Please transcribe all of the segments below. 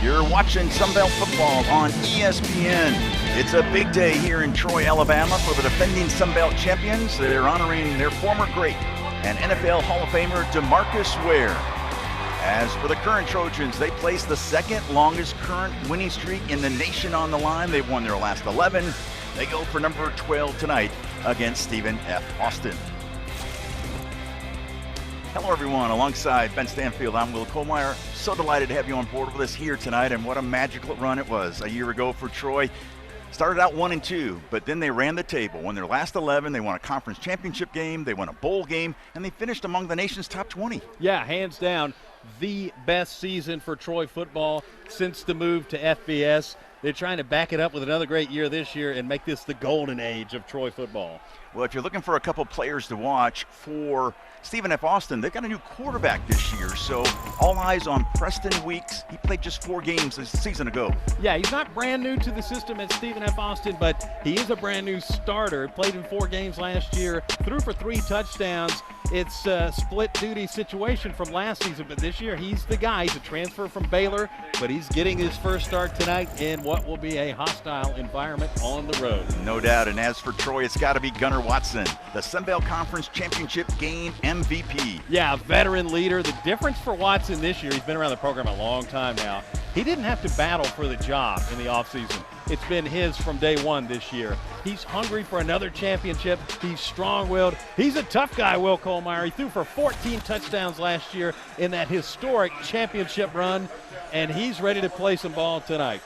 You're watching Sunbelt football on ESPN. It's a big day here in Troy, Alabama for the defending Sunbelt champions. They're honoring their former great and NFL Hall of Famer DeMarcus Ware. As for the current Trojans, they place the second longest current winning streak in the nation on the line. They've won their last 11. They go for number 12 tonight against Stephen F. Austin. Hello, everyone. Alongside Ben Stanfield, I'm Will Kohlmeyer. So delighted to have you on board with us here tonight, and what a magical run it was a year ago for Troy. Started out 1-2, but then they ran the table. Won their last 11, they won a conference championship game, they won a bowl game, and they finished among the nation's top 20. Yeah, hands down, the best season for Troy football since the move to FBS. They're trying to back it up with another great year this year and make this the golden age of Troy football. Well, if you're looking for a couple players to watch for Stephen F. Austin, they've got a new quarterback this year, so all eyes on Preston Weeks. He played just 4 games a season ago. Yeah, he's not brand new to the system at Stephen F. Austin, but he is a brand new starter. Played in 4 games last year, threw for 3 touchdowns. It's a split duty situation from last season, but this year he's the guy. He's a transfer from Baylor, but he's getting his first start tonight in what will be a hostile environment on the road. No doubt, and as for Troy, it's got to be Gunnar Watson, the Sunbelt Conference Championship game MVP. Yeah, veteran leader. The difference for Watson this year, he's been around the program a long time now. He didn't have to battle for the job in the offseason. It's been his from day one this year. He's hungry for another championship. He's strong-willed. He's a tough guy, Will Kohlmeyer. He threw for 14 touchdowns last year in that historic championship run, and he's ready to play some ball tonight.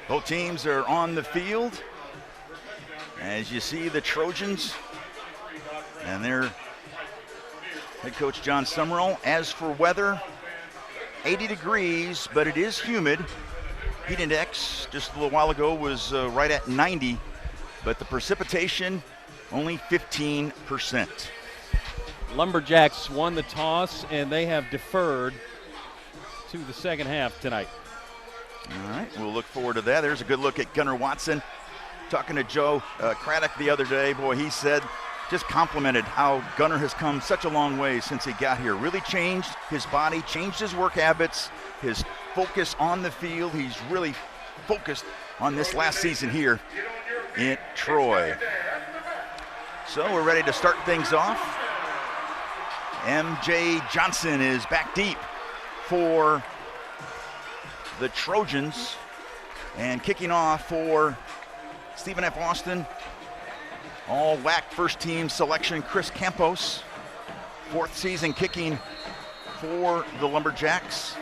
Both teams are on the field. As you see, the Trojans and their head coach John Summerall. As for weather, 80 degrees, but it is humid. Heat index just a little while ago was right at 90, but the precipitation only 15%. Lumberjacks won the toss, and they have deferred to the second half tonight. All right, we'll look forward to that. There's a good look at Gunnar Watson. Talking to Joe Craddock the other day, boy, he said, just complimented how Gunnar has come such a long way since he got here. Really changed his body, changed his work habits, his focus on the field. He's really focused on this last season here in Troy. So we're ready to start things off. MJ Johnson is back deep for the Trojans, and kicking off for Stephen F. Austin, all WAC first team selection, Chris Campos, 4th season kicking for the Lumberjacks.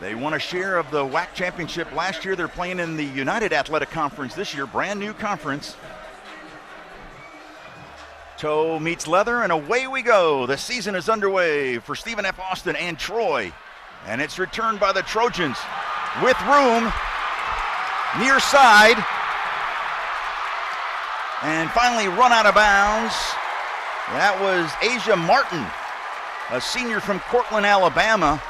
They won a share of the WAC championship last year. They're playing in the United Athletic Conference this year, brand new conference. Toe meets leather, and away we go. The season is underway for Stephen F. Austin and Troy, and it's returned by the Trojans with room near side, and finally run out of bounds. That was Asia Martin, a senior from Cortland, Alabama.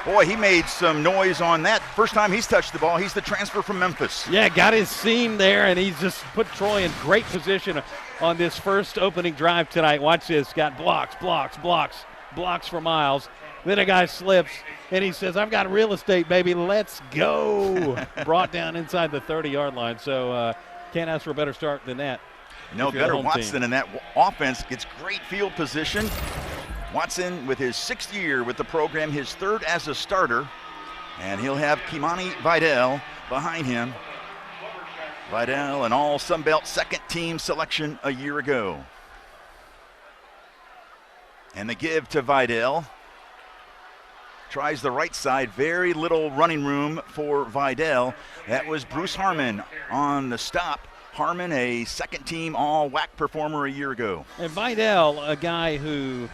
Boy, he made some noise on that. First time he's touched the ball. He's the transfer from Memphis. Yeah, got his seam there, and he's just put Troy in great position on this first opening drive tonight. Watch this. Got blocks for miles. Then a guy slips, and he says, I've got real estate, baby. Let's go. Brought down inside the 30-yard line. So can't ask for a better start than that. No, Gunnar Watson in that offense gets great field position. Watson with his 6th year with the program, his 3rd as a starter, and he'll have Kimani Vidal behind him. Vidal, an all Sunbelt 2nd team selection a year ago. And the give to Vidal. Tries the right side, very little running room for Vidal. That was Bruce Harmon on the stop. Harmon, a 2nd team all WAC performer a year ago. And Vidal, a guy who,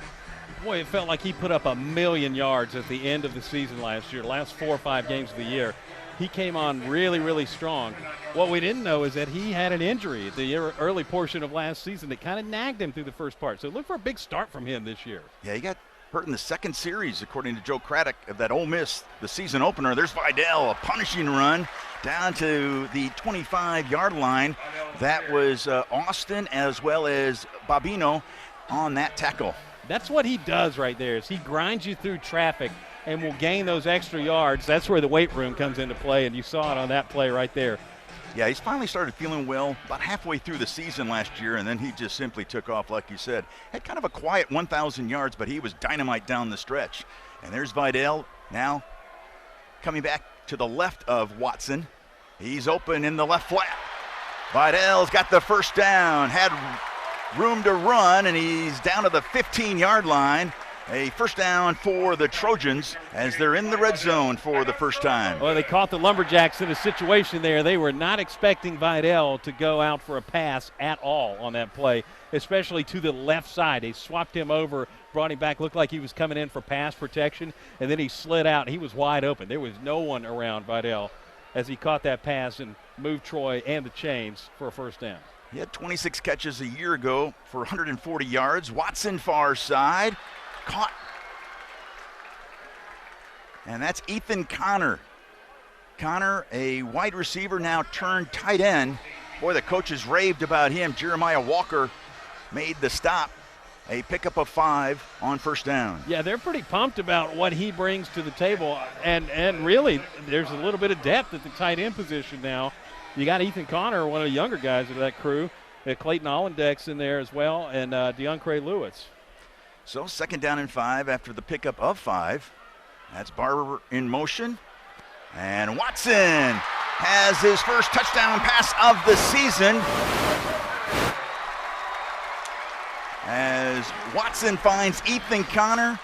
boy, it felt like he put up 1,000,000 yards at the end of the season last year, last 4 or 5 games of the year. He came on really, really strong. What we didn't know is that he had an injury at the early portion of last season that kind of nagged him through the first part. So look for a big start from him this year. Yeah, he got hurt in the 2nd series, according to Joe Craddock of that Ole Miss, the season opener. There's Vidal, a punishing run down to the 25-yard line. That was Austin as well as Babino on that tackle. That's what he does right there, is he grinds you through traffic and will gain those extra yards. That's where the weight room comes into play, and you saw it on that play right there. Yeah, he's finally started feeling well about halfway through the season last year, and then he just simply took off, like you said. Had kind of a quiet 1,000 yards, but he was dynamite down the stretch. And there's Vidal now coming back to the left of Watson. He's open in the left flat. Vidal's got the first down, had room to run, and he's down to the 15-yard line. A first down for the Trojans as they're in the red zone for the first time. Well, they caught the Lumberjacks in a situation there. They were not expecting Vidal to go out for a pass at all on that play, especially to the left side. They swapped him over, brought him back, looked like he was coming in for pass protection, and then he slid out. He was wide open. There was no one around Vidal as he caught that pass and moved Troy and the chains for a first down. He had 26 catches a year ago for 140 yards. Watson far side. Caught. And that's Ethan Connor. Connor, a wide receiver, now turned tight end. Boy, the coaches raved about him. Jeremiah Walker made the stop. A pickup of 5 on first down. Yeah, they're pretty pumped about what he brings to the table. And really, there's a little bit of depth at the tight end position now. You got Ethan Connor, one of the younger guys of that crew. Clayton Hollandeck's in there as well, and DeAndre Lewis. So second down and 5 after the pickup of 5. That's Barber in motion. And Watson has his first touchdown pass of the season. As Watson finds Ethan Connor.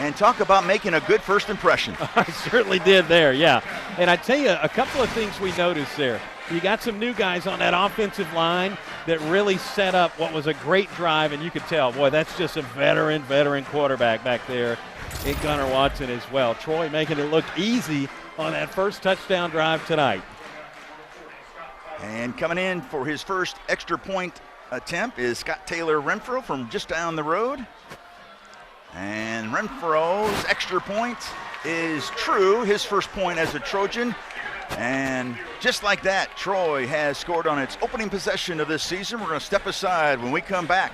And talk about making a good first impression. I certainly did there, yeah. And I tell you, a couple of things we noticed there. You got some new guys on that offensive line that really set up what was a great drive, and you could tell, boy, that's just a veteran quarterback back there in Gunnar Watson as well. Troy making it look easy on that first touchdown drive tonight. And coming in for his first extra point attempt is Scott Taylor Renfro from just down the road. And Renfro's extra point is true, his first point as a Trojan. And just like that, Troy has scored on its opening possession of this season. We're going to step aside. When we come back,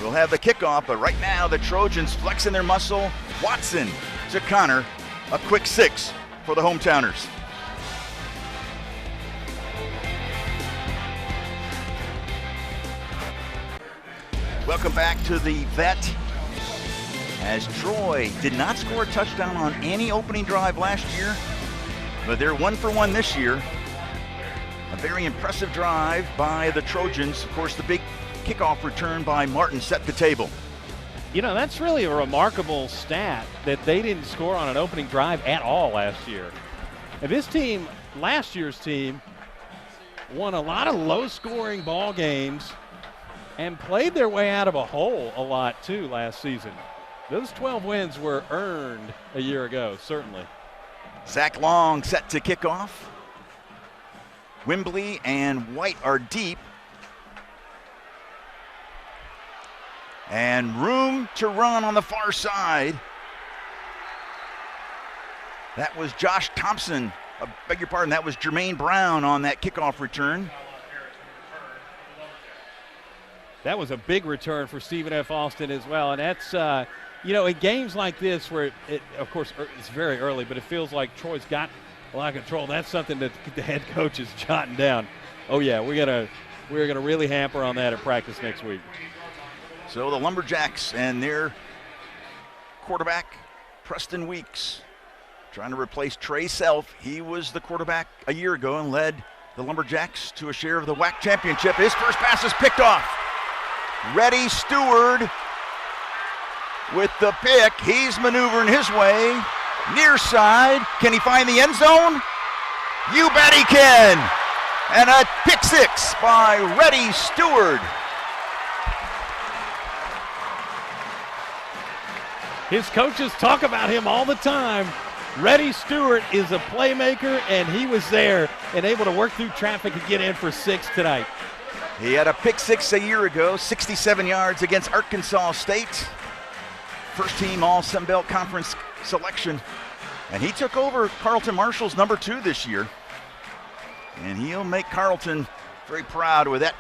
we'll have the kickoff. But right now, the Trojans flexing their muscle. Watson to Connor, a quick 6 for the hometowners. Welcome back to the Vet. As Troy did not score a touchdown on any opening drive last year, but they're 1 for 1 this year. A very impressive drive by the Trojans. Of course, the big kickoff return by Martin set the table. You know, that's really a remarkable stat that they didn't score on an opening drive at all last year. And this team, last year's team, won a lot of low-scoring ball games and played their way out of a hole a lot, too, last season. Those 12 wins were earned a year ago, certainly. Zach Long set to kick off. Wembley and White are deep. And room to run on the far side. That was Josh Thompson. I beg your pardon, that was Jermaine Brown on that kickoff return. That was a big return for Stephen F. Austin as well. And that's, you know, in games like this where, of course, it's very early, but it feels like Troy's got a lot of control. That's something that the head coach is jotting down. Oh, yeah, we're gonna really hamper on that at practice next week. So the Lumberjacks and their quarterback, Preston Weeks, trying to replace Trey Self. He was the quarterback a year ago and led the Lumberjacks to a share of the WAC Championship. His first pass is picked off. Reddy Stewart with the pick. He's maneuvering his way. Near side. Can he find the end zone? You bet he can. And a pick 6 by Reddy Stewart. His coaches talk about him all the time. Reddy Stewart is a playmaker, and he was there and able to work through traffic and get in for 6 tonight. He had a pick 6 a year ago, 67 yards against Arkansas State. First team All Sun Belt Conference selection. And he took over Carlton Marshall's number 2 this year. And he'll make Carlton very proud with that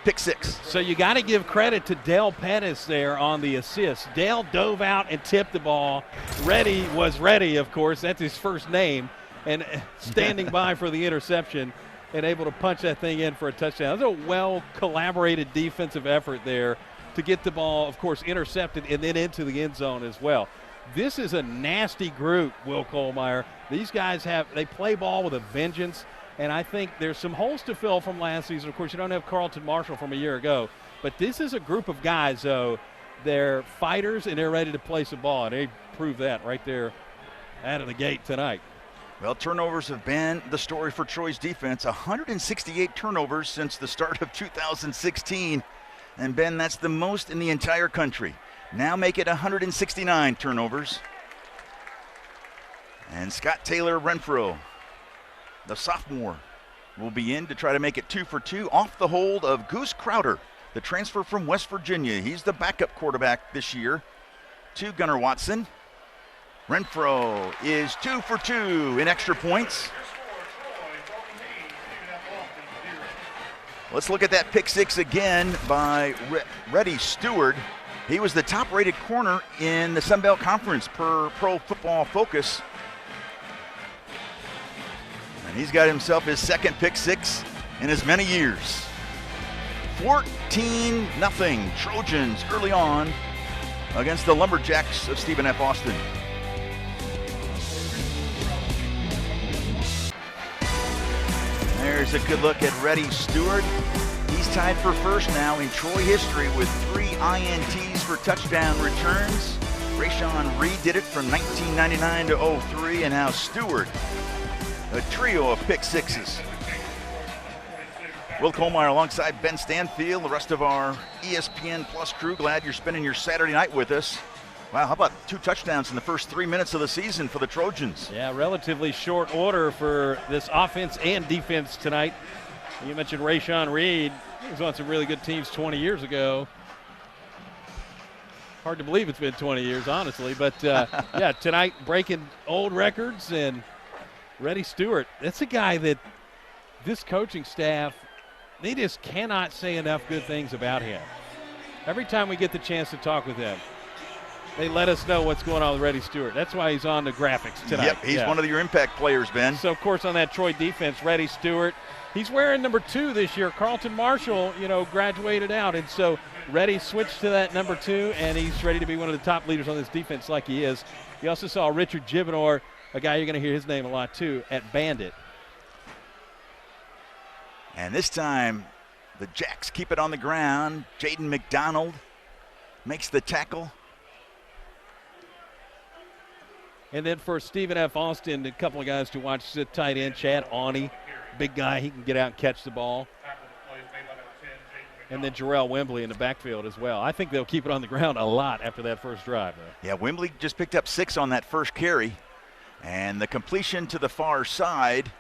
pick six. So you got to give credit to Dale Pettis there on the assist. Dale dove out and tipped the ball. Reddy was ready, of course. That's his first name. And standing by for the interception and able to punch that thing in for a touchdown. That was a well-collaborated defensive effort there to get the ball, of course, intercepted and then into the end zone as well. This is a nasty group, Will Kohlmeyer. These guys they play ball with a vengeance, and I think there's some holes to fill from last season. Of course, you don't have Carlton Marshall from a year ago, but this is a group of guys, though. They're fighters, and they're ready to play some ball, and they proved that right there out of the gate tonight. Well, turnovers have been the story for Troy's defense. 168 turnovers since the start of 2016. And, Ben, that's the most in the entire country. Now make it 169 turnovers. And Scott Taylor Renfro, the sophomore, will be in to try to make it 2 for 2 off the hold of Goose Crowder, the transfer from West Virginia. He's the backup quarterback this year to Gunnar Watson. Renfro is 2 for 2 in extra points. Let's look at that pick six again by Reddy Stewart. He was the top-rated corner in the Sun Belt Conference per Pro Football Focus. And he's got himself his second pick six in as many years. 14-0 Trojans early on against the Lumberjacks of Stephen F. Austin. There's a good look at Reddy Stewart. He's tied for first now in Troy history with 3 INTs for touchdown returns. Rashawn Reed did it from 1999 to 03, and now Stewart, a trio of pick sixes. Will Kohlmeyer alongside Ben Stanfield, the rest of our ESPN Plus crew. Glad you're spending your Saturday night with us. Wow, how about 2 touchdowns in the first 3 minutes of the season for the Trojans? Yeah, relatively short order for this offense and defense tonight. You mentioned Rashawn Reed. He was on some really good teams 20 years ago. Hard to believe it's been 20 years, honestly. But, yeah, tonight breaking old records. And Reddy Stewart, that's a guy that this coaching staff, they just cannot say enough good things about him. Every time we get the chance to talk with him, they let us know what's going on with Reddy Stewart. That's why he's on the graphics tonight. Yep, he's one of your impact players, Ben. So, of course, on that Troy defense, Reddy Stewart, he's wearing number 2 this year. Carlton Marshall, graduated out. And so Reddy switched to that number 2, and he's ready to be one of the top leaders on this defense like he is. You also saw Richard Gibonor, a guy you're going to hear his name a lot too, at Bandit. And this time, the Jacks keep it on the ground. Jaden McDonald makes the tackle. And then for Stephen F. Austin, a couple of guys to watch, the tight end, Chad Awney. Big guy, he can get out and catch the ball. And then Jarrell Wembley in the backfield as well. I think they'll keep it on the ground a lot after that first drive. Yeah, Wembley just picked up 6 on that first carry. And the completion to the far side,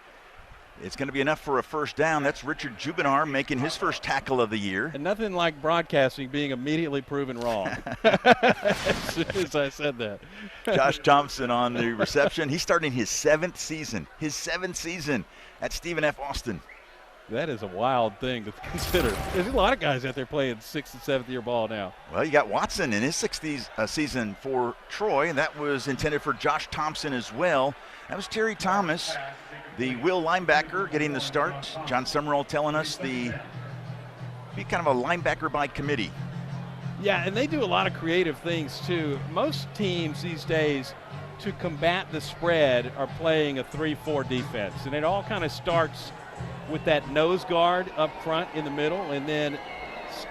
it's going to be enough for a first down. That's Richard Jubinar making his first tackle of the year. And nothing like broadcasting being immediately proven wrong. As soon as I said that. Josh Thompson on the reception. He's starting his 7th season. His 7th season at Stephen F. Austin. That is a wild thing to consider. There's a lot of guys out there playing 6th and 7th year ball now. Well, you got Watson in his 6th season for Troy, and that was intended for Josh Thompson as well. That was Terry Thomas, the Will linebacker, getting the start. John Summerall telling us be kind of a linebacker by committee. Yeah, and they do a lot of creative things too. Most teams these days, to combat the spread, are playing a 3-4 defense, and it all kind of starts with that nose guard up front in the middle, and then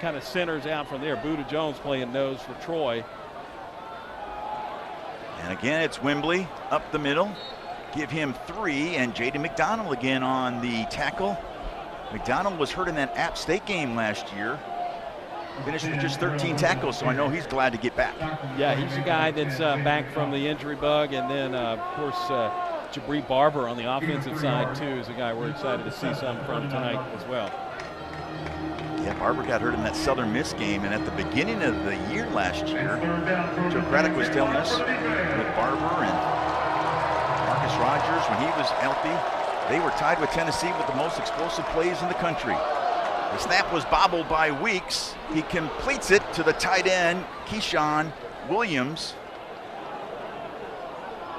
kind of centers out from there. Buda Jones playing nose for Troy. And again, it's Wembley up the middle. Give him 3, and Jaden McDonald again on the tackle. McDonald was hurt in that App State game last year. Finished with just 13 tackles, so I know he's glad to get back. Yeah, he's a guy that's back from the injury bug, and then, of course, Jabri Barber on the offensive side, too, is a guy we're excited to see some from tonight as well. Yeah, Barber got hurt in that Southern Miss game, and at the beginning of the year last year, Joe Craddock was telling us with Barber and Marcus Rogers, when he was healthy, they were tied with Tennessee with the most explosive plays in the country. The snap was bobbled by Weeks. He completes it to the tight end, Keyshawn Williams.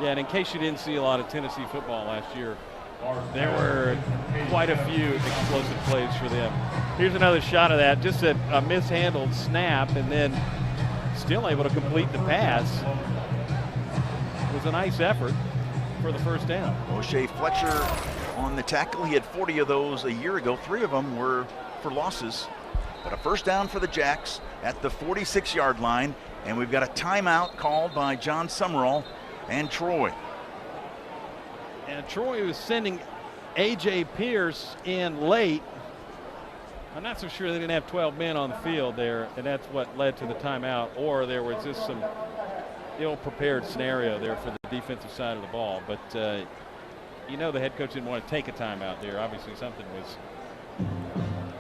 Yeah, and in case you didn't see a lot of Tennessee football last year, there were quite a few explosive plays for them. Here's another shot of that, just a mishandled snap, and then still able to complete the pass. It was a nice effort for the first down. O'Shea Fletcher on the tackle. He had 40 of those a year ago. 3 of them were for losses. But a first down for the Jacks at the 46-yard line. And we've got a timeout called by John Summerall and Troy. And Troy was sending A.J. Pierce in late. I'm not so sure they didn't have 12 men on the field there, and that's what led to the timeout, or there was just some ill-prepared scenario there for the defensive side of the ball. But you know the head coach didn't want to take a timeout there. Obviously something was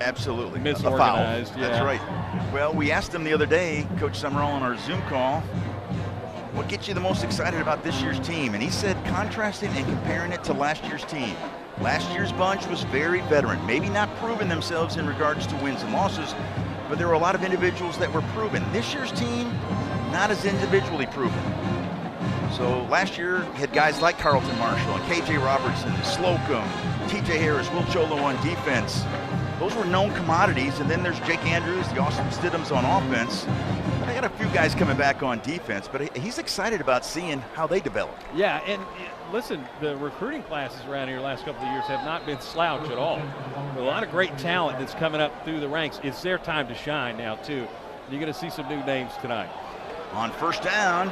absolutely misorganized. A foul. Yeah. That's right. Well, we asked him the other day, Coach Summerall, on our Zoom call, what gets you the most excited about this year's team? And he said contrasting and comparing it to last year's team. Last year's bunch was very veteran, maybe not proving themselves in regards to wins and losses, but there were a lot of individuals that were proven. This year's team, not as individually proven. So last year had guys like Carlton Marshall and KJ Robertson, Slocum, TJ Harris, Will Cholo on defense. Those were known commodities. And then there's Jake Andrews, the Austin Stidhams on offense. I got a few guys coming back on defense, but he's excited about seeing how they develop. Yeah, and listen, the recruiting classes around here the last couple of years have not been slouch at all. A lot of great talent that's coming up through the ranks. It's their time to shine now, too. You're going to see some new names tonight. On first down,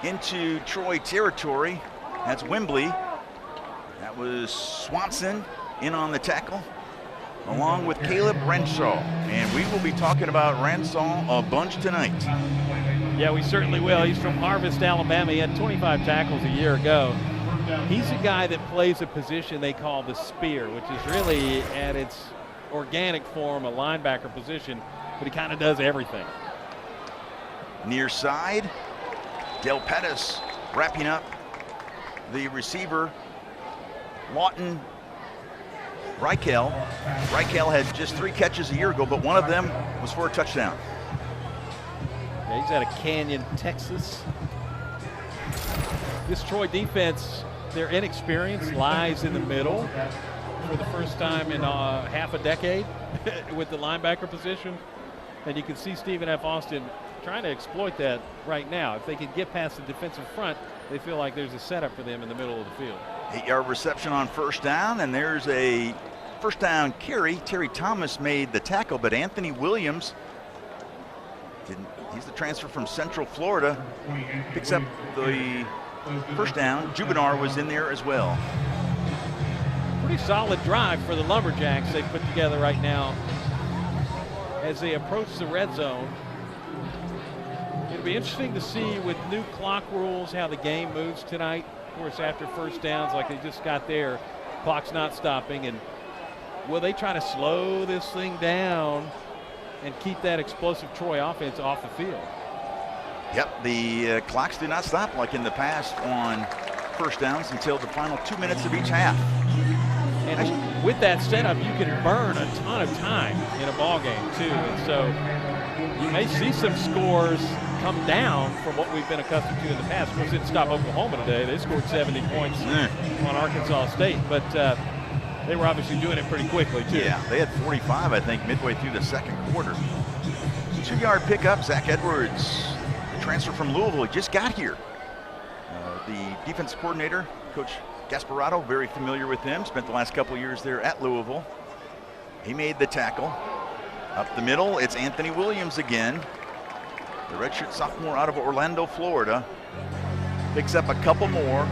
into Troy territory, that's Wembley. That was Swanson in on the tackle, along with Caleb Renshaw. And we will be talking about Renshaw a bunch tonight. Yeah, we certainly will. He's from Harvest, Alabama. He had 25 tackles a year ago. He's a guy that plays a position they call the spear, which is really at its organic form a linebacker position, but he kind of does everything. Near side, Del Pettis wrapping up the receiver, Lawton Reichel. Reichel had just 3 catches a year ago, but one of them was for a touchdown. Yeah, he's out of Canyon, Texas. This Troy defense, their inexperience lies in the middle for the first time in half a decade with the linebacker position. And you can see Stephen F. Austin trying to exploit that right now. If they can get past the defensive front, they feel like there's a setup for them in the middle of the field. 8-yard reception on first down, and there's a first down carry. Terry Thomas made the tackle, but Anthony Williams didn't. He's the transfer from Central Florida. Picks up the first down. Jubinar was in there as well. Pretty solid drive for the Lumberjacks they put together right now as they approach the red zone. It'll be interesting to see with new clock rules how the game moves tonight. Of course, after first downs like they just got there, clock's not stopping. And will they try to slow this thing down and keep that explosive Troy offense off the field? Yep, the clocks do not stop like in the past on first downs until the final 2 minutes of each half. And with that setup, you can burn a ton of time in a ball game too. And so you may see some scores come down from what we've been accustomed to in the past. Of course, it didn't stop Oklahoma today. They scored 70 points on Arkansas State, but they were obviously doing it pretty quickly too. Yeah, they had 45, I think, midway through the second quarter. 2-yard pickup, Zach Edwards, the transfer from Louisville. He just got here. The defensive coordinator, Coach Gasparotto, very familiar with him, spent the last couple of years there at Louisville. He made the tackle. Up the middle, it's Anthony Williams again. The redshirt sophomore out of Orlando, Florida. Picks up a couple more.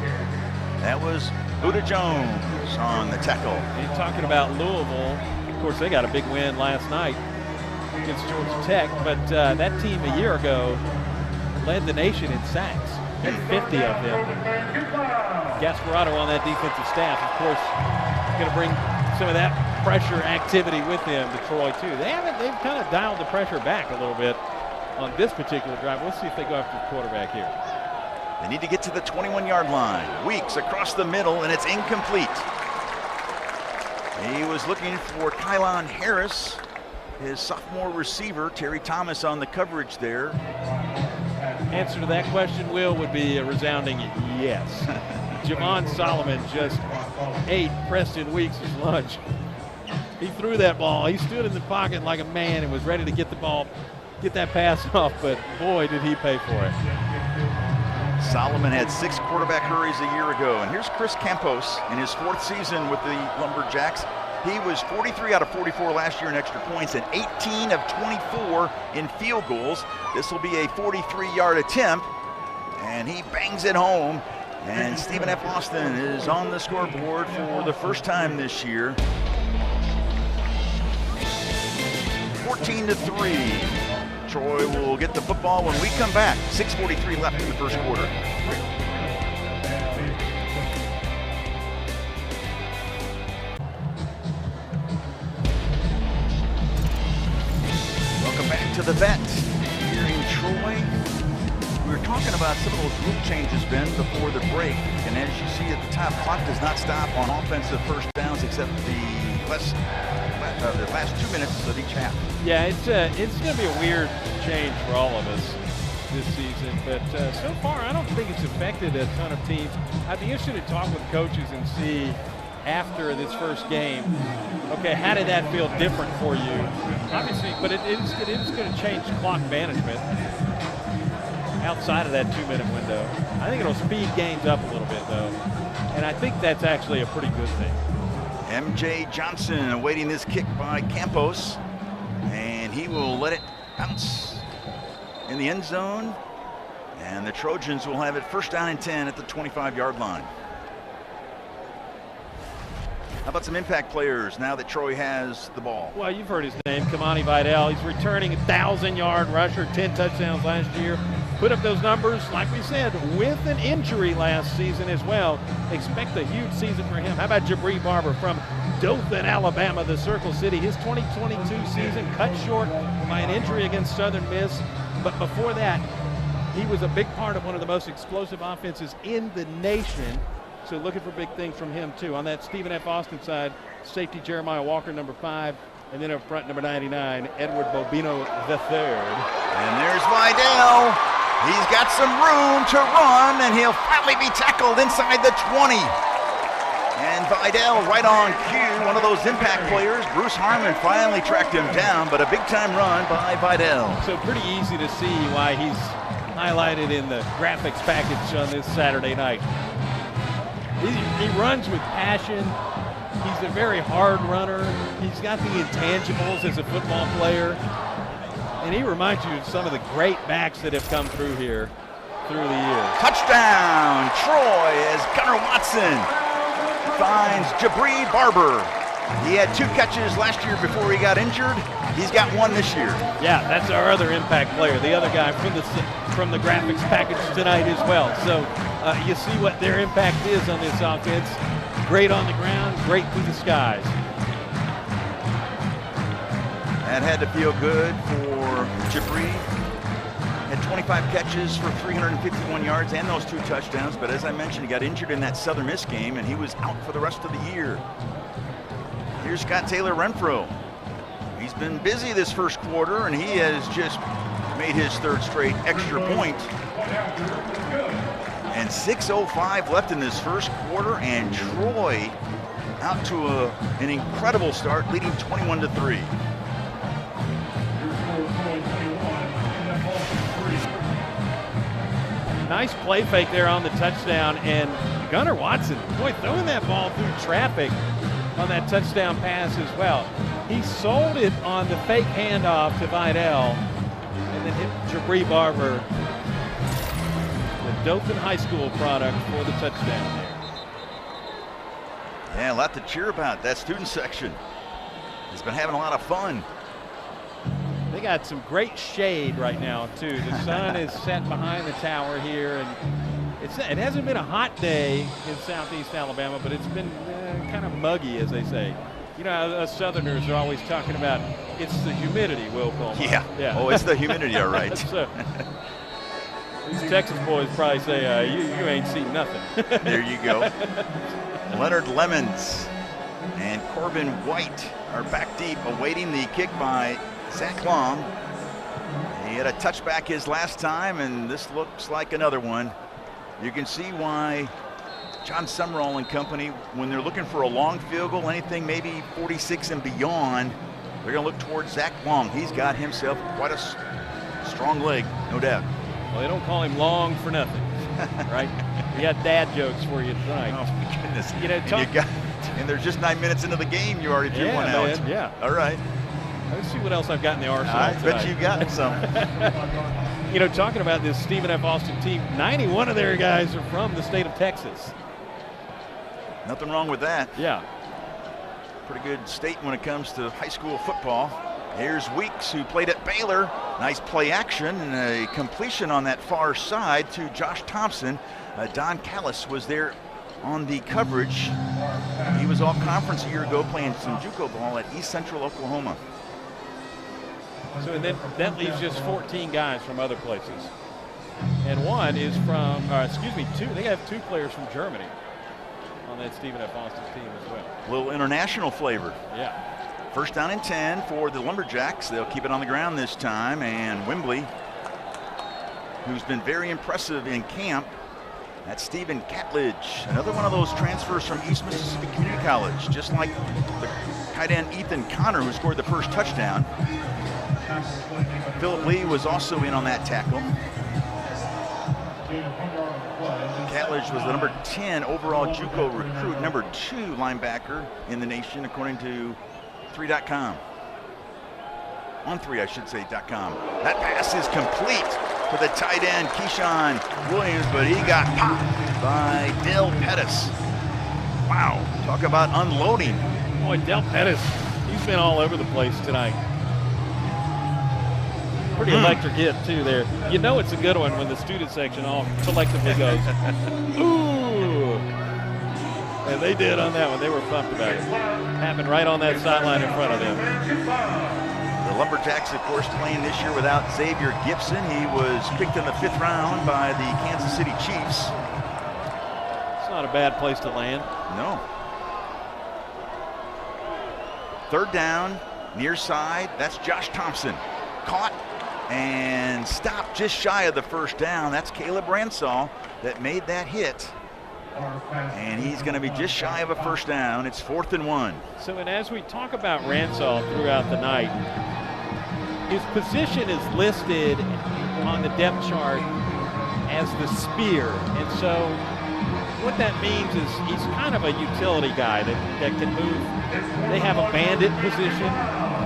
That was Buda Jones on the tackle. And talking about Louisville, of course, they got a big win last night against Georgia Tech, but that team a year ago led the nation in sacks, and 50 of them. Gasparotto on that defensive staff, of course, going to bring some of that pressure activity with them to Troy too. They've kind of dialed the pressure back a little bit on this particular drive. We'll see if they go after the quarterback here. They need to get to the 21-yard line. Weeks across the middle, and it's incomplete. He was looking for Kylon Harris, his sophomore receiver. Terry Thomas on the coverage there. Answer to that question, Will, would be a resounding yes. Javon Solomon just ate Preston Weeks' lunch. He threw that ball. He stood in the pocket like a man and was ready to get the ball, get that pass off, but boy, did he pay for it. Solomon had 6 quarterback hurries a year ago. And here's Chris Campos in his 4th season with the Lumberjacks. He was 43 out of 44 last year in extra points and 18 of 24 in field goals. This will be a 43-yard attempt, and he bangs it home. And Stephen F. Austin is on the scoreboard for the first time this year. 14-3. Troy will get the football when we come back. 6:43 left in the first quarter. Welcome back to the Vet here in Troy. We were talking about some of those rule changes, Ben, before the break. And as you see at the top, clock does not stop on offensive first downs except the last 2 minutes of each half. Yeah, it's going to be a weird change for all of us this season, but so far I don't think it's affected a ton of teams. I'd be interested to talk with coaches and see after this first game, okay, how did that feel different for you? Obviously, but it is going to change clock management outside of that 2-minute window. I think it'll speed games up a little bit, though, and I think that's actually a pretty good thing. MJ Johnson awaiting this kick by Campos, and he will let it bounce in the end zone, and the Trojans will have it first down and 10 at the 25-yard line. How about some impact players now that Troy has the ball? Well, you've heard his name, Kamani Vidal. He's returning a 1,000-yard rusher, 10 touchdowns last year. Put up those numbers, like we said, with an injury last season as well. Expect a huge season for him. How about Jabri Barber from Dothan, Alabama, the Circle City? His 2022 season cut short by an injury against Southern Miss. But before that, he was a big part of one of the most explosive offenses in the nation. So looking for big things from him, too. On that Stephen F. Austin side, safety Jeremiah Walker, number 5. And then up front, number 99, Edward Bobino III. And there's Vidal. He's got some room to run, and he'll finally be tackled inside the 20. And Vidal right on cue, one of those impact players. Bruce Harmon finally tracked him down, but a big-time run by Vidal. So pretty easy to see why he's highlighted in the graphics package on this Saturday night. He runs with passion. He's a very hard runner. He's got the intangibles as a football player. And he reminds you of some of the great backs that have come through here through the years. Touchdown, Troy, as Gunnar Watson finds Jabri Barber. He had 2 catches last year before he got injured. He's got 1 this year. Yeah, that's our other impact player, the other guy from the graphics package tonight as well. So you see what their impact is on this offense. Great on the ground, great through the skies. That had to feel good for Jabri. Had 25 catches for 351 yards and those 2 touchdowns. But as I mentioned, he got injured in that Southern Miss game, and he was out for the rest of the year. Here's Scott Taylor Renfro. He's been busy this first quarter, and he has just made his 3rd straight extra point. And 6:05 left in this first quarter, and Troy out to an incredible start, leading 21-3. Nice play fake there on the touchdown, and Gunnar Watson, boy, throwing that ball through traffic on that touchdown pass as well. He sold it on the fake handoff to Vidal, and then hit Jabri Barber, the Dothan High School product, for the touchdown there. Yeah, a lot to cheer about. That student section has been having a lot of fun. They got some great shade right now, too. The sun is set behind the tower here, and it hasn't been a hot day in southeast Alabama, but it's been kind of muggy, as they say. You know, us Southerners are always talking about it's the humidity, Will Coleman. Yeah. Oh, it's the humidity, all right. So, these Texas boys probably say, you ain't seen nothing. There you go. Leonard Lemons and Corbin White are back deep, awaiting the kick by Zach Long. He had a touchback his last time, and this looks like another one. You can see why John Summerall and company, when they're looking for a long field goal, anything maybe 46 and beyond, they're going to look towards Zach Long. He's got himself quite a strong leg, no doubt. Well, they don't call him Long for nothing, right? We got dad jokes for you tonight. Oh, my goodness. You know, and there's just 9 minutes into the game, you already threw one out. Man, yeah. All right. Let's see what else I've got in the arsenal I tonight. bet you got some. You know, talking about this Stephen F. Austin team, 91 of their guys are from the state of Texas. Nothing wrong with that. Yeah. Pretty good state when it comes to high school football. Here's Weeks, who played at Baylor. Nice play action and a completion on that far side to Josh Thompson. Don Callis was there on the coverage. He was all conference a year ago playing some JUCO ball at East Central Oklahoma. So and then that leaves just 14 guys from other places. And one is from, two. They have 2 players from Germany on that Stephen F. Austin team as well. A little international flavor. Yeah. First down and 10 for the Lumberjacks. They'll keep it on the ground this time. And Wembley, who's been very impressive in camp, that's Stephen Catledge, another one of those transfers from East Mississippi Community College, just like the tight end Ethan Connor, who scored the first touchdown. Philip Lee was also in on that tackle. Catledge was the number 10 overall JUCO recruit, number 2 linebacker in the nation, according to 3.com. On 3, I should say, .com. That pass is complete to the tight end, Keyshawn Williams, but he got popped by Del Pettis. Wow, talk about unloading. Boy, Del Pettis, he's been all over the place tonight. Pretty electric hit, too, there. You know it's a good one when the student section all collectively goes, ooh. And they did on that one. They were pumped about it. Happened right on that sideline in front of them. The Lumberjacks, of course, playing this year without Xavier Gibson. He was picked in the 5th round by the Kansas City Chiefs. It's not a bad place to land. No. 3rd down, near side. That's Josh Thompson. Caught and stopped just shy of the 1st down. That's Caleb Ransall that made that hit. And he's going to be just shy of a 1st down. It's 4th and 1. So, and as we talk about Ransall throughout the night, his position is listed on the depth chart as the spear. And so what that means is he's kind of a utility guy that can move. They have a bandit position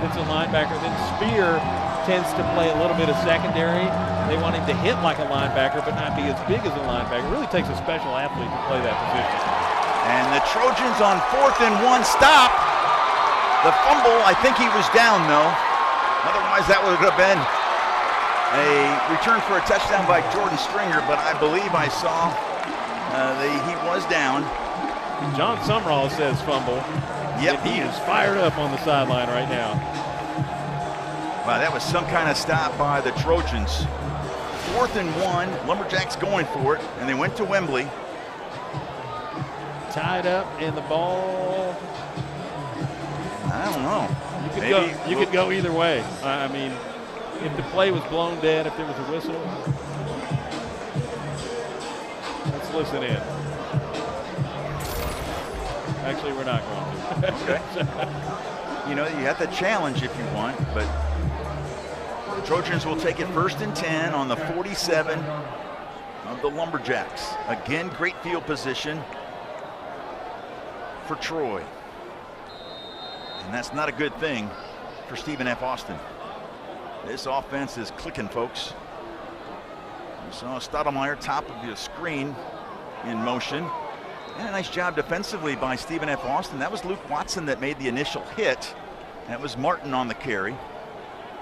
that's a linebacker. Then spear tends to play a little bit of secondary. They want him to hit like a linebacker but not be as big as a linebacker. It really takes a special athlete to play that position. And the Trojans on 4th and 1 stop. The fumble, I think he was down though. Otherwise that would have been a return for a touchdown by Jordan Stringer, but I believe I saw he was down. John Summerall says fumble. Yep. And he is fired up on the sideline right now. Wow, that was some kind of stop by the Trojans. 4th and 1, Lumberjacks going for it, and they went to Wembley. Tied up in the ball. I don't know. You could go either way. I mean, if the play was blown dead, if there was a whistle. Let's listen in. Actually, we're not going to. Okay. You know, you have the challenge if you want, but the Trojans will take it 1st and 10 on the 47 of the Lumberjacks. Again, great field position for Troy. And that's not a good thing for Stephen F. Austin. This offense is clicking, folks. You saw Stottlemyre top of the screen in motion. And a nice job defensively by Stephen F. Austin. That was Luke Watson that made the initial hit. That was Martin on the carry.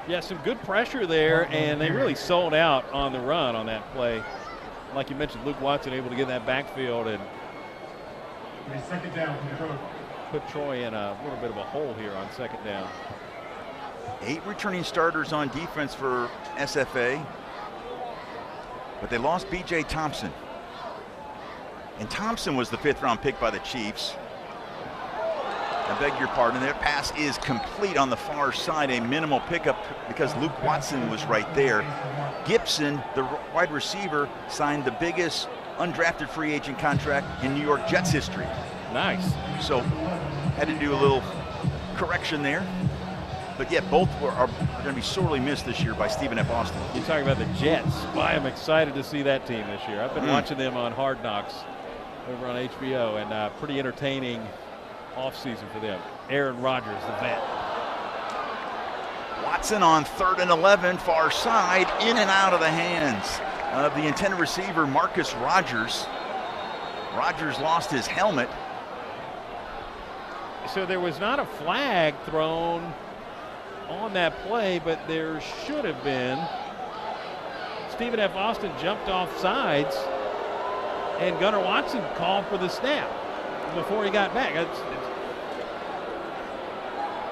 Yeah, some good pressure there, and they really sold out on the run on that play. Like you mentioned, Luke Watson able to get in that backfield and second down, put Troy in a little bit of a hole here on 2nd down. 8 returning starters on defense for SFA, but they lost B.J. Thompson. And Thompson was the 5th round pick by the Chiefs. I beg your pardon. Their pass is complete on the far side, a minimal pickup because Luke Watson was right there. Gibson, the wide receiver, signed the biggest undrafted free agent contract in New York Jets history. Nice. So had to do a little correction there. But yeah, both are going to be sorely missed this year by Stephen F. Austin. You're talking about the Jets. I am excited to see that team this year. I've been watching them on Hard Knocks over on HBO, and pretty entertaining offseason for them. Aaron Rodgers, the vet. Watson on 3rd and 11, far side, in and out of the hands of the intended receiver, Marcus Rogers. Rogers lost his helmet. So there was not a flag thrown on that play, but there should have been. Stephen F. Austin jumped off sides, and Gunnar Watson called for the snap before he got back.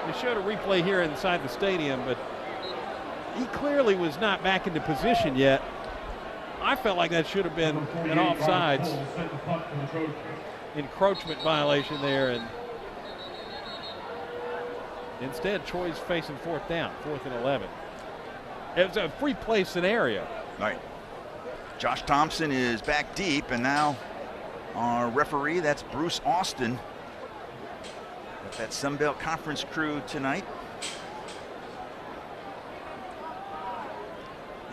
They showed a replay here inside the stadium, but he clearly was not back into position yet. I felt like that should have been an offsides encroachment violation there, and instead Troy's facing 4th down, 4th and 11. It was a free play scenario. All right. Josh Thompson is back deep, and now our referee, that's Bruce Austin, with that Sunbelt Conference crew tonight.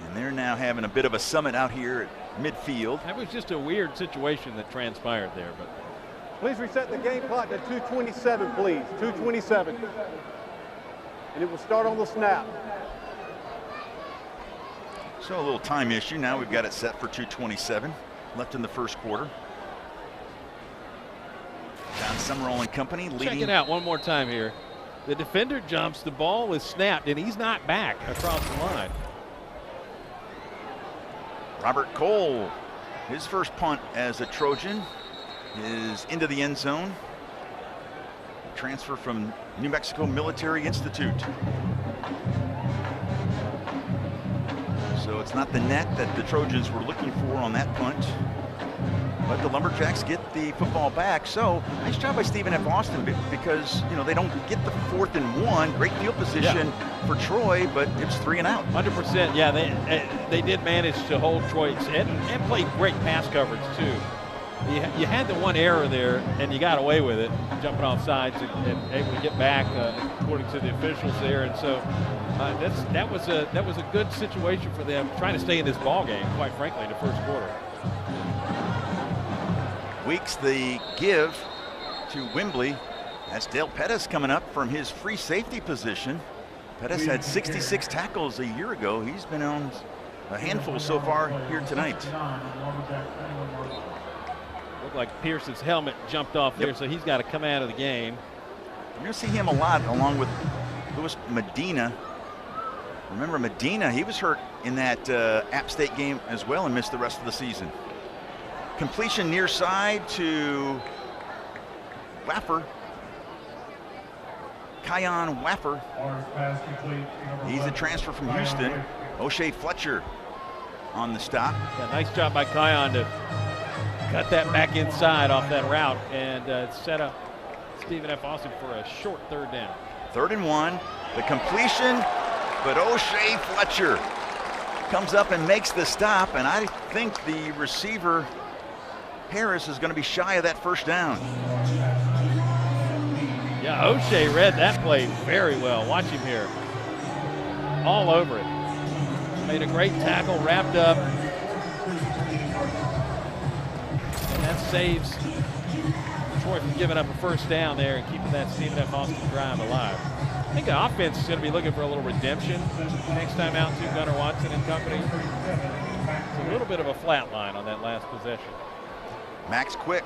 And they're now having a bit of a summit out here at midfield. That was just a weird situation that transpired there, but Please reset the game clock to 2:27, please. 2:27. And it will start on the snap. So a little time issue. Now we've got it set for 2:27 left in the first quarter. John Summerall and company leading. check it out one more time here. The defender jumps, the ball is snapped, and he's not back across the line. Robert Cole, his first punt as a Trojan, is into the end zone. Transfer from New Mexico Military Institute. So it's not the net that the Trojans were looking for on that punt. But the Lumberjacks get the football back. So nice job by Stephen F. Austin, because they don't get the 4th and 1. Great field position for Troy, but it's 3 and out. 100%. Yeah, they did manage to hold Troy and played great pass coverage too. You had the one error there, and you got away with it, jumping off sides and able to get back, according to the officials there. And so that was a good situation for them, trying to stay in this ball game, quite frankly, in the first quarter. Weeks the give to Wembley. That's Dale Pettis coming up from his free safety position. Pettis had 66 tackles a year ago. He's been on a handful so far here tonight. Looked like Pierce's helmet jumped off there, so he's got to come out of the game. You're going to see him a lot along with Louis Medina. Remember Medina, he was hurt in that App State game as well and missed the rest of the season. Completion near side to Waffer. Kion Waffer. He's a transfer from Houston. O'Shea Fletcher on the stop. Yeah, nice job by Kion to cut that back inside off that route and set up Stephen F. Austin for a short 3rd down. 3rd and 1. The completion, but O'Shea Fletcher comes up and makes the stop, and I think the receiver Harris is going to be shy of that 1st down. Yeah, O'Shea read that play very well. Watch him here. All over it. Made a great tackle, wrapped up. And that saves Troy from giving up a 1st down there and keeping that Stephen F. Austin drive alive. I think the offense is going to be looking for a little redemption next time out to Gunnar Watson and company. It's a little bit of a flat line on that last possession. Max Quick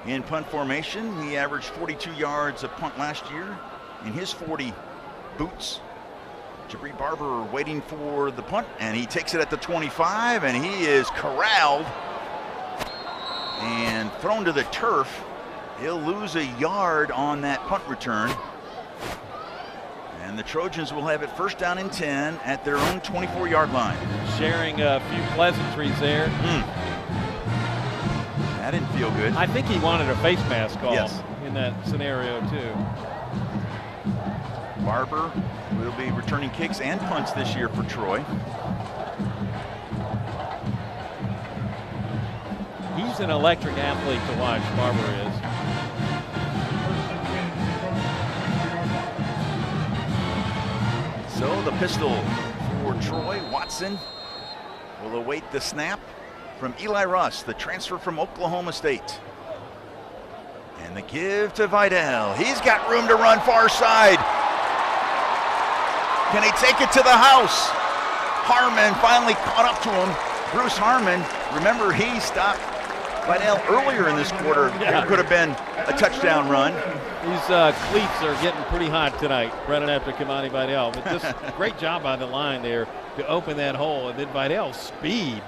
in punt formation. He averaged 42 yards a punt last year in his 40 boots. Jabri Barber waiting for the punt, and he takes it at the 25, and he is corralled and thrown to the turf. He'll lose a yard on that punt return. And the Trojans will have it 1st down and 10 at their own 24-yard line. Sharing a few pleasantries there. That didn't feel good. I think he wanted a face mask off Yes. in that scenario too. Barber will be returning kicks and punts this year for Troy. He's an electric athlete to watch, Barber is. So the pistol for Troy. Watson will await the snap from Eli Russ, the transfer from Oklahoma State. And the give to Vidal. He's got room to run far side. Can he take it to the house? Harmon finally caught up to him. Bruce Harmon, remember he stopped Vidal earlier in this quarter. There could have been a touchdown run. These cleats are getting pretty hot tonight, running after Kamani Vidal. But just great job by the line there to open that hole. And then Vidal's speed,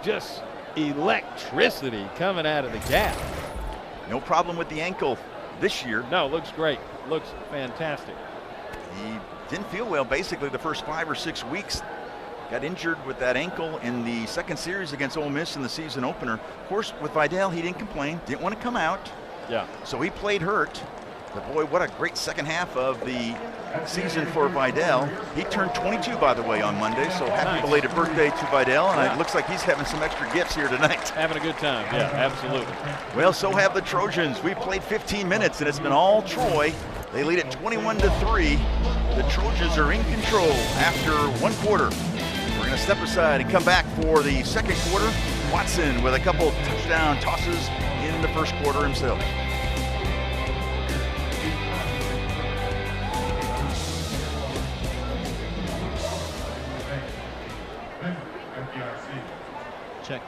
just electricity coming out of the gap. No problem with the ankle this year. No, looks great. Looks fantastic. He didn't feel well basically the first 5 or 6 weeks. Got injured with that ankle in the second series against Ole Miss in the season opener. Of course, with Vidal, he didn't complain, didn't want to come out. Yeah. So he played hurt. But boy, what a great second half of the season for Vidal. He turned 22, by the way, on Monday. So happy belated birthday to Vidal. And it looks like he's having some extra gifts here tonight. Having a good time. Yeah, absolutely. Well, so have the Trojans. We played 15 minutes, and it's been all Troy. They lead it 21-3. The Trojans are in control after one quarter. We're going to step aside and come back for the second quarter. Watson with a couple touchdown tosses in the first quarter himself.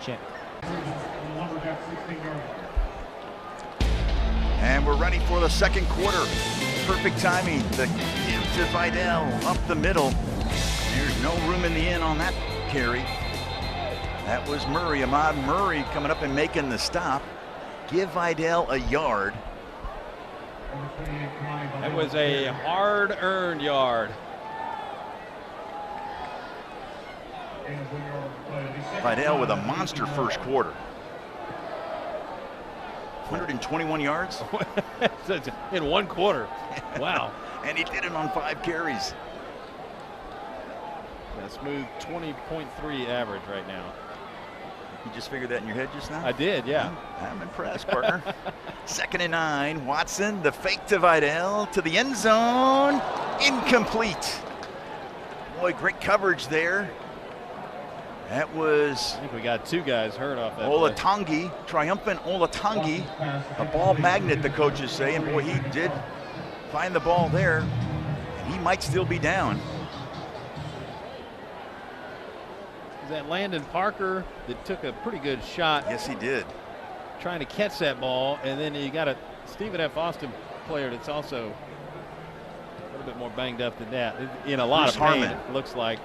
Check. Lumberjacks 16-yard line. And we're ready for the second quarter. Perfect timing. The give to Vidal up the middle. There's no room in the end on that carry. That was Murray, Ahmad Murray coming up and making the stop. Give Vidal a yard. That was a hard-earned yard. Vidal with a monster first quarter. 121 yards. In one quarter. Wow. And he did it on 5 carries. A smooth 20.3 average right now. You just figured that in your head just now? I did, yeah. I'm impressed, partner. 2nd and 9. Watson, the fake to Vidal to the end zone. Incomplete. Boy, great coverage there. That was I think we got 2 guys hurt off that play. Olatungi, triumphant Olatungi, a ball magnet, the coaches say. And boy, he did find the ball there. And he might still be down. Is that Landon Parker that took a pretty good shot? Yes, he did. Trying to catch that ball, and then you got a Stephen F. Austin player that's also a little bit more banged up than that. In a lot Bruce of pain, Harmon. it looks like.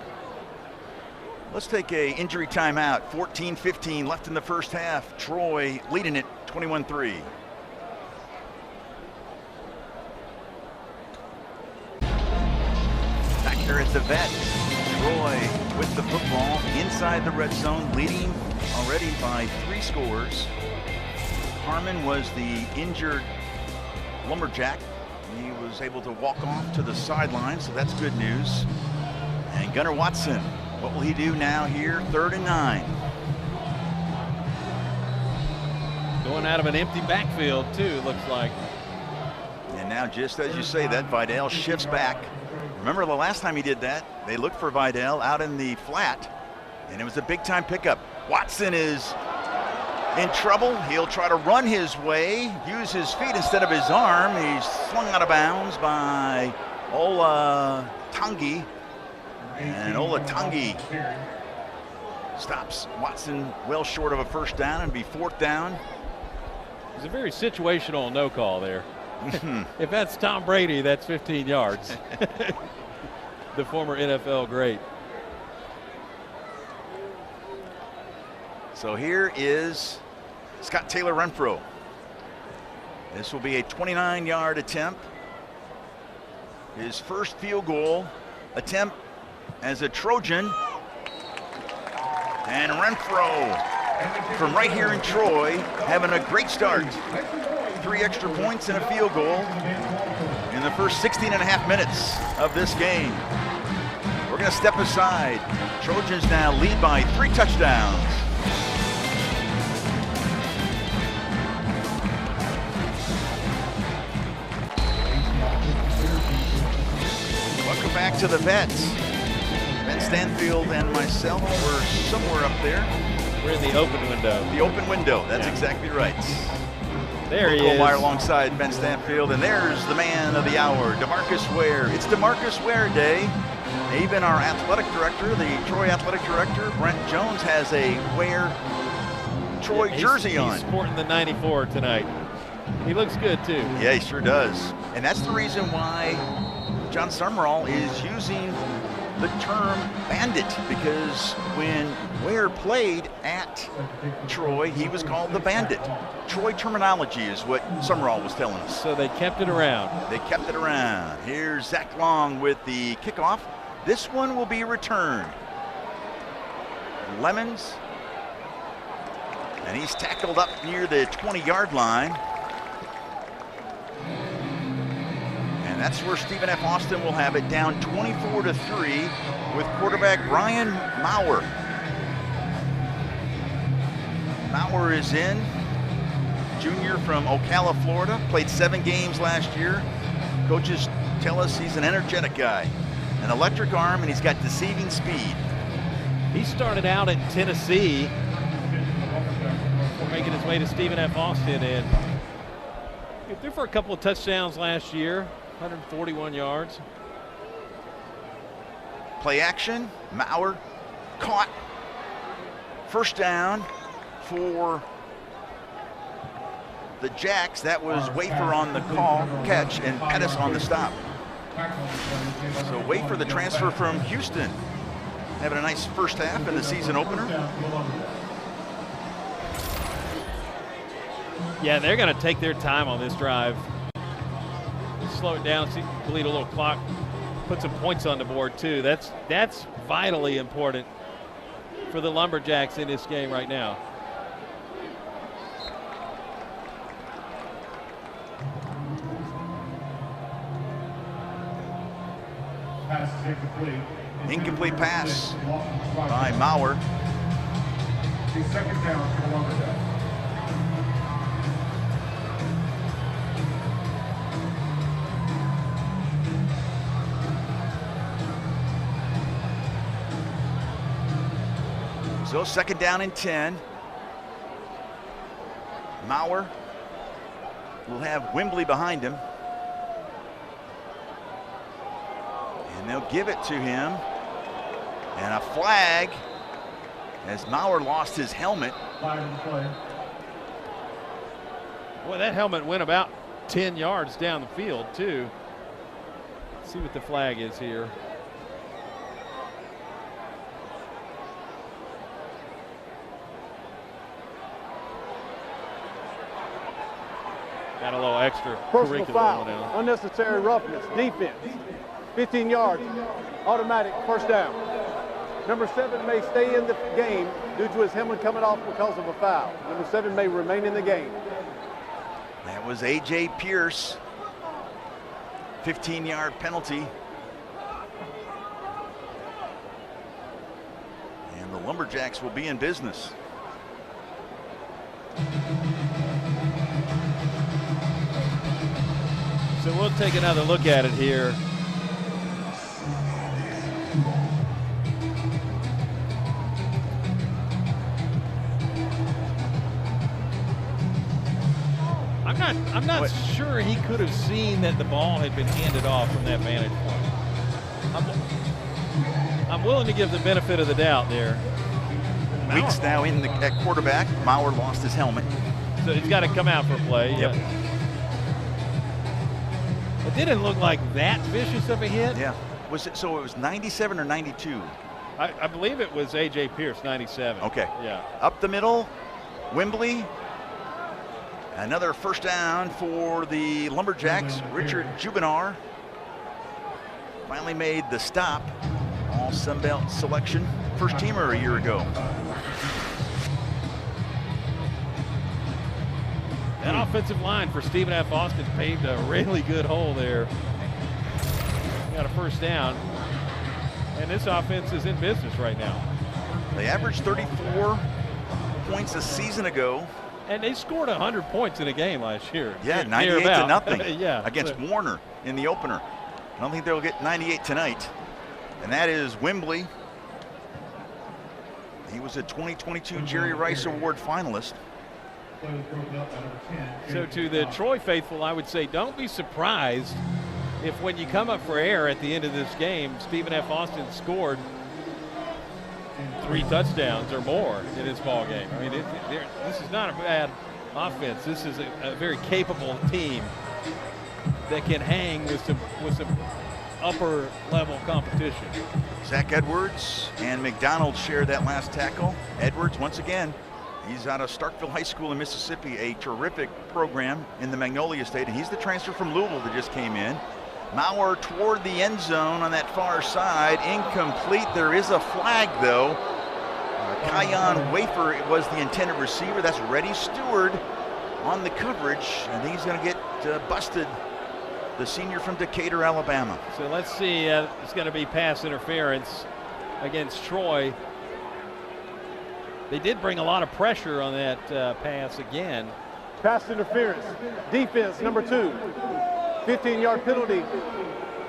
Let's take a injury timeout. 14-15 left in the first half. Troy leading it 21-3. Back here at the vet. Troy with the football inside the red zone, leading already by 3 scores. Harmon was the injured Lumberjack. He was able to walk off to the sideline, so that's good news. And Gunnar Watson, what will he do now here? 3rd and 9. Going out of an empty backfield, too, looks like. And now, just as you say that, Vidal shifts back. Remember the last time he did that, they looked for Vidal out in the flat, and it was a big-time pickup. Watson is in trouble. He'll try to run his way, use his feet instead of his arm. He's swung out of bounds by Olatungi. And Olatungi stops Watson well short of a first down and be 4th down. It's a very situational no call there. If that's Tom Brady, that's 15 yards. The former NFL great. So here is Scott Taylor Renfro. This will be a 29-yard attempt. His first field goal attempt as a Trojan. And Renfro from right here in Troy, having a great start. 3 extra points and a field goal in the first 16 and a half minutes of this game. We're going to step aside. Trojans now lead by 3 touchdowns. Welcome back to the Vets. Ben Stanfield and myself were somewhere up there. We're in the open window. The open window, that's exactly right. There he Colby is. alongside Ben Stanfield, and there's the man of the hour, DeMarcus Ware. It's DeMarcus Ware Day. Even our athletic director, the Troy athletic director, Brent Jones, has a Ware Troy jersey on. He's sporting the 94 tonight. He looks good too. Yeah, he sure does. And that's the reason why John Summerall is using the term bandit, because when Ware played at Troy, he was called the bandit. Troy terminology is what Summerall was telling us. So they kept it around. They kept it around. Here's Zach Long with the kickoff. This one will be returned. Lemons. And he's tackled up near the 20-yard line. And that's where Stephen F. Austin will have it, down 24-3 with quarterback Brian Maurer. Maurer is in, junior from Ocala, Florida, played 7 games last year. Coaches tell us he's an energetic guy, an electric arm, and he's got deceiving speed. He started out at Tennessee before making his way to Stephen F. Austin, and he threw for a couple of touchdowns last year, 141 yards. Play action, Maurer caught. First down for the Jacks. That was Wafer on the catch and Pettis on the stop. So Wafer, the transfer from Houston, having a nice first half in the season opener. Yeah, they're going to take their time on this drive. Slow it down, see, bleed a little clock, put some points on the board too. That's vitally important for the Lumberjacks in this game right now. Pass is incomplete. Incomplete pass by Maurer. The second down for the Lumberjacks. So second down and 10. Maurer will have Wembley behind him. And they'll give it to him. And a flag as Maurer lost his helmet. Flag in play. Boy, that helmet went about 10 yards down the field too. Let's see what the flag is here. Got a little extra Personal curriculum foul, now. unnecessary roughness, defense. 15 yards, automatic first down. Number 7 may stay in the game due to his helmet coming off because of a foul. Number 7 may remain in the game. That was A.J. Pierce. 15-yard penalty. And the Lumberjacks will be in business. So we'll take another look at it here. I'm not sure he could have seen that the ball had been handed off from that vantage point. I'm willing to give the benefit of the doubt there. Weeks now in at quarterback. Maurer lost his helmet. So he's got to come out for play. Yep. Yeah. It didn't look like that vicious of a hit. Yeah. Was it so? It was 97 or 92? I believe it was A.J. Pierce, 97. Okay. Yeah. Up the middle, Wembley. Another first down for the Lumberjacks. Richard Jubinar finally made the stop. All Sunbelt selection. First teamer a year ago. offensive line for Stephen F. Austin paved a really good hole there. Got a first down. And this offense is in business right now. They averaged 34 points a season ago. And they scored 100 points in a game last year. Yeah, 98-0 yeah, against Warner in the opener. I don't think they'll get 98 tonight. And that is Wembley. He was a 2022 Jerry Rice Award finalist. So to the Troy faithful, I would say don't be surprised if when you come up for air at the end of this game, Stephen F. Austin scored 3 touchdowns or more in this ball game. I mean, this is not a bad offense. This is a very capable team that can hang with some upper level competition. Zach Edwards and McDonald share that last tackle. Edwards, once again, he's out of Starkville High School in Mississippi, a terrific program in the Magnolia State, and he's the transfer from Louisville that just came in. Maurer toward the end zone on that far side, incomplete. There is a flag though. Kion Wafer was the intended receiver. That's Reddy Stewart on the coverage, and he's going to get busted. The senior from Decatur, Alabama. So let's see, it's going to be pass interference against Troy. They did bring a lot of pressure on that pass again. Pass interference. Defense, number 2. 15-yard penalty.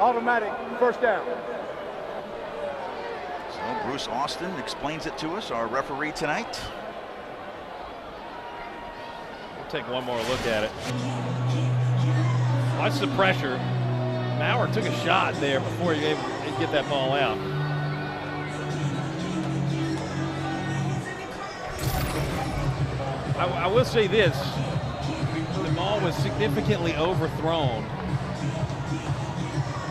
Automatic first down. So Bruce Austin explains it to us, our referee tonight. We'll take one more look at it. Watch the pressure. Maurer took a shot there before he was able to get that ball out. I will say this. The ball was significantly overthrown.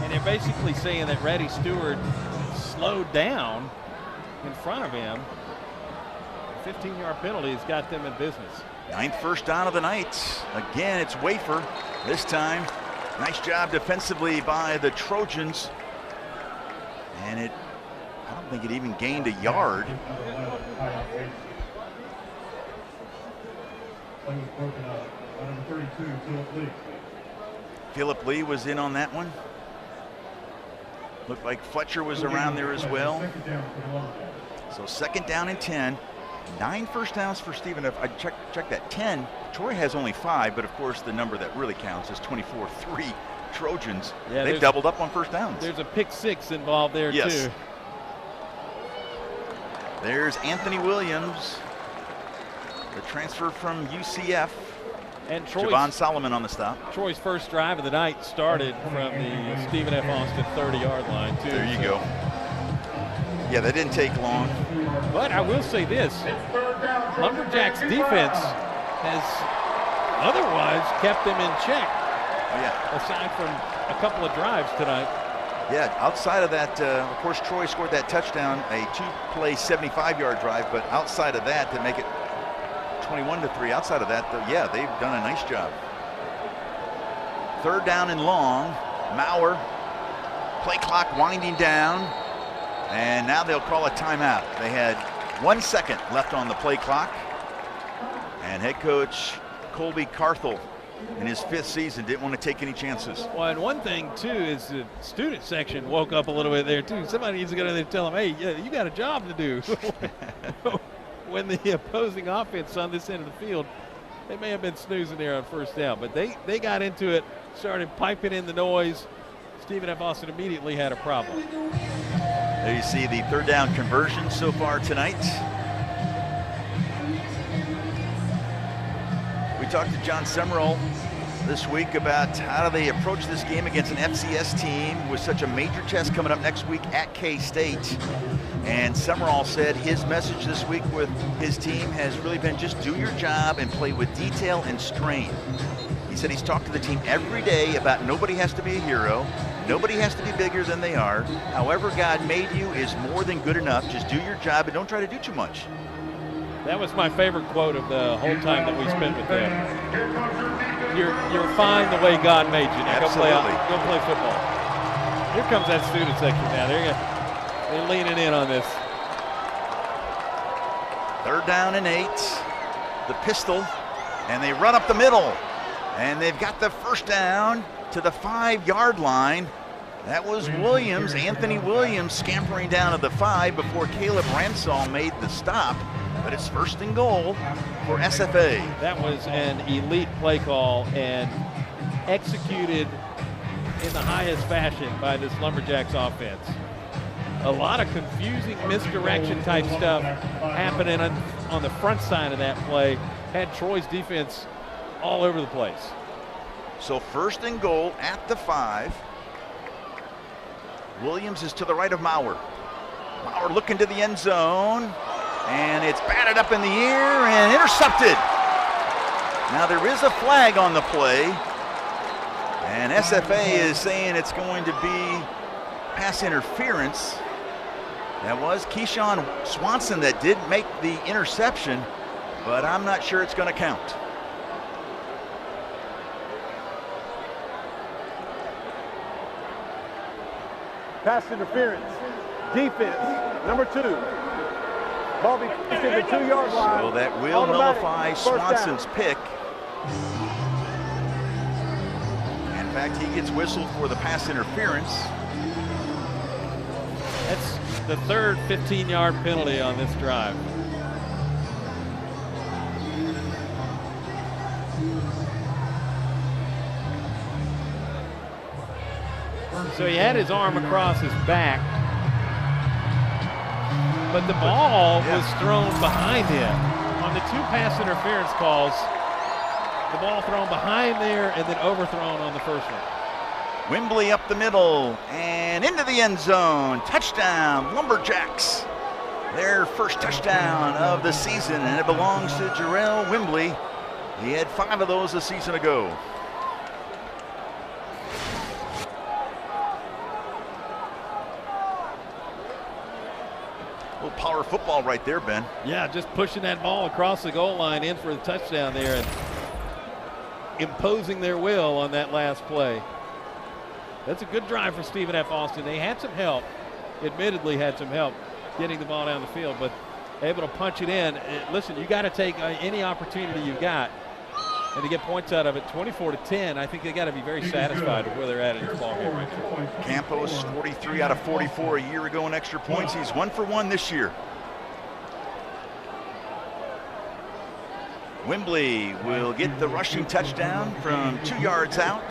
And they're basically saying that Reddy Stewart slowed down in front of him. 15-yard penalty has got them in business. 9th first down of the night. Again, it's Wafer. This time, nice job defensively by the Trojans. And I don't think it even gained a yard. Philip Lee was in on that one. Looked like Fletcher was around there as well. So second down and 10. 9 first downs for Stephen F. I checked that. 10. Troy has only 5, but of course the number that really counts is 24-3 Trojans. Yeah, they've doubled up on first downs. There's a pick 6 involved there too. There's Anthony Williams, the transfer from UCF. And Javon Solomon on the stop. Troy's first drive of the night started from the Stephen F. Austin 30-yard line too. There you go. Yeah, that didn't take long. But I will say this, Lumberjacks defense has otherwise kept them in check. Oh, yeah. Aside from a couple of drives tonight. Yeah, outside of that, of course, Troy scored that touchdown, a 2-play 75-yard drive, but outside of that, to make it 21-3, outside of that, yeah, they've done a nice job. 3rd down and long. Maurer, play clock winding down. And now they'll call a timeout. They had 1 second left on the play clock. And head coach Colby Carthel, in his 5th season, didn't want to take any chances. Well, and one thing, too, is the student section woke up a little bit there, too. Somebody needs to go in there and tell them, hey, yeah, you got a job to do. When the opposing offense on this end of the field, they may have been snoozing there on first down. But they got into it, started piping in the noise. Stephen F. Austin immediately had a problem. There you see the 3rd down conversion so far tonight. We talked to John Summerall this week about how do they approach this game against an FCS team with such a major test coming up next week at K-State. And Summerall said his message this week with his team has really been just do your job and play with detail and strain. He said he's talked to the team every day about nobody has to be a hero. Nobody has to be bigger than they are. However God made you is more than good enough. Just do your job and don't try to do too much. That was my favorite quote of the whole time that we spent with them. You're fine the way God made you. Now go play football. Here comes that student section now. They're leaning in on this. 3rd down and 8. The pistol, and they run up the middle. And they've got the first down to the 5-yard line. That was Williams, Anthony Williams, scampering down to the 5 before Caleb Ransall made the stop. But it's first and goal for SFA. That was an elite play call and executed in the highest fashion by this Lumberjacks offense. A lot of confusing misdirection type stuff happening on the front side of that play. Had Troy's defense all over the place. So first and goal at the 5. Williams is to the right of Maurer. Maurer looking to the end zone. And it's batted up in the air and intercepted. Now there is a flag on the play. And SFA is saying it's going to be pass interference. That was Keyshawn Swanson that did make the interception, but I'm not sure it's going to count. Pass interference. Defense, number 2. Ball be pushed to the 2-yard line. So that will nullify Swanson's pick. In fact, he gets whistled for the pass interference. That's the third 15-yard penalty on this drive. So he had his arm across his back, but the ball was thrown behind him. On the 2 pass interference calls, the ball thrown behind there and then overthrown on the first one. Wembley up the middle and into the end zone. Touchdown, Lumberjacks. Their first touchdown of the season, and it belongs to Jarrell Wembley. He had 5 of those a season ago. A little power football right there, Ben. Yeah, just pushing that ball across the goal line in for the touchdown there and imposing their will on that last play. That's a good drive for Stephen F. Austin. They had some help, admittedly had some help getting the ball down the field, but able to punch it in. Listen, you got to take any opportunity you got, and to get points out of it. 24-10, I think they got to be very satisfied with where they're at in this ball game right now. Campos 43 out of 44 a year ago in extra points. He's 1 for 1 this year. Wembley will get the rushing touchdown from 2 yards out.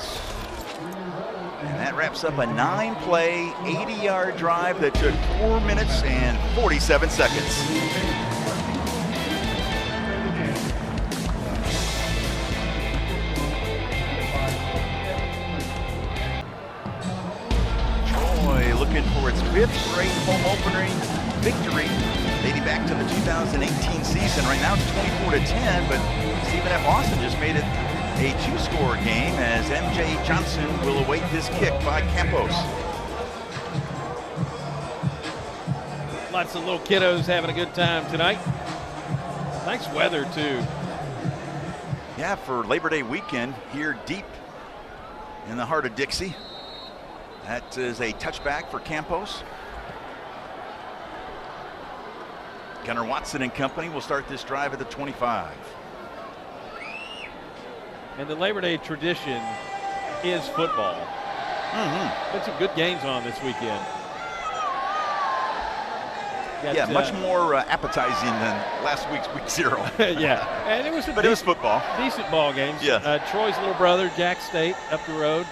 And that wraps up a 9-play, 80-yard drive that took 4 minutes and 47 seconds. Troy looking for its 5th straight home opening victory, dating back to the 2018 season. Right now it's 24-10, but Stephen F. Austin just made it a 2-score game as MJ Johnson will await this kick by Campos. Lots of little kiddos having a good time tonight. Nice weather too. Yeah, for Labor Day weekend here deep in the heart of Dixie. That is a touchback for Campos. Gunnar Watson and company will start this drive at the 25. And the Labor Day tradition is football. Got some good games on this weekend. Yeah, much more appetizing than last week's week 0. Yeah, and it was but it was football. Decent ball games. Yeah. Troy's little brother, Jack State, up the road,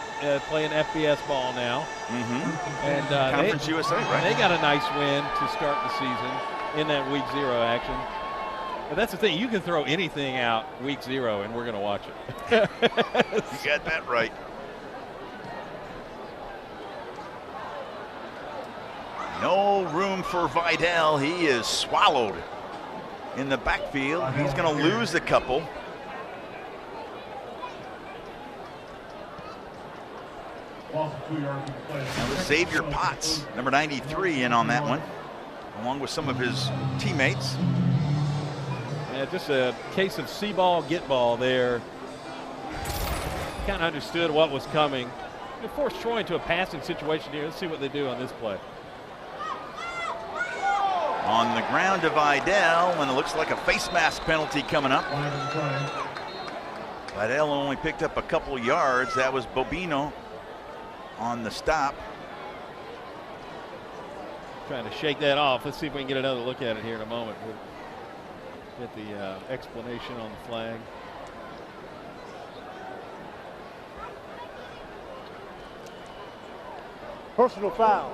playing FBS ball now. And Conference USA, right? They got a nice win to start the season in that week 0 action. But that's the thing, you can throw anything out week 0 and we're going to watch it. You got that right. No room for Vidal. He is swallowed in the backfield. He's going to lose a couple. That was Xavier Potts, number 93, in on that one, along with some of his teammates. Yeah, just a case of see ball, get ball there. Kind of understood what was coming. They forced Troy into a passing situation here. Let's see what they do on this play. On the ground to Vidal, and it looks like a face mask penalty coming up. Vidal only picked up a couple yards. That was Bobino on the stop. Trying to shake that off. Let's see if we can get another look at it here in a moment. We'll get the explanation on the flag. Personal foul,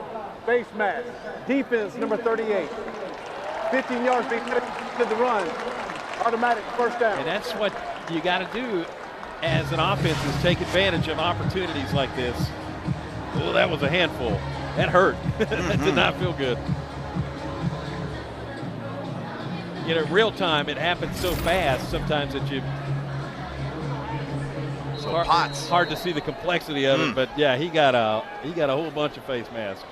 face mask, defense number 38. 15 yards being to the run, automatic first down. And that's what you got to do as an offense, is take advantage of opportunities like this. Oh, that was a handful. That hurt. That did not feel good. You know, real time, it happens so fast sometimes that you. So Potts. Hard to see the complexity of it, but yeah, he got a whole bunch of face masks.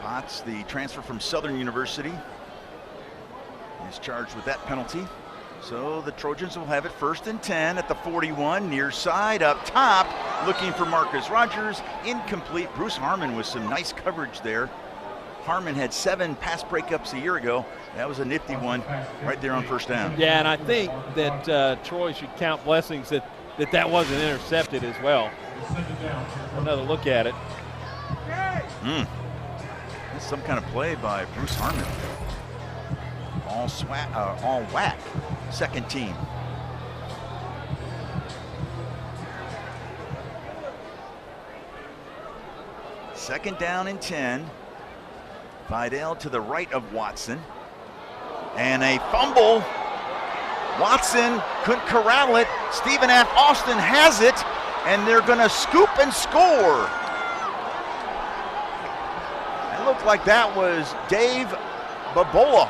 Potts, the transfer from Southern University, is charged with that penalty. So the Trojans will have it 1st and 10 at the 41, near side, up top, looking for Marcus Rogers, incomplete. Bruce Harmon with some nice coverage there. Harmon had 7 pass breakups a year ago. That was a nifty one right there on 1st down. Yeah, and I think that Troy should count blessings that wasn't intercepted as well. Another look at it. That's some kind of play by Bruce Harmon. All WAC, second team. Second down and 10. Vidal to the right of Watson. And a fumble. Watson couldn't corral it. Stephen F. Austin has it, and they're going to scoop and score. It looked like that was Dave Babola.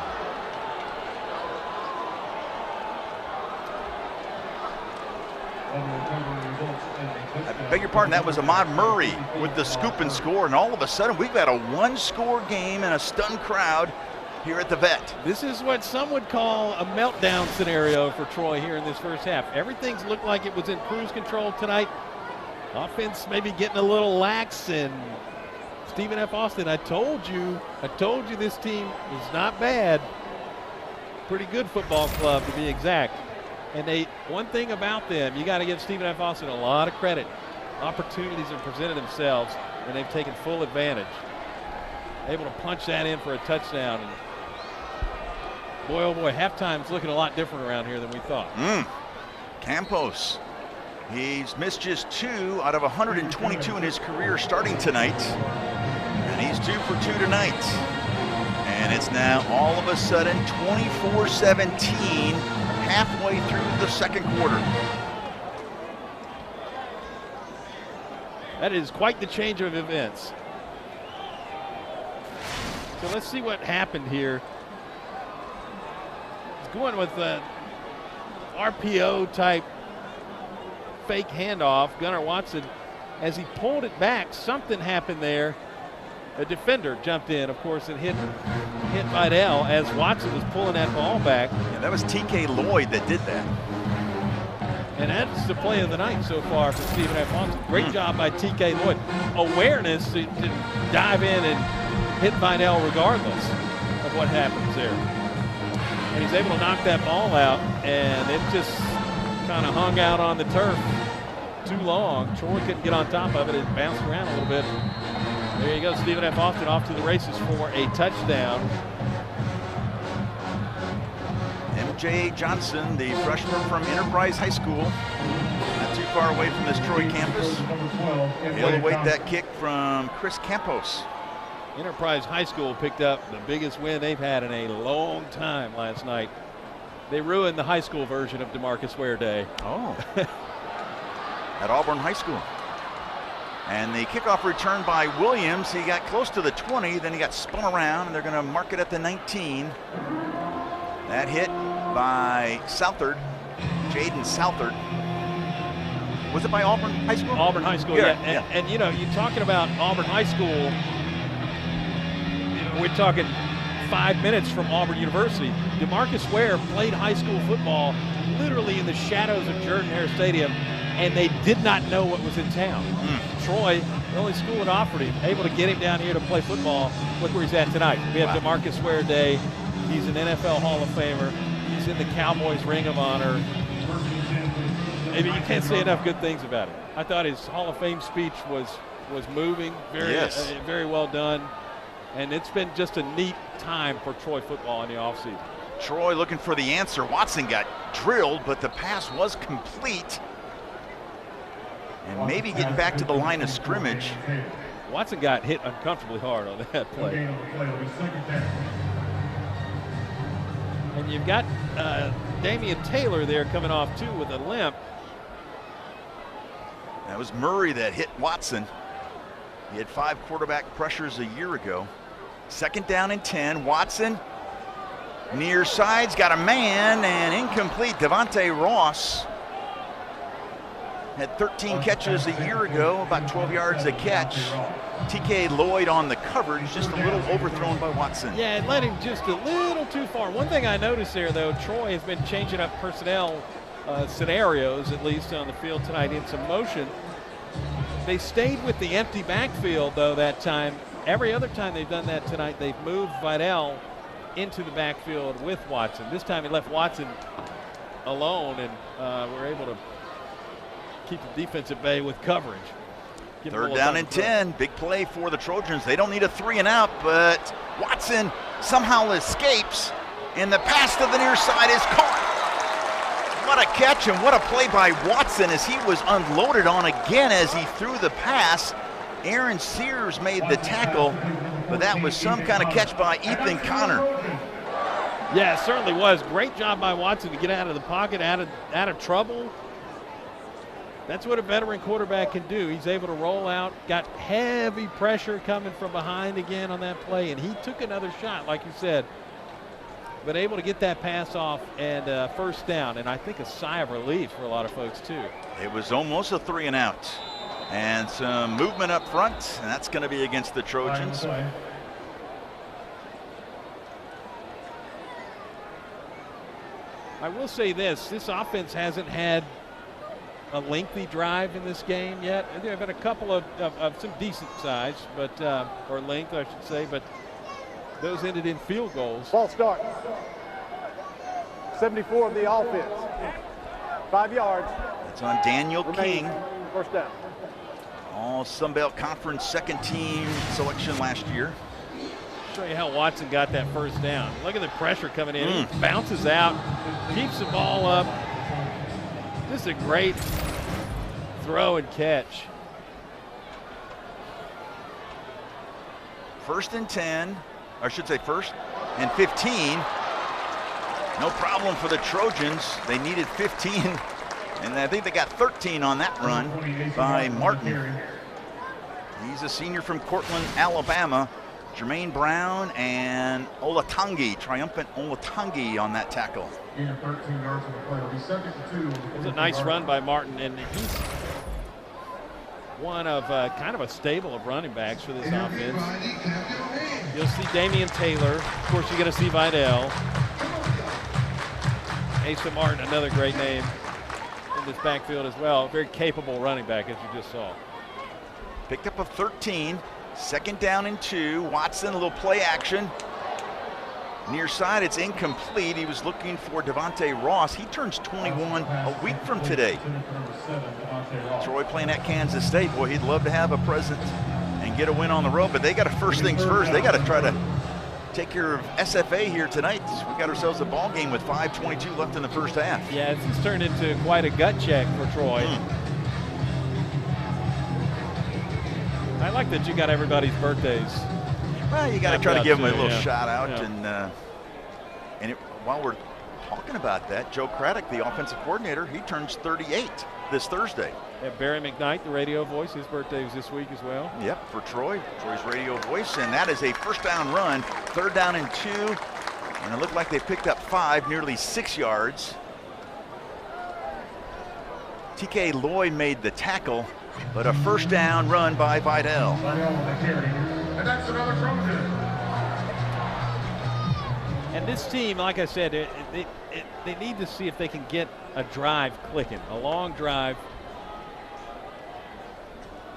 I beg your pardon, that was Ahmad Murray with the scoop and score, and all of a sudden we've got a 1-score game and a stunned crowd here at the Vet. This is what some would call a meltdown scenario for Troy here in this first half. Everything's looked like it was in cruise control tonight. Offense maybe getting a little lax, and Stephen F. Austin, I told you this team is not bad. Pretty good football club to be exact. And one thing about them, you got to give Stephen F. Austin a lot of credit. Opportunities have presented themselves, and they've taken full advantage. Able to punch that in for a touchdown. And boy, oh boy, halftime's looking a lot different around here than we thought. Campos, he's missed just 2 out of 122 in his career starting tonight. And he's 2 for 2 tonight. And it's now all of a sudden 24-17. Halfway through the second quarter. That is quite the change of events. So let's see what happened here. He's going with the RPO type fake handoff. Gunnar Watson, as he pulled it back, something happened there. A defender jumped in, of course, and hit Vidal as Watson was pulling that ball back. Yeah, that was TK Lloyd that did that. And that's the play of the night so far for Stephen F. Austin. Great job by TK Lloyd. Awareness to dive in and hit Vidal regardless of what happens there. And he's able to knock that ball out, and it just kind of hung out on the turf too long. Troy couldn't get on top of it. It bounced around a little bit. There you go, Stephen F. Austin off to the races for a touchdown. MJ Johnson, the freshman from Enterprise High School, not too far away from this Troy campus. He'll await that kick from Chris Campos. Enterprise High School picked up the biggest win they've had in a long time last night. They ruined the high school version of DeMarcus Ware Day. Oh. At Auburn High School. And the kickoff return by Williams. He got close to the 20, then he got spun around, and they're going to mark it at the 19. That hit by Southard, Jaden Southard. Was it by Auburn High School? Auburn High School, yeah. And you know, you're talking about Auburn High School. We're talking 5 minutes from Auburn University. DeMarcus Ware played high school football literally in the shadows of Jordan-Hare Stadium, and they did not know what was in town. Troy, the only school that offered him, able to get him down here to play football. Look where he's at tonight. We have DeMarcus Ware Day. He's an NFL Hall of Famer. He's in the Cowboys Ring of Honor. you can't say enough good things about it. I thought his Hall of Fame speech was moving, very well done. And it's been just a neat time for Troy football in the offseason. Troy looking for the answer. Watson got drilled, but the pass was complete. And maybe getting back to the line of scrimmage. Watson got hit uncomfortably hard on that play. And you've got Damian Taylor there coming off too with a limp. That was Murray that hit Watson. He had 5 quarterback pressures a year ago. 2nd down and 10. Watson near side's got a man and incomplete. Devontae Ross had 13 catches a year ago, about 12 yards a catch. TK Lloyd on the coverage, just a little overthrown by Watson. Yeah, it led him just a little too far. One thing I noticed there, though, Troy has been changing up personnel scenarios, at least on the field tonight, in some motion. They stayed with the empty backfield, though, that time. Every other time they've done that tonight, they've moved Vidal into the backfield with Watson. This time he left Watson alone, and were able to keep the defense at bay with coverage. 3rd down and 10. Big play for the Trojans. They don't need a 3 and out, but Watson somehow escapes, and the pass to the near side is caught. What a catch and what a play by Watson as he was unloaded on again as he threw the pass. Aaron Sears made the tackle, but that was some kind of catch by Ethan Connor. Yeah, it certainly was. Great job by Watson to get out of the pocket, out of trouble. That's what a veteran quarterback can do. He's able to roll out, got heavy pressure coming from behind again on that play, and he took another shot, like you said, but able to get that pass off and 1st down, and I think a sigh of relief for a lot of folks too. It was almost a 3 and out, and some movement up front, and that's going to be against the Trojans. I will say this offense hasn't had a lengthy drive in this game yet. There have been a couple of some decent size, but or length, I should say, but those ended in field goals. False start. 74 of the offense. 5 yards. That's on Daniel King. 1st down. All Sunbelt Conference 2nd team selection last year. Show you how Watson got that 1st down. Look at the pressure coming in. He bounces out, keeps the ball up. Just a great throw and catch. 1st and 10, or I should say 1st and 15. No problem for the Trojans. They needed 15, and I think they got 13 on that run by Martin. He's a senior from Cortland, Alabama. Jermaine Brown and Olatungi, triumphant Olatungi on that tackle. Gain of 13 yards on the play. It'll be 2nd and 2. It was a nice run by Martin, and he's one of kind of a stable of running backs for this offense. You'll see Damian Taylor. Of course, you're going to see Vidal. Asa Martin, another great name in this backfield as well. Very capable running back, as you just saw. Picked up a 13. 2nd down and 2. Watson, a little play action. Near side, it's incomplete. He was looking for Devontae Ross. He turns 21 a week from today. Troy playing at Kansas State. Boy, he'd love to have a present and get a win on the road, but they got to first things first. They got to try to take care of SFA here tonight. We got ourselves a ball game with 5:22 left in the 1st half. Yeah, it's turned into quite a gut check for Troy. I like that you got everybody's birthdays. Well, you got to try to give them a little yeah. shout out. Yeah. And while we're talking about that, Joe Craddock, the offensive coordinator, he turns 38 this Thursday. Yeah, Barry McKnight, the radio voice, his birthday was this week as well. Yep, for Troy's radio voice, and that is a 1st down run, 3rd down and 2, and it looked like they picked up 5, nearly 6 yards. TK Lloyd made the tackle, but a 1st down run by Vidal. And that's another Trojan. And this team, like I said, they need to see if they can get a drive clicking, a long drive,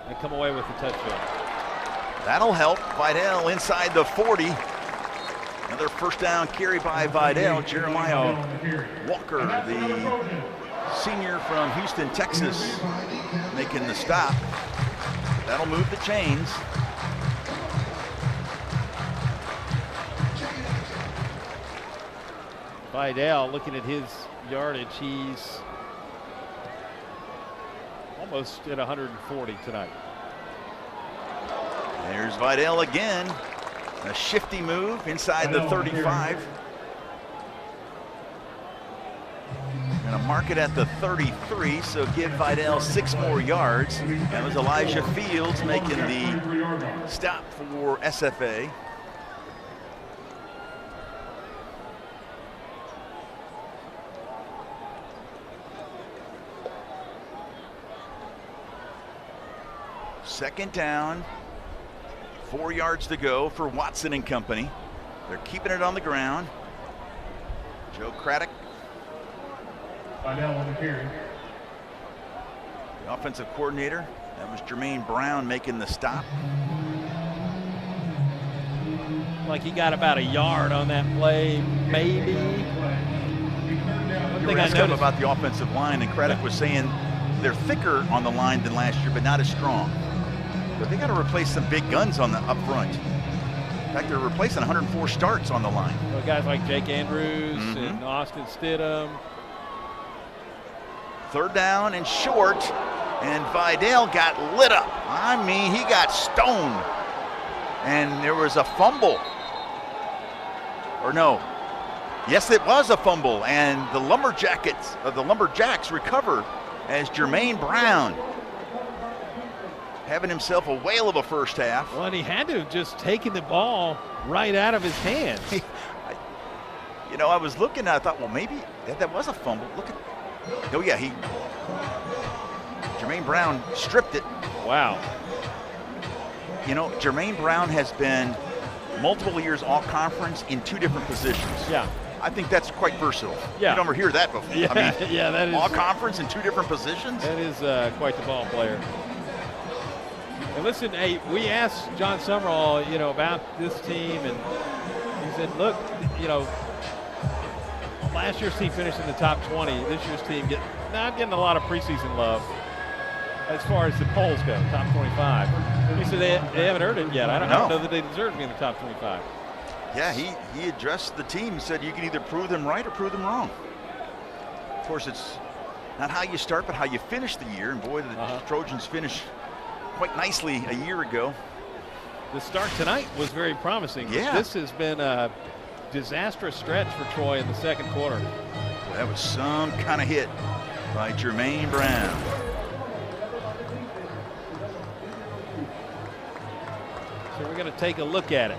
and come away with a touchdown. That'll help. Vidal inside the 40. Another 1st down carry by Vidal. Jeremiah Walker, the senior from Houston, Texas, making the stop. That'll move the chains. Vidal, looking at his yardage, he's almost at 140 tonight. There's Vidal again. A shifty move inside the 35. Gonna mark it at the 33, so give Vidal 6 more yards. That was Elijah Fields making the stop for SFA. Second down, 4 yards to go for Watson and company. They're keeping it on the ground. Joe Craddock, Vidal on the carry. the offensive coordinator. That was Jermaine Brown making the stop. Like he got about a yard on that play, maybe. You were asking him about the offensive line, and Craddock was saying they're thicker on the line than last year, but not as strong. But they got to replace some big guns on the up front. In fact, they're replacing 104 starts on the line. So guys like Jake Andrews and Austin Stidham. Third down and short, and Vidal got lit up. I mean, he got stoned. And there was a fumble. Or no. Yes, it was a fumble, and the Lumberjacks recover as Jermaine Brown having himself a whale of a first half. Well, and he had to have just taken the ball right out of his hands. You know, I was looking, I thought, well, maybe that was a fumble. Look at, oh yeah, Jermaine Brown stripped it. Wow. You know, Jermaine Brown has been multiple years all conference in 2 different positions. Yeah. I think that's quite versatile. Yeah. You never hear that before. Yeah, I mean, yeah, that is all conference in 2 different positions. That is quite the ball player. And listen, hey, we asked John Summerall, you know, about this team, and he said, look, you know, last year's team finished in the top 20. This year's team not getting a lot of preseason love as far as the polls go, top 25. He said they haven't earned it yet. I don't know that they deserve to be in the top 25. Yeah, he addressed the team. He said you can either prove them right or prove them wrong. Of course, it's not how you start, but how you finish the year. And boy, the Trojans finished quite nicely a year ago. The start tonight was very promising. Yeah. This has been a disastrous stretch for Troy in the second quarter. That was some kind of hit by Jermaine Brown. So we're going to take a look at it.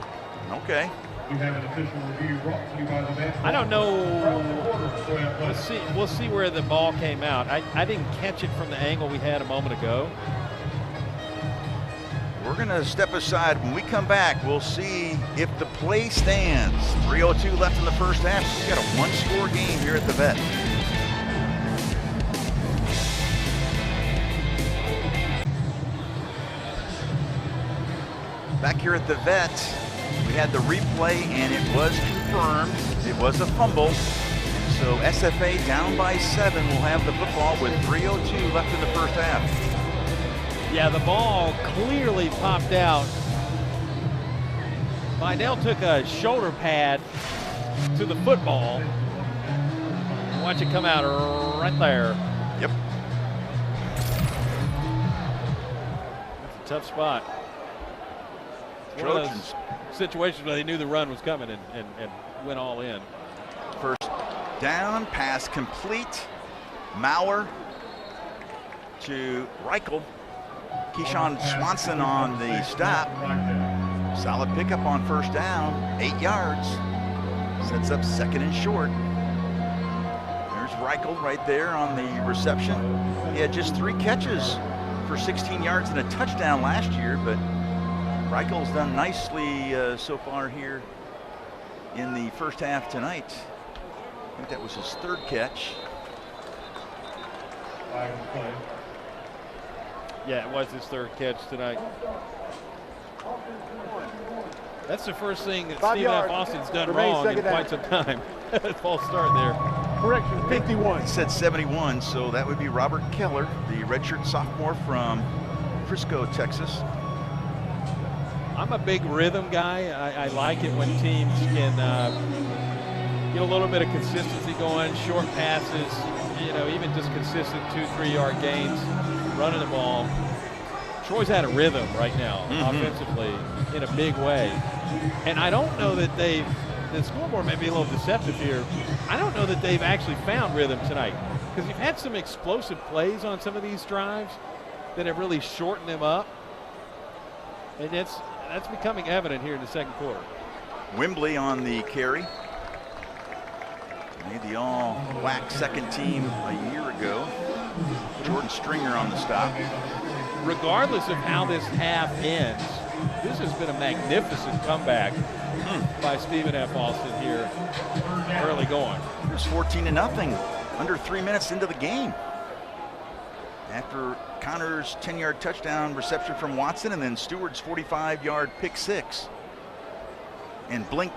Okay. We have an official review brought to you by the Basketball. I don't know. Let's We'll see where the ball came out. I didn't catch it from the angle we had a moment ago. We're going to step aside. When we come back, we'll see if the play stands. 3:02 left in the first half. We've got a 1-score game here at the Vet. Back here at the Vet, we had the replay, and it was confirmed. It was a fumble. So SFA down by 7 will have the football with 3:02 left in the first half. Yeah, the ball clearly popped out. Vidal took a shoulder pad to the football. Watch it come out right there. Yep. That's a tough spot. Trojans. Situations where they knew the run was coming and went all in. First down, pass complete. Maurer to Reichel. Keyshawn Swanson on the stop. Solid pickup on first down, 8 yards. Sets up second and short. There's Reichel right there on the reception. He had just 3 catches for 16 yards and a touchdown last year, but Reichel's done nicely so far here in the first half tonight. I think that was his 3rd catch. Yeah, it was his 3rd catch tonight. That's the first thing that 5 Stephen F. yards. Austin's done Remains wrong in second down. quite some time. False start there. Correction, 51. He said 71, so that would be Robert Keller, the redshirt sophomore from Frisco, Texas. I'm a big rhythm guy. I like it when teams can get a little bit of consistency going, short passes, you know, even just consistent 2-3 yard gains, running the ball. Troy's had a rhythm right now, offensively, in a big way. And I don't know that the scoreboard may be a little deceptive here. I don't know that they've actually found rhythm tonight, because you've had some explosive plays on some of these drives that have really shortened them up. And that's becoming evident here in the second quarter. Wembley on the carry. Made the all WAC second team a year ago. Jordan Stringer on the stop. Regardless of how this half ends, this has been a magnificent comeback by Stephen F. Austin here early going. It was 14-0, under 3 minutes into the game. After Connor's 10-yard touchdown reception from Watson, and then Stewart's 45-yard pick six. And blink,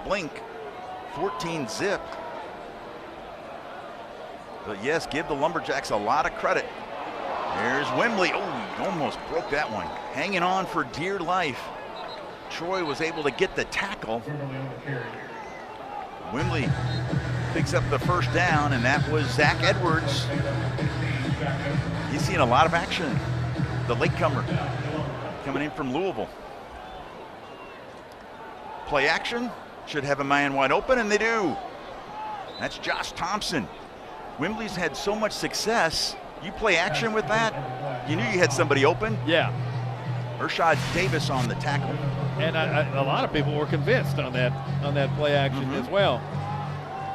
14-zip. But yes, give the Lumberjacks a lot of credit. There's Wembley. Oh, he almost broke that one. Hanging on for dear life. Troy was able to get the tackle. Wembley picks up the first down, and that was Zach Edwards. He's seen a lot of action. The latecomer coming in from Louisville. Play action. Should have a man wide open, and they do. That's Josh Thompson. Wembley's had so much success. You play action with that, you knew you had somebody open. Yeah. Ershad Davis on the tackle. And a lot of people were convinced on that play action as well.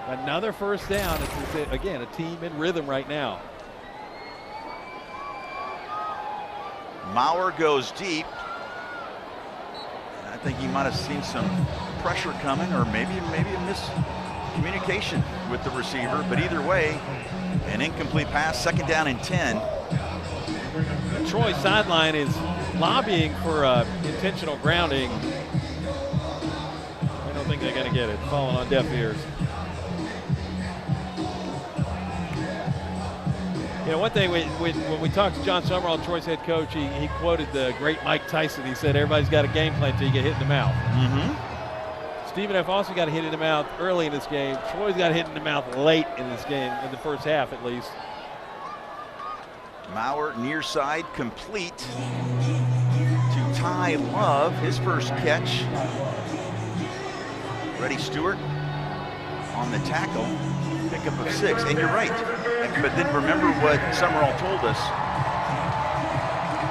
Another first down. It's, again, a team in rhythm right now. Maurer goes deep. And I think he might have seen some pressure coming, or maybe a miscommunication with the receiver. But either way, an incomplete pass, second down and 10. The Troy sideline is lobbying for intentional grounding. I don't think they're going to get it. Falling on deaf ears. You know, one thing, when we talked to John Summerall, Troy's head coach, he quoted the great Mike Tyson. He said, everybody's got a game plan until you get hit in the mouth. Stephen F. also got hit in the mouth early in this game. Troy's got hit in the mouth late in this game, in the first half at least. Maurer near side, complete to Ty Love, his first catch. Reddy Stewart on the tackle, pickup of 6. And you're right, but then remember what Summerall told us.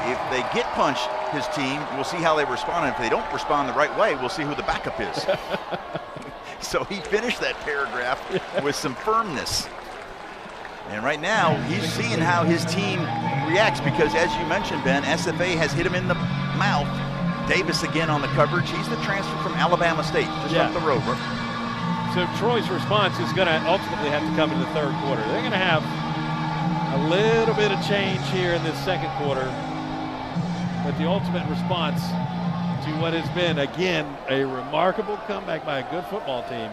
If they get punched, his team, we'll see how they respond. And if they don't respond the right way, we'll see who the backup is. So he finished that paragraph with some firmness. And right now, he's seeing how his team reacts, because as you mentioned, Ben, SFA has hit him in the mouth. Davis again on the coverage. He's the transfer from Alabama State, just up the road. So Troy's response is going to ultimately have to come in the third quarter. They're going to have a little bit of change here in this second quarter. But the ultimate response to what has been, again, a remarkable comeback by a good football team.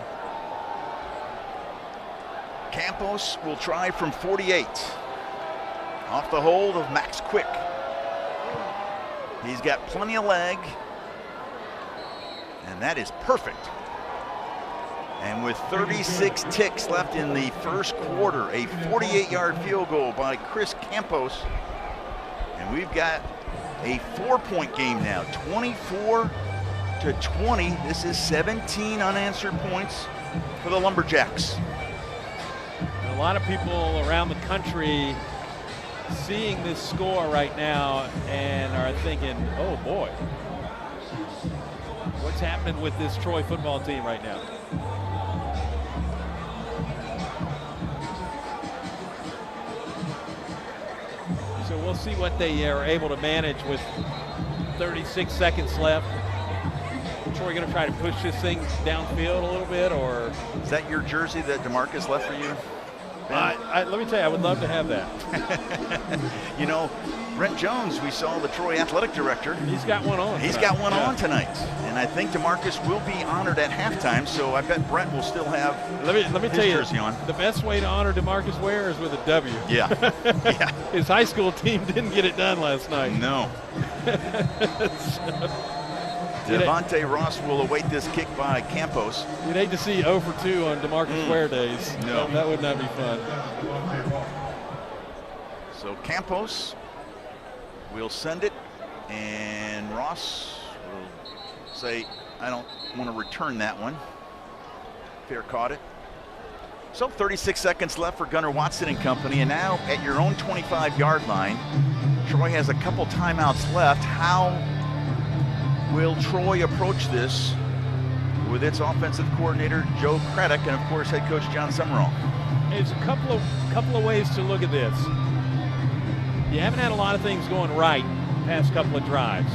Campos will try from 48. Off the hold of Max Quick. He's got plenty of leg. And that is perfect. And with 36 ticks left in the first quarter, a 48-yard field goal by Chris Campos. And we've got a 4-point game now, 24-20. This is 17 unanswered points for the Lumberjacks. A lot of people around the country seeing this score right now and are thinking, oh boy, what's happening with this Troy football team right now? So we'll see what they are able to manage with 36 seconds left. Troy going to try to push this thing downfield a little bit, or? Is that your jersey that DeMarcus left for you? Let me tell you, I would love to have that. You know, Brent Jones, we saw the Troy athletic director. He's got one on. He's got one on tonight. And I think DeMarcus will be honored at halftime, so I bet Brent will still have let me his tell you, jersey on. The best way to honor DeMarcus Ware is with a W. Yeah. Yeah. His high school team didn't get it done last night. No. Devontae Ross will await this kick by Campos. You'd hate to see 0 for 2 on DeMarcus Ware days. No. That would not be fun. So Campos will send it, and Ross will say, I don't want to return that one. Fair caught it. So 36 seconds left for Gunnar Watson and company, and now at your own 25-yard line, Troy has a couple timeouts left. How will Troy approach this with its offensive coordinator, Joe Craddock, and of course, head coach John Summerall? There's a couple of ways to look at this. You haven't had a lot of things going right the past couple of drives.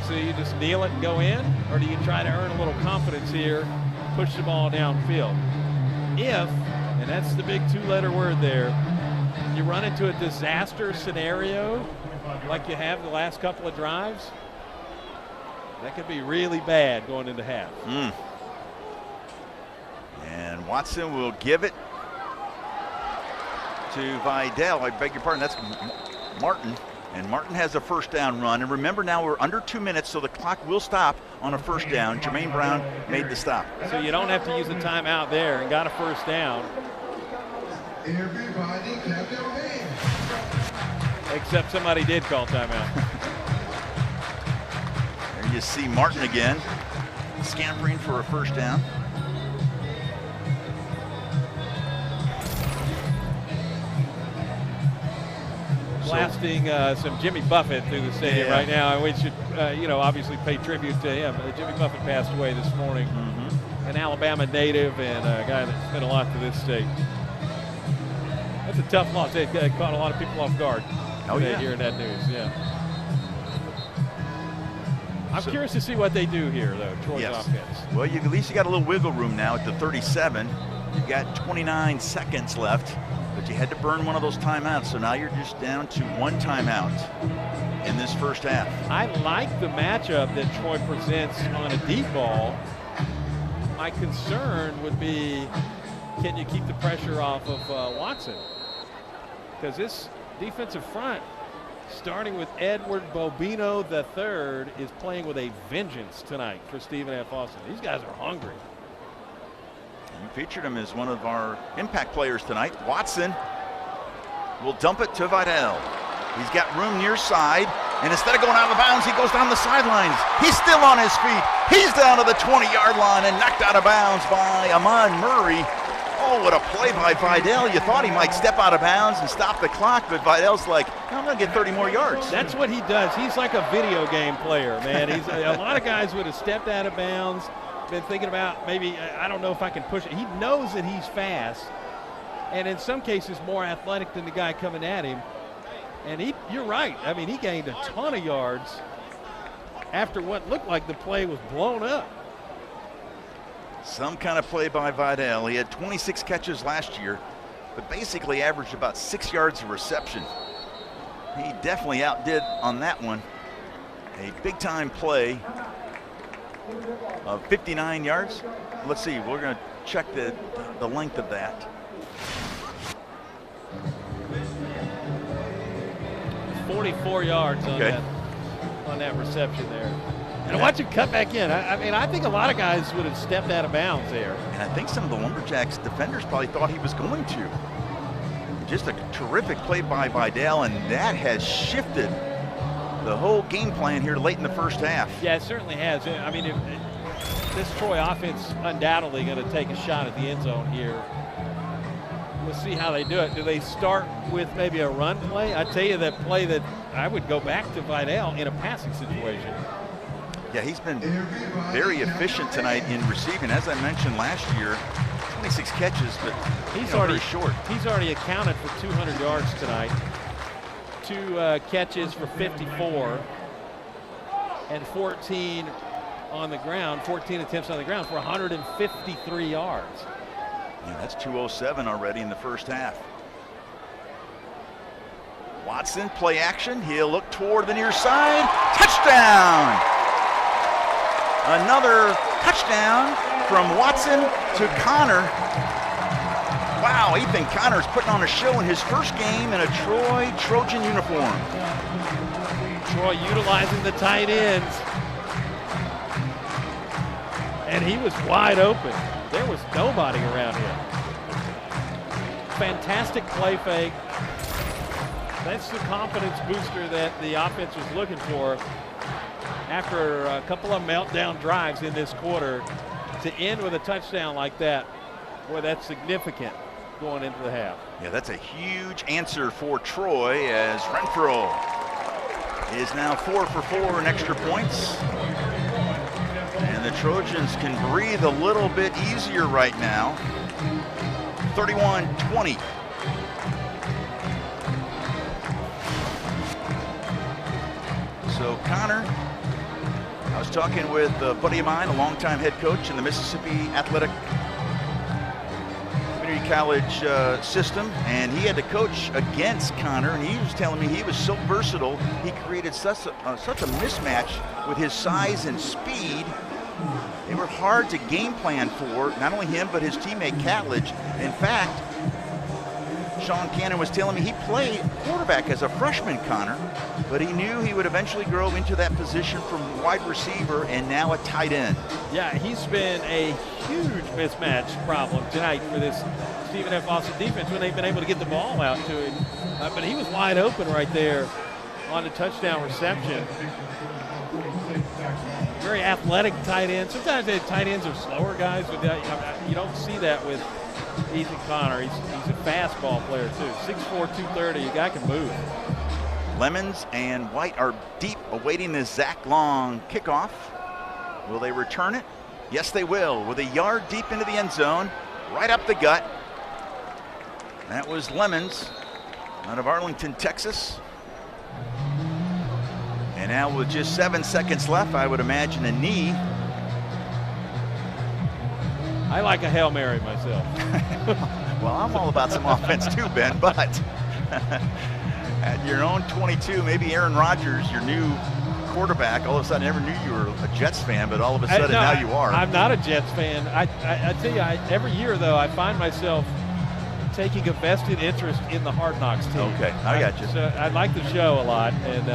So you just kneel it and go in, or do you try to earn a little confidence here, push the ball downfield? If, and that's the big two-letter word there, you run into a disaster scenario like you have the last couple of drives, that could be really bad going into half. And Watson will give it to Vidal. I beg your pardon, that's Martin. And Martin has a first down run. And remember, now we're under 2 minutes, so the clock will stop on a first down. Jermaine Brown made the stop. So you don't have to use a timeout there and got a first down. Everybody clap your hands. Except somebody did call timeout. There you see Martin again, scampering for a first down. Blasting some Jimmy Buffett through the stadium right now, and we should, obviously pay tribute to him. Jimmy Buffett passed away this morning, an Alabama native and a guy that's meant a lot to this state. That's a tough loss. They caught a lot of people off guard hearing that news. Yeah. I'm curious to see what they do here, though, Troy's offense. Well, at least you got a little wiggle room now at the 37. You've got 29 seconds left. But you had to burn one of those timeouts, so now you're just down to one timeout in this first half. I like the matchup that Troy presents on a deep ball. My concern would be, can you keep the pressure off of Watson? Because this defensive front, starting with Edward Bobino III, is playing with a vengeance tonight for Stephen F. Austin. These guys are hungry. We featured him as one of our impact players tonight. Watson will dump it to Vidal. He's got room near side, and instead of going out of bounds, he goes down the sidelines. He's still on his feet. He's down to the 20-yard line and knocked out of bounds by Amon Murray. Oh, what a play by Vidal. You thought he might step out of bounds and stop the clock, but Vidal's like, I'm going to get 30 more yards. That's what he does. He's like a video game player, man. A lot of guys would have stepped out of bounds, been thinking about maybe, I don't know if I can push it. He knows that he's fast, and in some cases more athletic than the guy coming at him. And you're right. I mean, he gained a ton of yards after what looked like the play was blown up. Some kind of play by Vidal. He had 26 catches last year, but basically averaged about 6 yards of reception. He definitely outdid on that one. A big-time play of 59 yards. Let's see, we're going to check the length of that. $44 yards on that reception there. And watch him cut back in. I mean, I think a lot of guys would have stepped out of bounds there. And I think some of the Lumberjacks defenders probably thought he was going to. Just a terrific play by Vidal, and that has shifted the whole game plan here late in the first half. Yeah, it certainly has. I mean, this Troy offense undoubtedly going to take a shot at the end zone here. We'll see how they do it. Do they start with maybe a run play? I tell you, that play that I would go back to Vidal in a passing situation. Yeah, he's been very efficient tonight in receiving. As I mentioned last year, 26 catches, but he's already very short. He's already accounted for 200 yards tonight. 2 catches for 54 and 14 on the ground, 14 attempts on the ground for 153 yards. Yeah, that's 2:07 already in the first half. Watson, play action. He'll look toward the near side. Touchdown! Another touchdown from Watson to Connor. Wow, Ethan Connor's putting on a show in his first game in a Troy Trojan uniform. Troy utilizing the tight ends. And he was wide open. There was nobody around him. Fantastic play fake. That's the confidence booster that the offense was looking for after a couple of meltdown drives in this quarter. To end with a touchdown like that, boy, that's significant going into the half. Yeah, that's a huge answer for Troy as Renfro is now 4 for 4 in extra points. And the Trojans can breathe a little bit easier right now. 31-20. So Connor, I was talking with a buddy of mine, a longtime head coach in the Mississippi Athletic Community College system, and he had to coach against Connor, and he was telling me he was so versatile, he created such a mismatch with his size and speed. They were hard to game plan for, not only him, but his teammate Catledge. In fact, Sean Cannon was telling me he played quarterback as a freshman, Connor, but he knew he would eventually grow into that position from wide receiver and now a tight end. Yeah, he's been a huge mismatch problem tonight for this Stephen F. Austin defense when they've been able to get the ball out to him. But he was wide open right there on the touchdown reception. Very athletic tight end. Sometimes the tight ends are slower guys, but you don't see that with Ethan Connor. He's a fastball player too. 6'4", 230. A guy can move. Lemons and White are deep, awaiting this Zach Long kickoff. Will they return it? Yes, they will, with a yard deep into the end zone, right up the gut. That was Lemons out of Arlington, Texas. And now with just 7 seconds left, I would imagine a knee. I like a Hail Mary myself. Well, I'm all about some offense too, Ben, but at your own 22, maybe Aaron Rodgers, your new quarterback, all of a sudden I never knew you were a Jets fan, but all of a sudden now you are. I'm not a Jets fan. I tell you, every year though, I find myself taking a vested interest in the Hard Knocks team. Okay, I got you. So I like the show a lot, and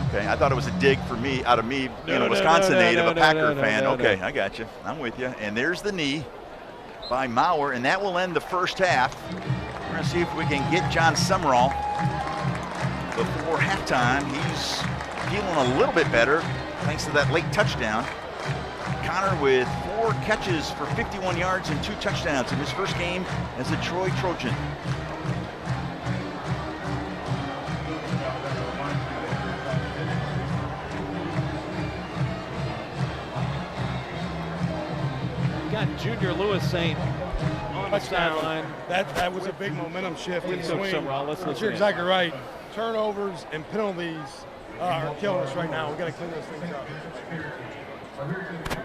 okay, I thought it was a dig for me, out of me, being a Wisconsin native, a Packer fan. Okay, I got you. I'm with you. And there's the knee by Mauer, and that will end the first half. We're going to see if we can get John Summerall before halftime. He's feeling a little bit better thanks to that late touchdown. Connor with 4 catches for 51 yards and 2 touchdowns in his first game as a Troy Trojan. Got Junior Lewis Saint on the sideline. That was a big momentum shift in the swing. Let's You're exactly right. Turnovers and penalties are killing us right now. We got to clean those things up.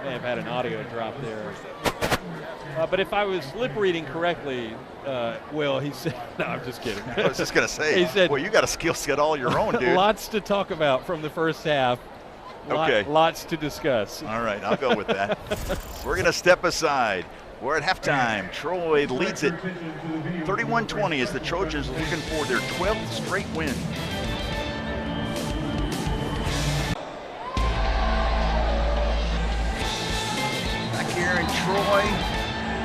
May have had an audio drop there. But if I was lip reading correctly, Will, he said, no, I'm just kidding. I was just going to say, he said, well, you got a skill set all your own, dude. Lots to talk about from the first half. Okay. Lots to discuss. All right, I'll go with that. We're going to step aside. We're at halftime. Troy leads it 31-20 as the Trojans are looking for their 12th straight win. Back here in Troy,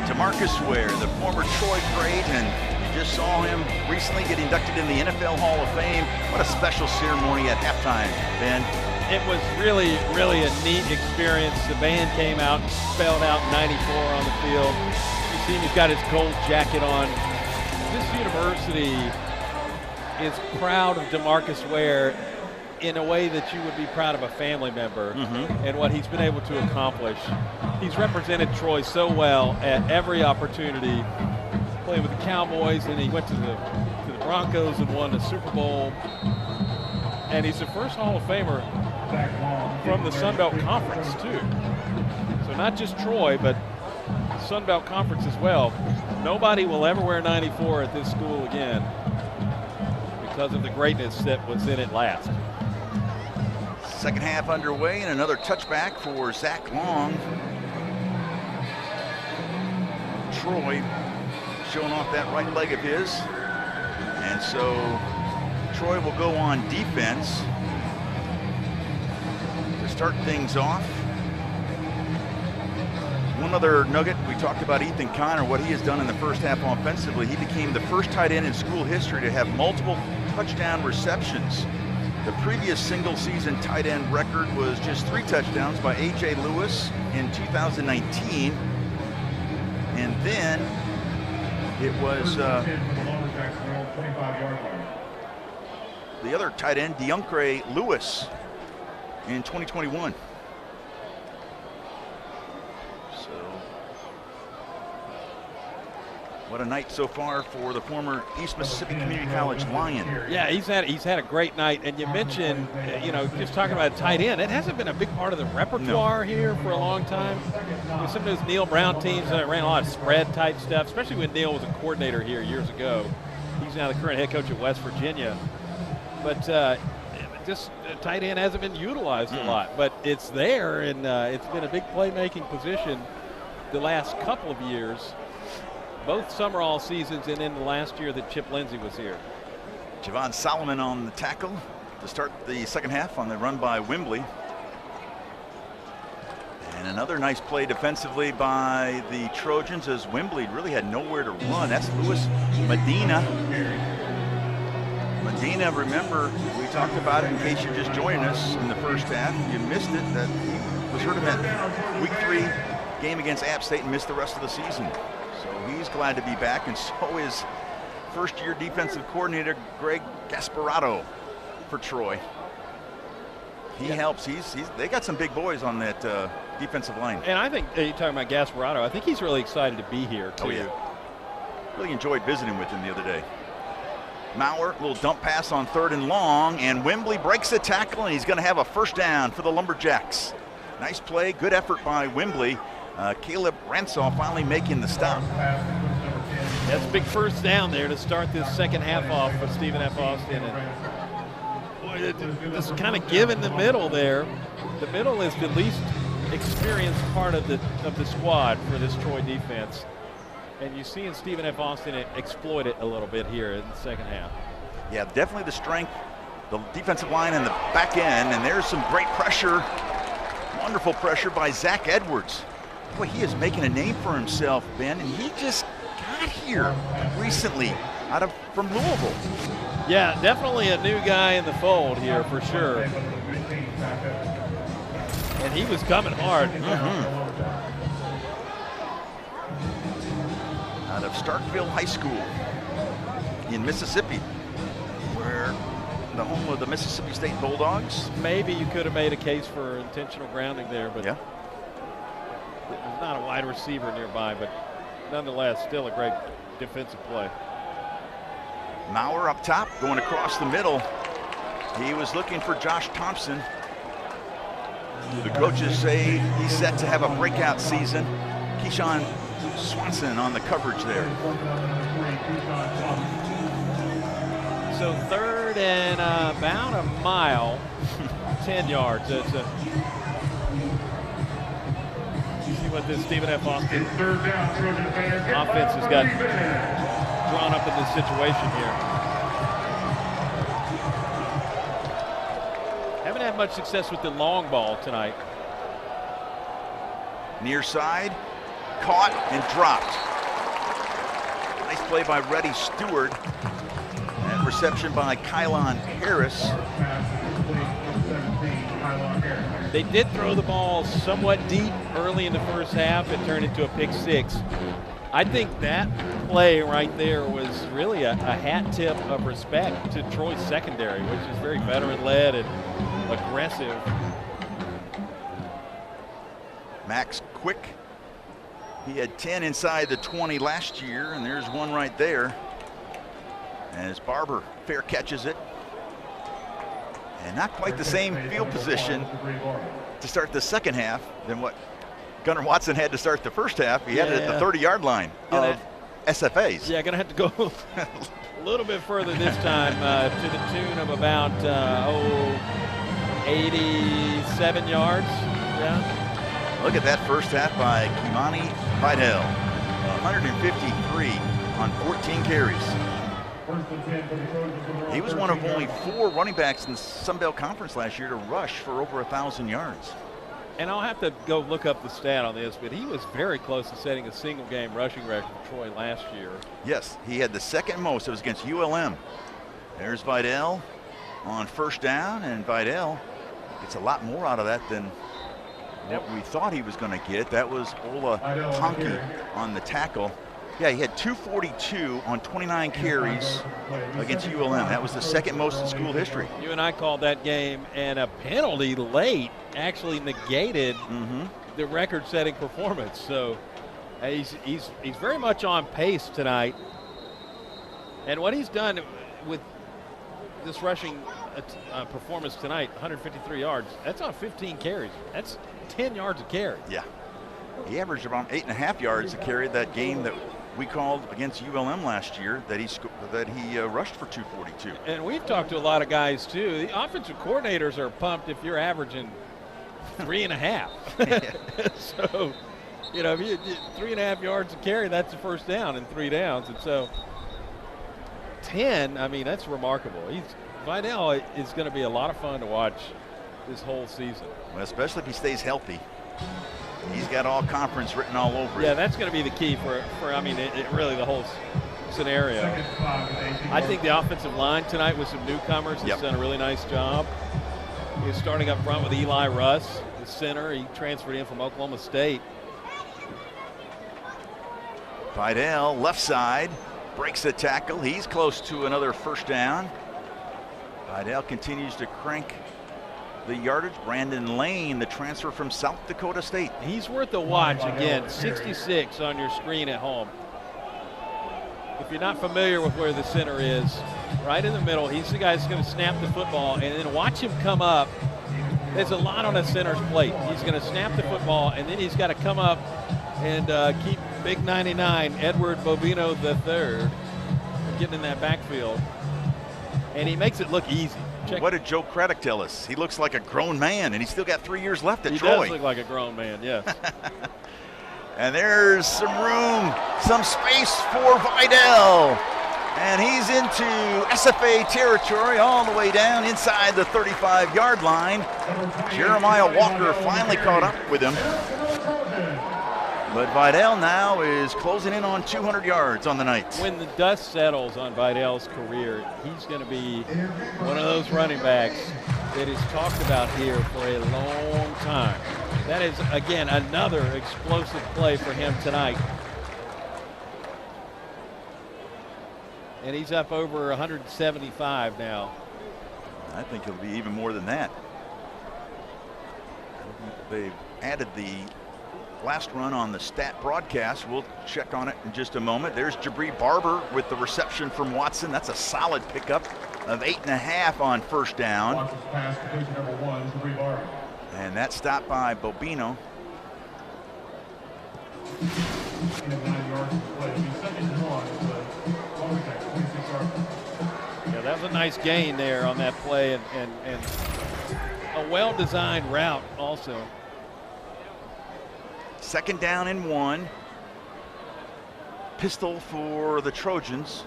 DeMarcus Ware, the former Troy great, and you just saw him recently get inducted in the NFL Hall of Fame. What a special ceremony at halftime, Ben. It was really, really a neat experience. The band came out, spelled out 94 on the field. You see he's got his gold jacket on. This university is proud of DeMarcus Ware in a way that you would be proud of a family member and what he's been able to accomplish. He's represented Troy so well at every opportunity, playing with the Cowboys, and he went to the Broncos and won the Super Bowl. And he's the first Hall of Famer from the Sun Belt Conference too. So not just Troy, but Sun Belt Conference as well. Nobody will ever wear 94 at this school again because of the greatness that was in it last. Second half underway and another touchback for Zach Long. Troy showing off that right leg of his. And so Troy will go on defense to start things off. One other nugget, we talked about Ethan Connor, what he has done in the first half offensively. He became the first tight end in school history to have multiple touchdown receptions. The previous single season tight end record was just 3 touchdowns by A.J. Lewis in 2019. And then it was the other tight end, DeAndre Lewis, in 2021. So, what a night so far for the former East Mississippi Community College Lion. Yeah, he's had a great night. And you mentioned, just talking about tight end, it hasn't been a big part of the repertoire here for a long time. Some of those Neil Brown teams ran a lot of spread type stuff, especially when Neil was a coordinator here years ago. He's now the current head coach at West Virginia. But tight end hasn't been utilized a lot, but it's there, and it's been a big playmaking position the last couple of years, both Summerall seasons and in the last year that Chip Lindsey was here. Javon Solomon on the tackle to start the second half on the run by Wembley. And another nice play defensively by the Trojans as Wembley really had nowhere to run. That's Luis Medina. Medina, remember, we talked about it in case you're just joining us in the first half. You missed it, that he was hurt in that Week 3 game against App State and missed the rest of the season. So he's glad to be back, and so is first-year defensive coordinator Greg Gasparotto for Troy. He helps. They got some big boys on that defensive line. And I think, you're talking about Gasparotto, I think he's really excited to be here, too. Oh, yeah. Really enjoyed visiting with him the other day. Maurer, little dump pass on 3rd and long, and Wembley breaks the tackle, and he's going to have a first down for the Lumberjacks. Nice play, good effort by Wembley. Caleb Ransall finally making the stop. That's a big first down there to start this second half off for Stephen F. Austin. And this kind of give in the middle there. The middle is the least experienced part of the squad for this Troy defense. And you see in Stephen F. Austin exploit it a little bit here in the second half. Yeah, definitely the strength, the defensive line and the back end, and there's some great pressure, wonderful pressure by Zach Edwards. Boy, he is making a name for himself, Ben, and he just got here recently from Louisville. Yeah, definitely a new guy in the fold here for sure. And he was coming hard. Out of Starkville High School in Mississippi, where the home of the Mississippi State Bulldogs. Maybe you could have made a case for intentional grounding there, but yeah, there's not a wide receiver nearby, but nonetheless, still a great defensive play. Maurer up top, going across the middle. He was looking for Josh Thompson. The coaches say he's set to have a breakout season. Keyshawn Swanson on the coverage there. So 3rd and about a mile, 10 yards. You see what this Stephen F. Austin offense has got drawn up in this situation here. Haven't had much success with the long ball tonight. Near side, caught and dropped. Nice play by Reddy Stewart. And reception by Kylon Harris. They did throw the ball somewhat deep early in the first half. It turned into a pick 6. I think that play right there was really a hat tip of respect to Troy's secondary, which is very veteran-led and aggressive. Max Quick. He had 10 inside the 20 last year, and there's one right there. As Barber fair catches it. And not quite the same field position to start the second half than what Gunnar Watson had to start the first half. He had it at the 30-yard line of SFAs. Yeah, going to have to go a little bit further this time to the tune of about 87 yards. Yeah. Look at that first half by Kimani Vidal. 153 on 14 carries. He was one of only 4 running backs in the Sun Belt Conference last year to rush for over 1,000 yards. And I'll have to go look up the stat on this, but he was very close to setting a single game rushing record for Troy last year. Yes, he had the second most. It was against ULM. There's Vidal on first down, and Vidal gets a lot more out of that than what we thought he was going to get. That was Ola Tonki on the tackle. Yeah, he had 242 on 29 carries against ULM. That was the second most in school history. You and I called that game, and a penalty late actually negated the record-setting performance. So he's very much on pace tonight. And what he's done with this rushing performance tonight, 153 yards, that's on 15 carries. That's 10 yards a carry. Yeah. He averaged around 8.5 yards a carry that game that we called against ULM last year that he rushed for 242. And we've talked to a lot of guys too. The offensive coordinators are pumped if you're averaging 3.5. So, if you 3.5 yards a carry, that's the first down and 3 downs. And so 10, I mean, that's remarkable. Vidal is going to be a lot of fun to watch this whole season. Well, especially if he stays healthy. He's got all conference written all over it. Yeah, that's going to be the key for really the whole scenario. I think the offensive line tonight with some newcomers has done a really nice job. He was starting up front with Eli Russ, the center. He transferred in from Oklahoma State. Vidal, left side, breaks the tackle. He's close to another first down. Vidal continues to crank the yardage. Brandon Lane, the transfer from South Dakota State. He's worth a watch. Again, 66 on your screen at home. If you're not familiar with where the center is, right in the middle, he's the guy that's going to snap the football, and then watch him come up. There's a lot on a center's plate. He's going to snap the football, and then he's got to come up and keep Big 99, Edward Bobino III, getting in that backfield. And he makes it look easy. What did Joe Craddock tell us? He looks like a grown man, and he's still got 3 years left at Troy. He does look like a grown man, yes. And there's some room, some space for Vidal. And he's into SFA territory all the way down inside the 35-yard line. Jeremiah Walker finally caught up with him. But Vidal now is closing in on 200 yards on the night. When the dust settles on Vidal's career, he's going to be one of those running backs that is talked about here for a long time. That is, again, another explosive play for him tonight. And he's up over 175 now. I think it'll be even more than that. They've added the last run on the stat broadcast. We'll check on it in just a moment. There's Jabri Barber with the reception from Watson. That's a solid pickup of 8.5 on first down. Watson's pass completion number 1, Jabri Barber. And that stopped by Bobino. 9 yards of play. Second and 1, Lumberjacks, 26 yards. Yeah, that was a nice gain there on that play, and a well-designed route also. Second down and 1. Pistol for the Trojans.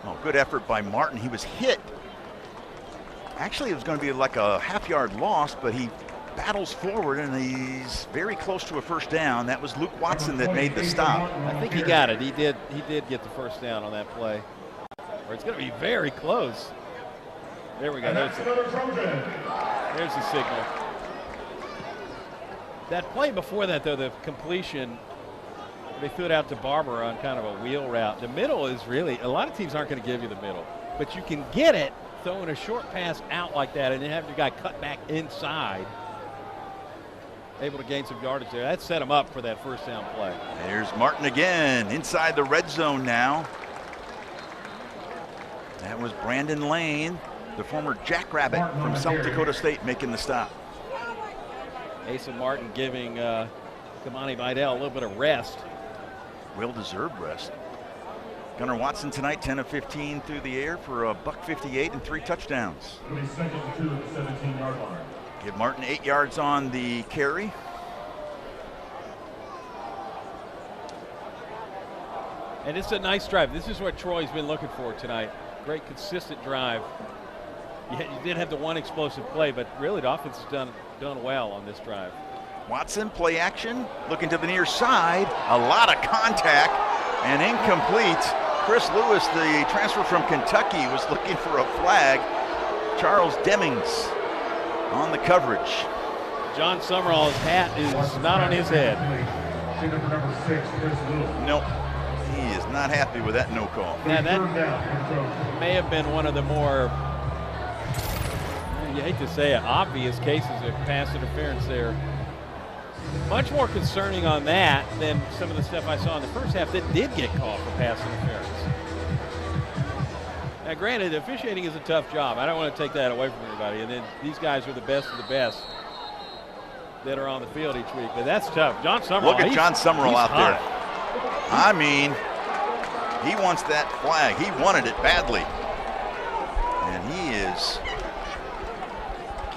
Oh, good effort by Martin. He was hit. Actually, it was going to be like a half-yard loss, but he battles forward, and he's very close to a first down. That was Luke Watson that made the stop. I think he got it. He did get the first down on that play. Or it's going to be very close. There we go. There's the signal. That play before that, though, the completion, they threw it out to Barber on kind of a wheel route. The middle is really, a lot of teams aren't going to give you the middle, but you can get it throwing a short pass out like that and then have your guy cut back inside, able to gain some yardage there. That set him up for that first down play. There's Martin again inside the red zone now. That was Brandon Lane, the former Jackrabbit from South Dakota State, making the stop. Asa Martin giving Kamani Vidal a little bit of rest. Well-deserved rest. Gunnar Watson tonight, 10 of 15 through the air for a $158 and 3 touchdowns. It'll be second and 2 at the 17-yard line. Give Martin 8 yards on the carry. And it's a nice drive. This is what Troy's been looking for tonight. Great consistent drive. You did have the one explosive play, but really the offense has done well on this drive. Watson, play action, looking to the near side. A lot of contact and incomplete. Chris Lewis, the transfer from Kentucky, was looking for a flag. Charles Demings on the coverage. John Summerall's hat is not on his head. Number 6, Chris Lewis. Nope, he is not happy with that no call. Now that Third down for the Trojans. may have been one of the more, you hate to say it, obvious cases of pass interference there. Much more concerning on that than some of the stuff I saw in the first half that did get called for pass interference. Now granted, officiating is a tough job. I don't want to take that away from everybody. And then these guys are the best of the best that are on the field each week. But that's tough. John Summerall. Look at John Summerall out there. hot. I mean, he wants that flag. He wanted it badly. And he is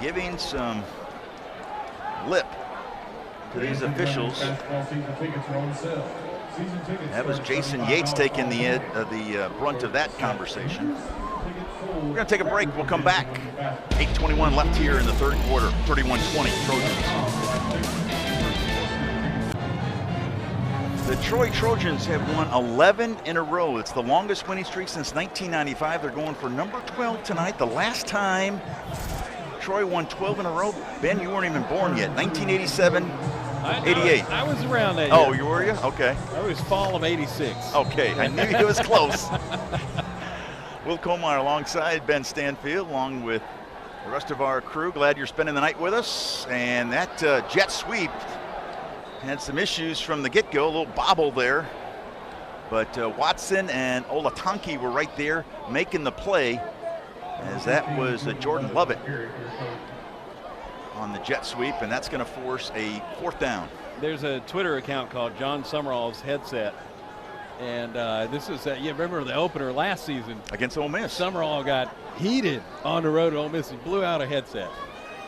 giving some lip to these officials. That was Jason Yates taking the brunt of that conversation. We're going to take a break. We'll come back. 8:21 left here in the third quarter. 31-20 Trojans. The Troy Trojans have won 11 in a row. It's the longest winning streak since 1995. They're going for number 12 tonight. The last time Troy won 12 in a row, Ben, you weren't even born yet. 1987, 88. I was around that year. Oh, you were you? Okay. That was fall of '86. Okay, I knew it was close. Will Colmar alongside Ben Stanfield, along with the rest of our crew. Glad you're spending the night with us. And that jet sweep had some issues from the get-go, a little bobble there. But Watson and Olatunke were right there making the play, as that was Jordan Lovett on the jet sweep, and that's going to force a 4th down. There's a Twitter account called John Summerall's Headset. And this is, you remember the opener last season? Against Ole Miss. Summerall got heated on the road at Ole Miss. He blew out a headset.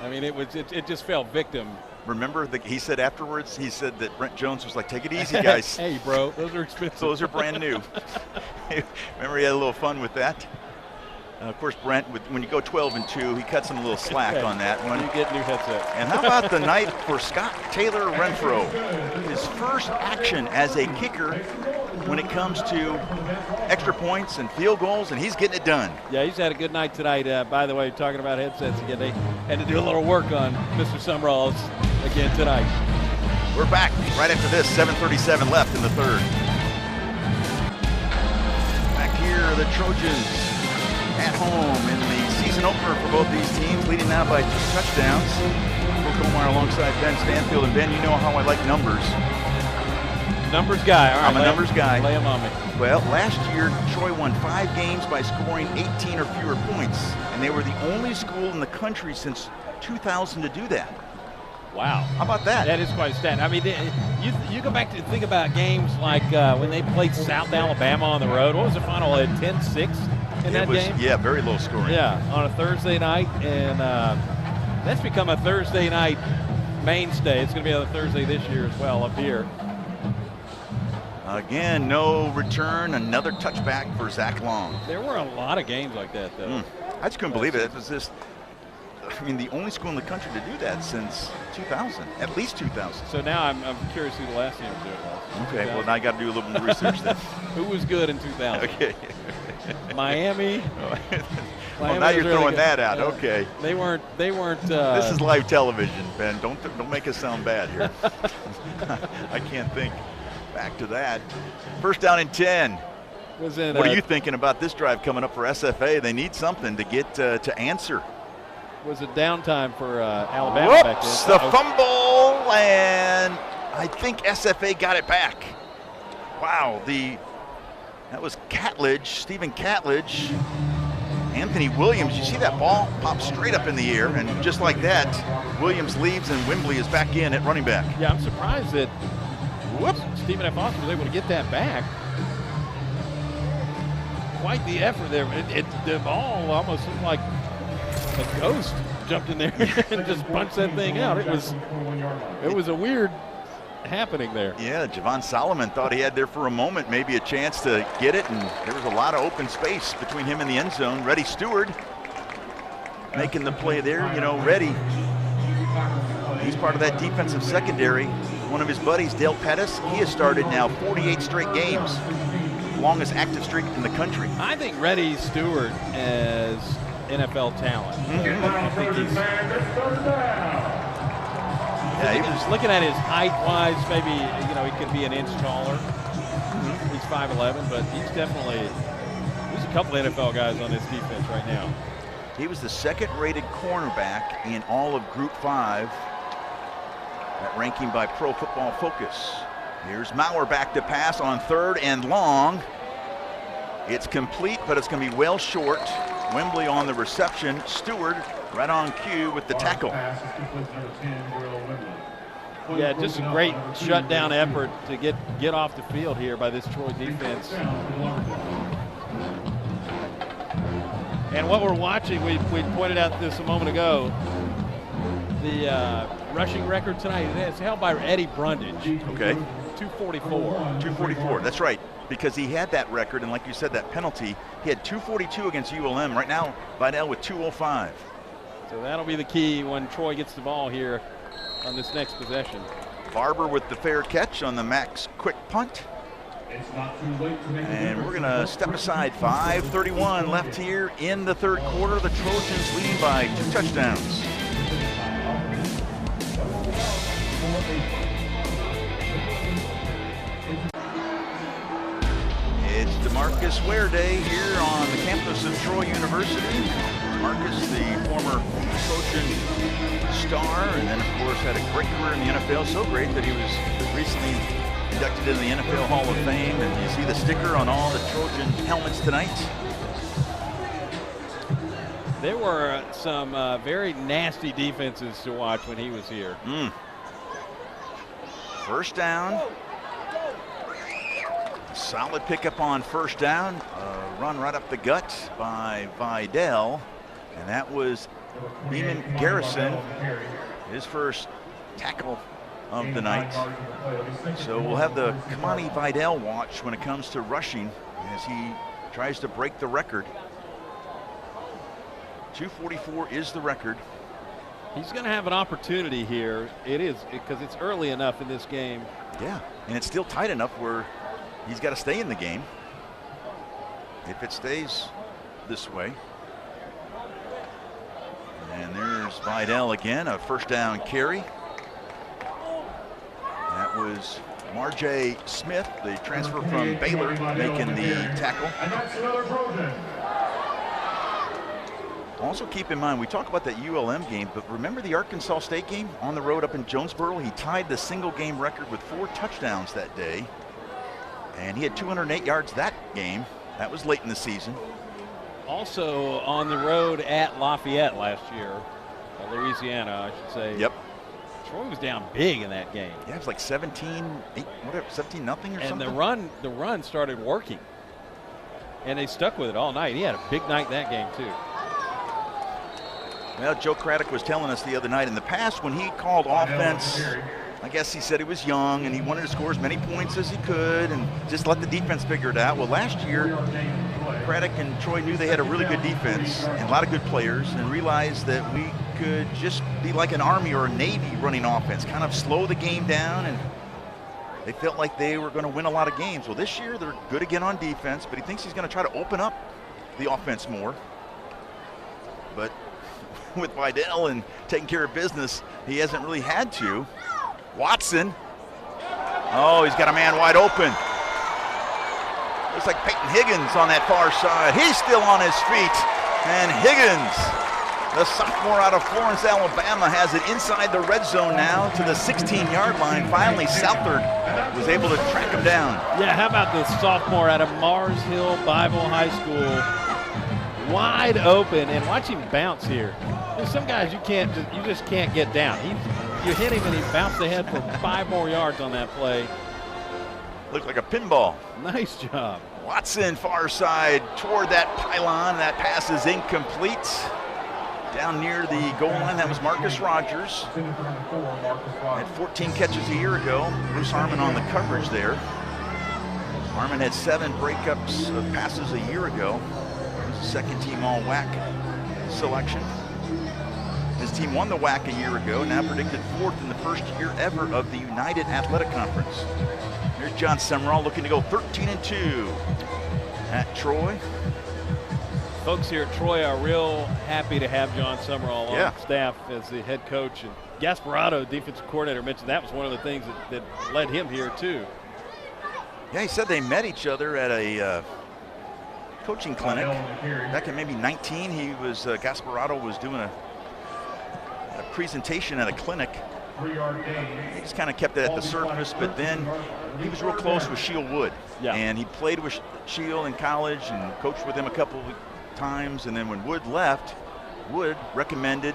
I mean, it just fell victim. Remember, he said afterwards, he said that Brent Jones was like, take it easy, guys. Hey, bro, those are expensive. Those are brand new. Remember, he had a little fun with that. Of course, Brent, when you go 12-2, he cuts him a little slack on that one. You get new headsets. And how about the night for Scott Taylor Renfro? His first action as a kicker when it comes to extra points and field goals, and he's getting it done. Yeah, he's had a good night tonight. By the way, talking about headsets again, they had to do a little work on Mr. Summerall's again tonight. We're back right after this, 7:37 left in the third. Back here are the Trojans at home in the season opener for both these teams, leading now by 2 touchdowns. Will Colmar alongside Ben Stanfield. And Ben, you know how I like numbers. Numbers guy. All right, I'm a numbers guy. Lay them on me. Well, last year, Troy won 5 games by scoring 18 or fewer points, and they were the only school in the country since 2000 to do that. Wow. How about that? That is quite a stat. I mean, you go back to think about games like when they played South Alabama on the road. What was the final? 10-6 in that game? Yeah, very low scoring. Yeah, on a Thursday night, and that's become a Thursday night mainstay. It's going to be on a Thursday this year as well up here. Again, no return, another touchback for Zach Long. There were a lot of games like that, though. I just couldn't believe it. It was just, I mean, the only school in the country to do that since 2000, at least 2000. So now I'm curious who the last team to do it was. Okay, well, now I got to do a little more research then. Who was good in 2000? Okay. Miami. Well, now you're really throwing good. that out. Okay. They weren't. This is live television, Ben. Don't make us sound bad here. I can't think back to that. First down and 10. What are you thinking about this drive coming up for SFA? They need something to get to answer. Was it downtime for Alabama back then? The fumble, and I think SFA got it back. Wow, that was Catledge, Stephen Catledge. Anthony Williams, you see that ball pop straight up in the air, and just like that, Williams leaves and Wembley is back in at running back. Yeah, I'm surprised that Stephen F. Austin was able to get that back. Quite the effort there. The ball almost looked like a ghost jumped in there and just punched that thing out. It was a weird happening there. Yeah, Javon Solomon thought he had there for a moment, maybe a chance to get it, and there was a lot of open space between him and the end zone. Reddy Stewart making the play there. You know, Reddy, he's part of that defensive secondary. One of his buddies, Dale Pettis, he has started now 48 straight games, longest active streak in the country. I think Reddy Stewart is NFL talent. I think he's, yeah, he was looking at his height-wise, maybe, you know, he could be an inch taller. He's 5'11", but he's definitely, there's a couple of NFL guys on this defense right now. He was the second-rated cornerback in all of Group 5, that ranking by Pro Football Focus. Here's Maurer back to pass on 3rd and long. It's complete, but it's going to be well short. Wembley on the reception. Stewart right on cue with the tackle. Yeah, just a great shutdown effort to get off the field here by this Troy defense. And what we're watching, we pointed out this a moment ago, the rushing record tonight is held by Eddie Brundage. Okay. 244. 244, that's right, because he had that record, and like you said, that penalty, he had 242 against ULM. Right now, Vidal with 205. So that'll be the key when Troy gets the ball here on this next possession. Barber with the fair catch on the Max quick punt. And we're gonna step aside. 5:31 left here in the 3rd quarter. The Trojans leading by 2 touchdowns. It's DeMarcus Ware Day here on the campus of Troy University. DeMarcus, the former Trojan star, and then of course had a great career in the NFL. So great that he was recently inducted into the NFL Hall of Fame, and you see the sticker on all the Trojan helmets tonight. There were some very nasty defenses to watch when he was here. First down. Solid pickup on first down. Run right up the gut by Vidal, and that was Beeman Garrison, his first tackle of the night. So we'll have the Kamani Vidal watch when it comes to rushing as he tries to break the record. 244 is the record. He's going to have an opportunity here. It is, because it's early enough in this game. Yeah, and it's still tight enough where he's got to stay in the game if it stays this way. And there's Vidal again, a first down carry. That was Marjay Smith, the transfer from Baylor, making the tackle. And that's another Trojan. Also keep in mind, we talk about that ULM game, but remember the Arkansas State game on the road up in Jonesboro? He tied the single game record with 4 touchdowns that day. And he had 208 yards that game. That was late in the season. Also on the road at Lafayette last year, Louisiana, I should say. Yep. Troy was down big in that game. Yeah, it was like 17-0 or something. And the run started working. And they stuck with it all night. He had a big night that game too. Well, Joe Craddock was telling us the other night, in the past when he called offense, I guess he said he was young and he wanted to score as many points as he could and just let the defense figure it out. Well, last year, Craddock and Troy knew they had a really good defense and a lot of good players, and realized that we could just be like an Army or a Navy running offense, kind of slow the game down, and they felt like they were going to win a lot of games. Well, this year they're good again on defense, but he thinks he's going to try to open up the offense more. But with Vidal and taking care of business, he hasn't really had to. Watson. Oh, he's got a man wide open. Looks like Peyton Higgins on that far side. He's still on his feet. And Higgins, the sophomore out of Florence, Alabama, has it inside the red zone now to the 16-yard line. Finally, Southard was able to track him down. Yeah, how about the sophomore out of Mars Hill Bible High School? wide open, and watch him bounce here. There's some guys you just can't get down. You hit him and he bounced ahead for 5 more yards on that play. Looked like a pinball. Nice job. Watson far side toward that pylon. That pass is incomplete. Down near the goal line, that was Marcus Rogers. Had 14 catches a year ago. Bruce Harmon on the coverage there. Harmon had 7 breakups of passes a year ago. He was a second-team All-WAC selection. His team won the WAC a year ago, now predicted 4th in the first year ever of the United Athletic Conference. Here's John Summerall looking to go 13-2 at Troy. Folks here at Troy are real happy to have John Summerall on staff as the head coach. And Gasparotto, defensive coordinator, mentioned that was one of the things that led him here too. Yeah, he said they met each other at a coaching clinic back in maybe 19. He was Gasparotto was doing a presentation at a clinic. He just kind of kept it at the surface, but then he was real close with Shield Wood. Yeah. And he played with Shield in college and coached with him a couple of times. And then when Wood left, Wood recommended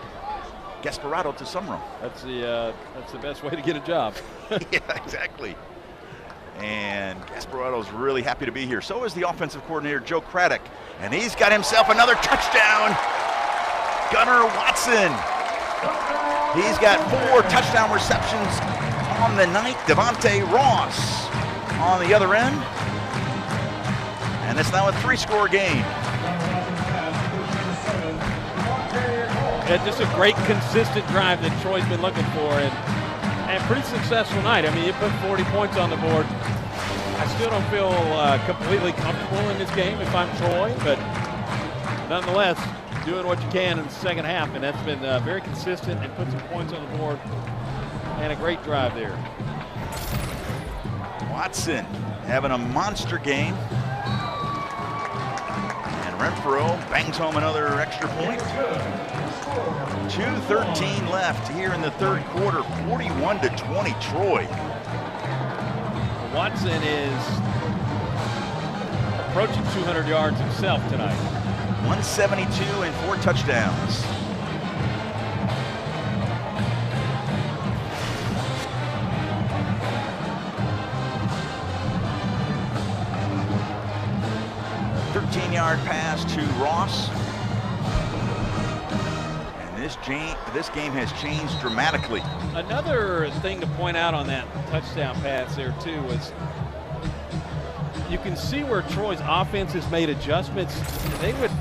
Gasparotto to Summerall. That's the best way to get a job. Yeah, exactly. And Gasparoto's really happy to be here. So is the offensive coordinator, Joe Craddock. And he's got himself another touchdown. Gunnar Watson. He's got 4 touchdown receptions on the night. Devontae Ross on the other end. And it's now a 3-score game. Yeah, just a great consistent drive that Troy's been looking for, and pretty successful night. I mean, you put 40 points on the board. I still don't feel completely comfortable in this game if I'm Troy, but nonetheless, doing what you can in the second half, and that's been very consistent and put some points on the board, and a great drive there. Watson having a monster game. And Renfro bangs home another extra point. 2:13 left here in the third quarter, 41-20 Troy. Watson is approaching 200 yards himself tonight. 172 and 4 touchdowns. A 13-yard pass to Ross. This game has changed dramatically. Another thing to point out on that touchdown pass there too was you can see where Troy's offense has made adjustments. They would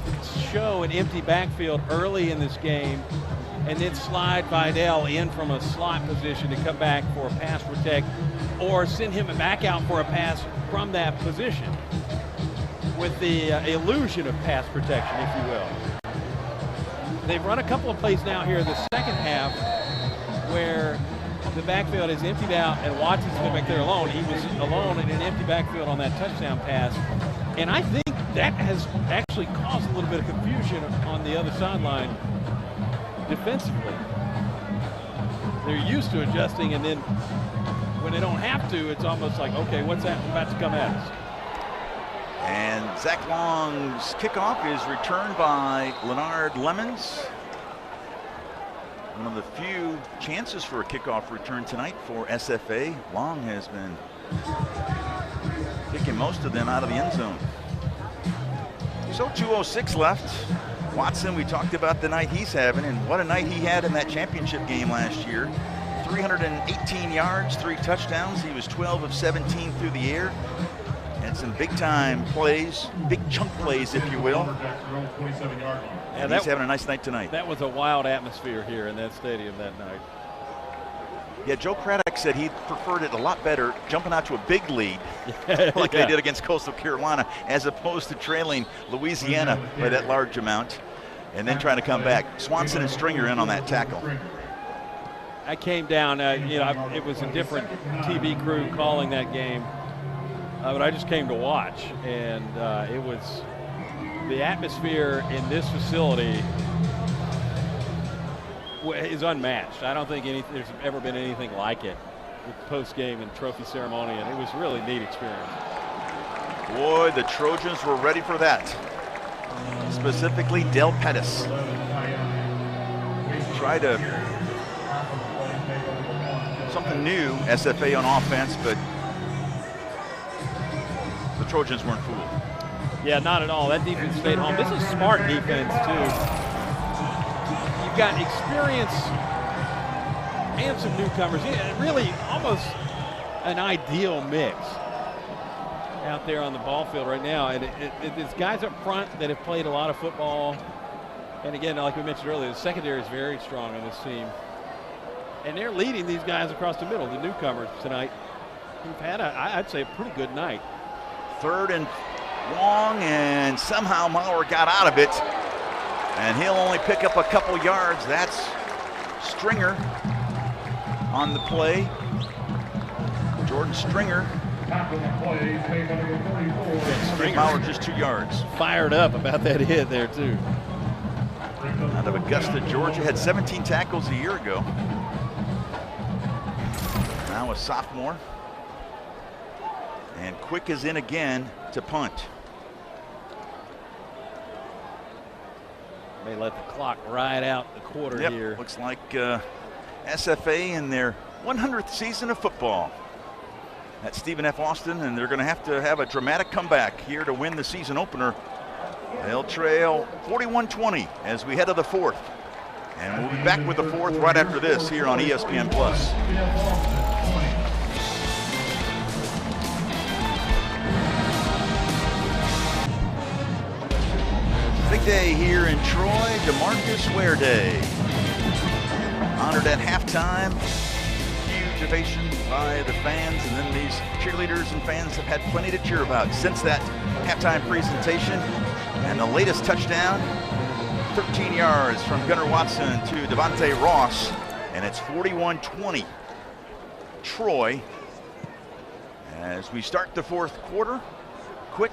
show an empty backfield early in this game and then slide Vidal in from a slot position to come back for a pass protect, or send him back out for a pass from that position with the illusion of pass protection, if you will. They've run a couple of plays now here in the second half where the backfield is emptied out and Watson's been back there alone. He was alone in an empty backfield on that touchdown pass. And I think that has actually caused a little bit of confusion on the other sideline defensively. They're used to adjusting, and then when they don't have to, it's almost like, okay, what's that about to come at us? And Zach Long's kickoff is returned by Leonard Lemons. One of the few chances for a kickoff return tonight for SFA. Long has been kicking most of them out of the end zone. So 2:06 left. Watson, we talked about the night he's having, and what a night he had in that championship game last year. 318 yards, 3 touchdowns. He was 12 of 17 through the air. And some big-time plays, big chunk plays, if you will. And he's having a nice night tonight. That was a wild atmosphere here in that stadium that night. Yeah, Joe Craddock said he preferred it a lot better jumping out to a big lead like they did against Coastal Carolina, as opposed to trailing Louisiana by that large amount and then trying to come back. Swanson and Stringer in on that tackle. I came down, it was a different TV crew calling that game. But I just came to watch, and it was the atmosphere in this facility is unmatched. I don't think there's ever been anything like it with post-game and trophy ceremony, and it was a really neat experience. Boy, the Trojans were ready for that. specifically Del Pettis. Try to something new, SFA on offense, but the Trojans weren't fooled. Yeah, not at all. That defense stayed home. This is smart defense, too. You've got experience and some newcomers. Yeah, really almost an ideal mix out there on the ball field right now. And it's guys up front that have played a lot of football. And again, like we mentioned earlier, the secondary is very strong on this team. And they're leading these guys across the middle, the newcomers tonight, who've had, I'd say, a pretty good night. 3rd and long, and somehow Maurer got out of it. And he'll only pick up a couple yards. That's Stringer on the play. Jordan Stringer. Maurer just 2 yards. Fired up about that hit there, too. Out of Augusta, Georgia. Had 17 tackles a year ago. Now a sophomore. And Quick is in again to punt. May let the clock ride out the quarter here. Looks like SFA in their 100th season of football at Stephen F. Austin, and they're going to have a dramatic comeback here to win the season opener. They'll trail 41-20 as we head to the 4th. And we'll be back with the 4th right after this here on ESPN+. Big day here in Troy, DeMarcus Ware Day. Honored at halftime. Huge ovation by the fans, and then these cheerleaders and fans have had plenty to cheer about since that halftime presentation. And the latest touchdown, 13 yards from Gunnar Watson to Devontae Ross, and it's 41-20 Troy. As we start the 4th quarter, Quick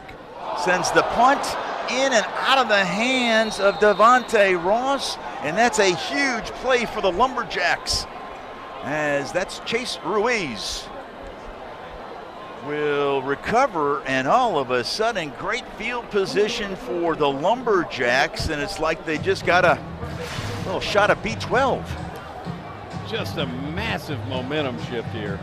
sends the punt in and out of the hands of Devontae Ross, and that's a huge play for the Lumberjacks, as that's Chase Ruiz will recover, and all of a sudden great field position for the Lumberjacks, and it's like they just got a little shot of B12. Just a massive momentum shift here.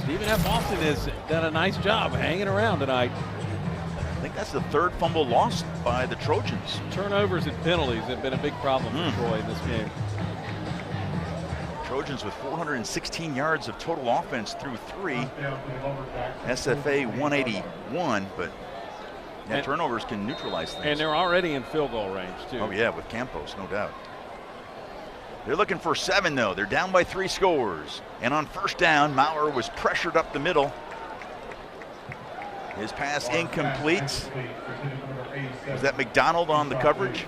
Stephen F. Austin has done a nice job hanging around tonight. I think that's the 3rd fumble lost by the Trojans. Turnovers and penalties have been a big problem for Troy in this game. Trojans with 416 yards of total offense through 3. SFA 181, but turnovers can neutralize things. And they're already in field goal range, too. Oh, yeah, with Campos, no doubt. They're looking for 7, though. They're down by 3 scores. And on 1st down, Maurer was pressured up the middle. His pass incomplete. Was that McDonald on the coverage?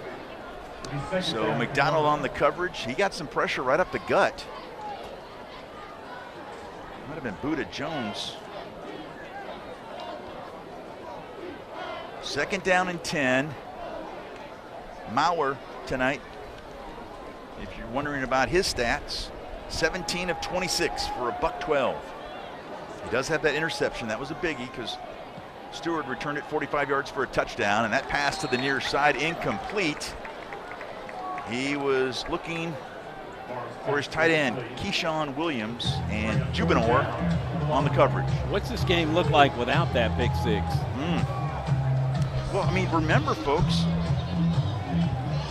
So McDonald on the coverage. He got some pressure right up the gut. Might have been Buda Jones. 2nd down and 10. Maurer tonight, if you're wondering about his stats, 17 of 26 for a $112. He does have that interception. That was a biggie because Stewart returned it 45 yards for a touchdown, and that pass to the near side incomplete. He was looking for his tight end, Keyshawn Williams, and Jubinor on the coverage. What's this game look like without that big 6? Well, I mean, remember, folks,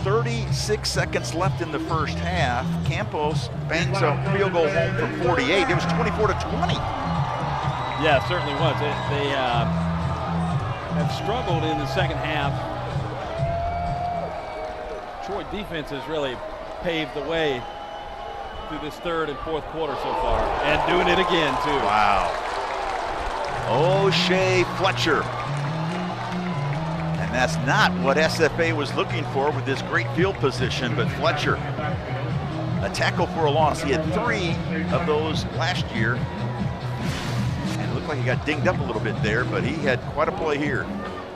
36 seconds left in the 1st half. Campos bangs a field goal home from 48. It was 24-20. Yeah, it certainly was. They have struggled in the 2nd half. Troy defense has really paved the way through this 3rd and 4th quarter so far, and doing it again, too. Wow. O'Shea Fletcher. And that's not what SFA was looking for with this great field position, but Fletcher, a tackle for a loss. He had 3 of those last year. And it looked like he got dinged up a little bit there, but he had quite a play here.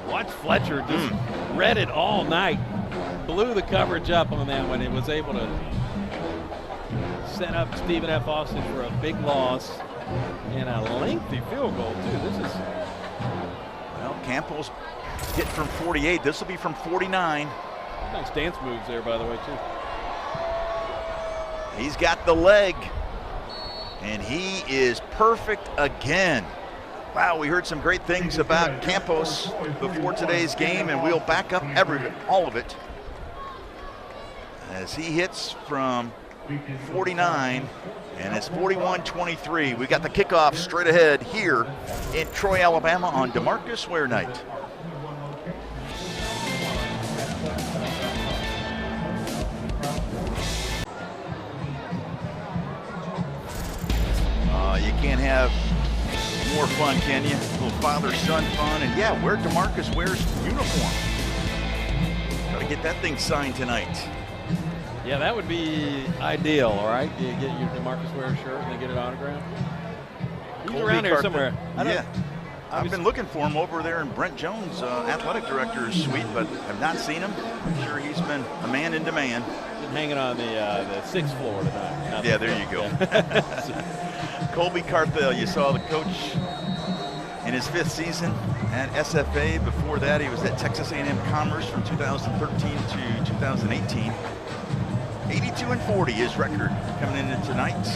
Watch Fletcher just read it all night. Blew the coverage up on that one. It was able to set up Stephen F. Austin for a big loss and a lengthy field goal, too. This is, well, Campos hit from 48. This will be from 49. Nice dance moves there, by the way, too. He's got the leg, and he is perfect again. Wow, we heard some great things about Campos before today's game, and we'll back up all of it as he hits from 49, and it's 41-23. We got the kickoff straight ahead here in Troy, Alabama on DeMarcus Ware night. You can't have more fun, can you? A little father-son fun, and yeah, wear DeMarcus Ware's uniform. Got to get that thing signed tonight. Yeah, that would be ideal, all right? You get your DeMarcus Ware shirt and then get it autographed. He's around here somewhere. Yeah. I've been looking for him over there in Brent Jones' athletic director's suite, but I've not seen him. I'm sure he's been a man in demand. Been hanging on the sixth floor tonight. Yeah, there you go. Colby Carthel, you saw the coach in his 5th season at SFA. Before that, he was at Texas A&M Commerce from 2013 to 2018. 82-40 his record coming into tonight.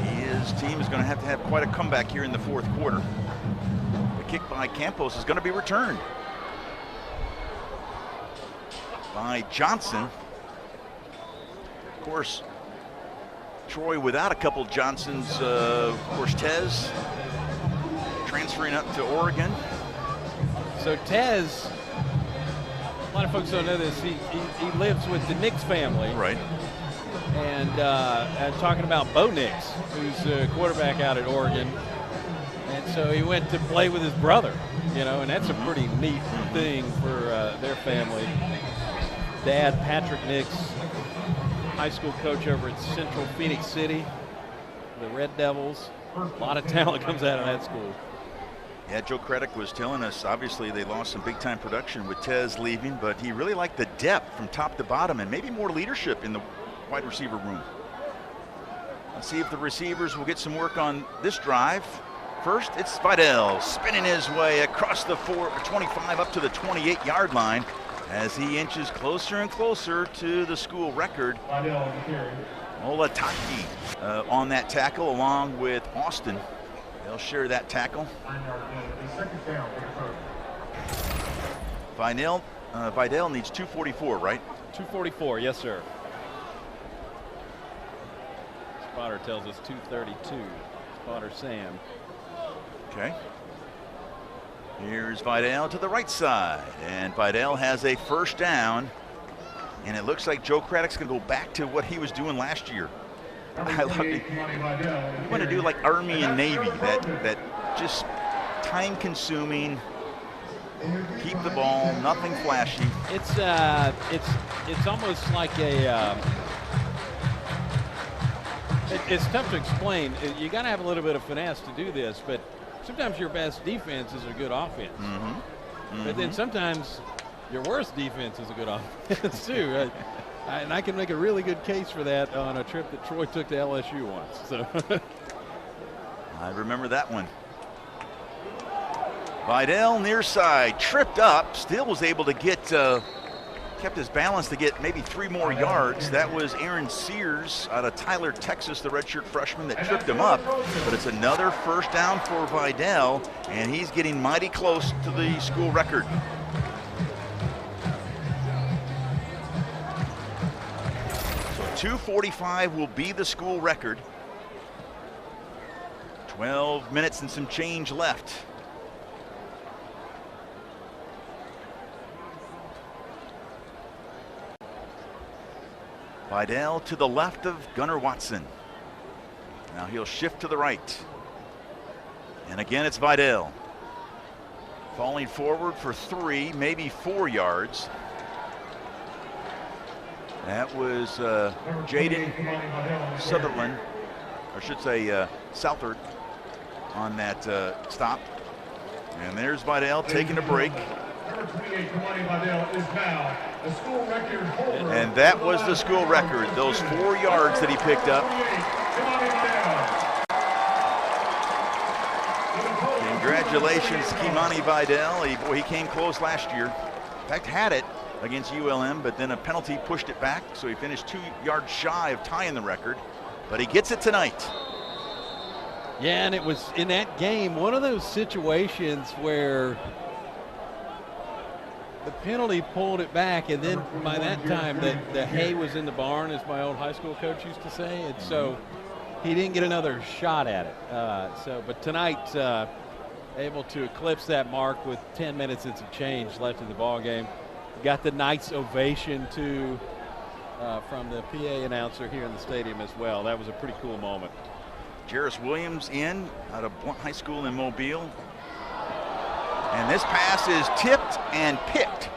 His team is going to have quite a comeback here in the 4th quarter. The kick by Campos is going to be returned by Johnson. Of course, Troy without a couple Johnsons. Of course, Tez transferring up to Oregon. So Tez, a lot of folks don't know this. He lives with the Nix family. Right. And talking about Bo Nix, who's a quarterback out at Oregon. And so he went to play with his brother, and that's a pretty neat thing for their family. Dad, Patrick Nix, high school coach over at Central Phoenix City, the Red Devils. A lot of talent comes out of that school. Yeah, Joe Craddock was telling us, obviously they lost some big-time production with Tez leaving, but he really liked the depth from top to bottom and maybe more leadership in the wide receiver room. Let's see if the receivers will get some work on this drive. First, it's Vidal spinning his way across the 25 up to the 28-yard line as he inches closer and closer to the school record. Olataki on that tackle along with Austin. They'll share that tackle. Vidal needs 244, right? 244, yes, sir. Spotter tells us 232. Spotter Sam. Okay. Here's Vidal to the right side, and Vidal has a first down, and it looks like Joe Craddock's going to go back to what he was doing last year. I love it. You want to do like Army and Navy, that just time-consuming, keep the ball, nothing flashy. It's almost like a. It's tough to explain. You got to have a little bit of finesse to do this, but sometimes your best defense is a good offense. But then sometimes your worst defense is a good offense too. And I can make a really good case for that on a trip that Troy took to LSU once. So I remember that one. Vidal near side, tripped up, still was able to get, kept his balance to get maybe 3 more yards. That was Aaron Sears out of Tyler, Texas, the redshirt freshman that tripped him up. But it's another first down for Vidal, and he's getting mighty close to the school record. So 2:45 will be the school record. 12 minutes and some change left. Vidal to the left of Gunnar Watson. Now he'll shift to the right. And again, it's Vidal. Falling forward for 3, maybe 4 yards. That was Jaden Sutherland, or I should say Southard, on that stop. And there's Vidal taking a break. And that was the school record, those 4 yards that he picked up. Congratulations, Kimani Vidal. He came close last year. In fact, had it against ULM, but then a penalty pushed it back, so he finished 2 yards shy of tying the record, but he gets it tonight. Yeah, and it was in that game one of those situations where the penalty pulled it back, and then by that time the hay was in the barn, as my old high school coach used to say, and so he didn't get another shot at it. But tonight, able to eclipse that mark with 10 minutes and some change left in the ball game. Got the Knights ovation too from the PA announcer here in the stadium as well. That was a pretty cool moment. Jarris Williams in out of Blount High School in Mobile. And this pass is tipped and picked.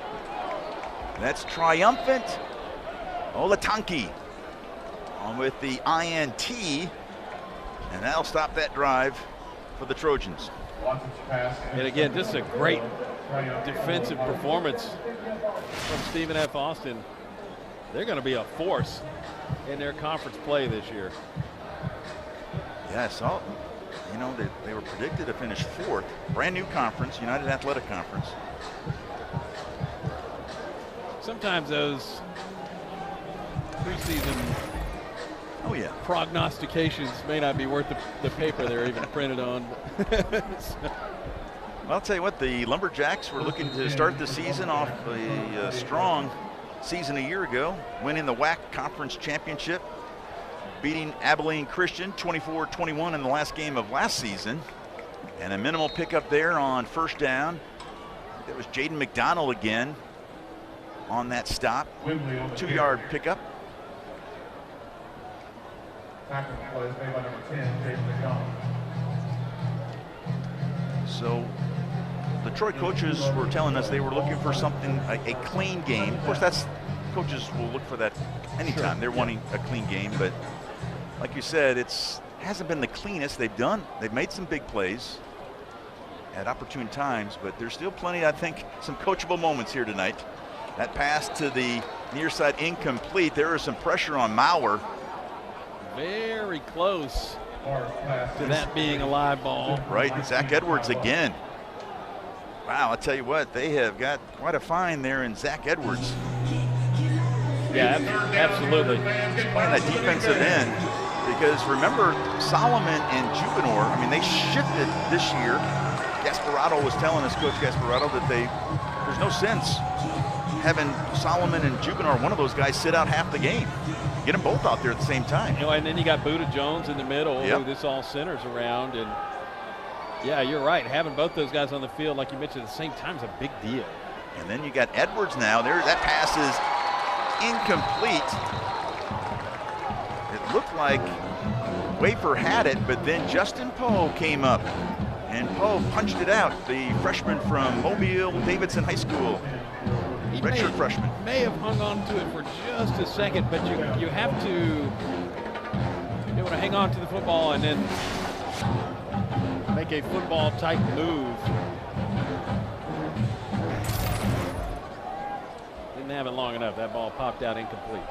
That's triumphant. Olatanki on with the INT. And that'll stop that drive for the Trojans. And again, just a great defensive performance from Stephen F. Austin. They're going to be a force in their conference play this year. Yeah, I saw, they were predicted to finish 4th. Brand new conference, United Athletic Conference. Sometimes those preseason prognostications may not be worth the paper they're even printed on. Well, I'll tell you what, the Lumberjacks were looking to start the season off a strong season a year ago, winning the WAC Conference Championship, beating Abilene Christian 24-21 in the last game of last season, and a minimal pickup there on first down. That was Jaden McDonald again on that stop, 2-yard pickup. So the Troy coaches were telling us they were looking for something, a clean game. Of course, coaches will look for that anytime. Sure. They're wanting a clean game, but like you said, hasn't been the cleanest. They've made some big plays at opportune times, but there's still plenty, I think, some coachable moments here tonight. That pass to the near side incomplete. There is some pressure on Maurer. Very close to that being a live ball. Right, Zach Edwards again. Wow, I'll tell you what, they have got quite a find there in Zach Edwards. Yeah, absolutely. He's playing that defensive end because remember Solomon and Jubinor, they shifted this year. Gasparotto was telling us, Coach Gasparotto, that there's no sense having Solomon and Jubinor, one of those guys, sit out half the game. Get them both out there at the same time. And then you got Buda Jones in the middle, who this all centers around. And yeah, you're right. Having both those guys on the field, like you mentioned, at the same time is a big deal. And then you got Edwards now. That pass is incomplete. It looked like Wafer had it, but then Justin Poe came up, and Poe punched it out. The freshman from Mobile Davidson High School. Redshirt freshman. May have hung on to it for just a second, but you have to be able to hang on to the football and then make a football type move. Didn't have it long enough. That ball popped out incomplete.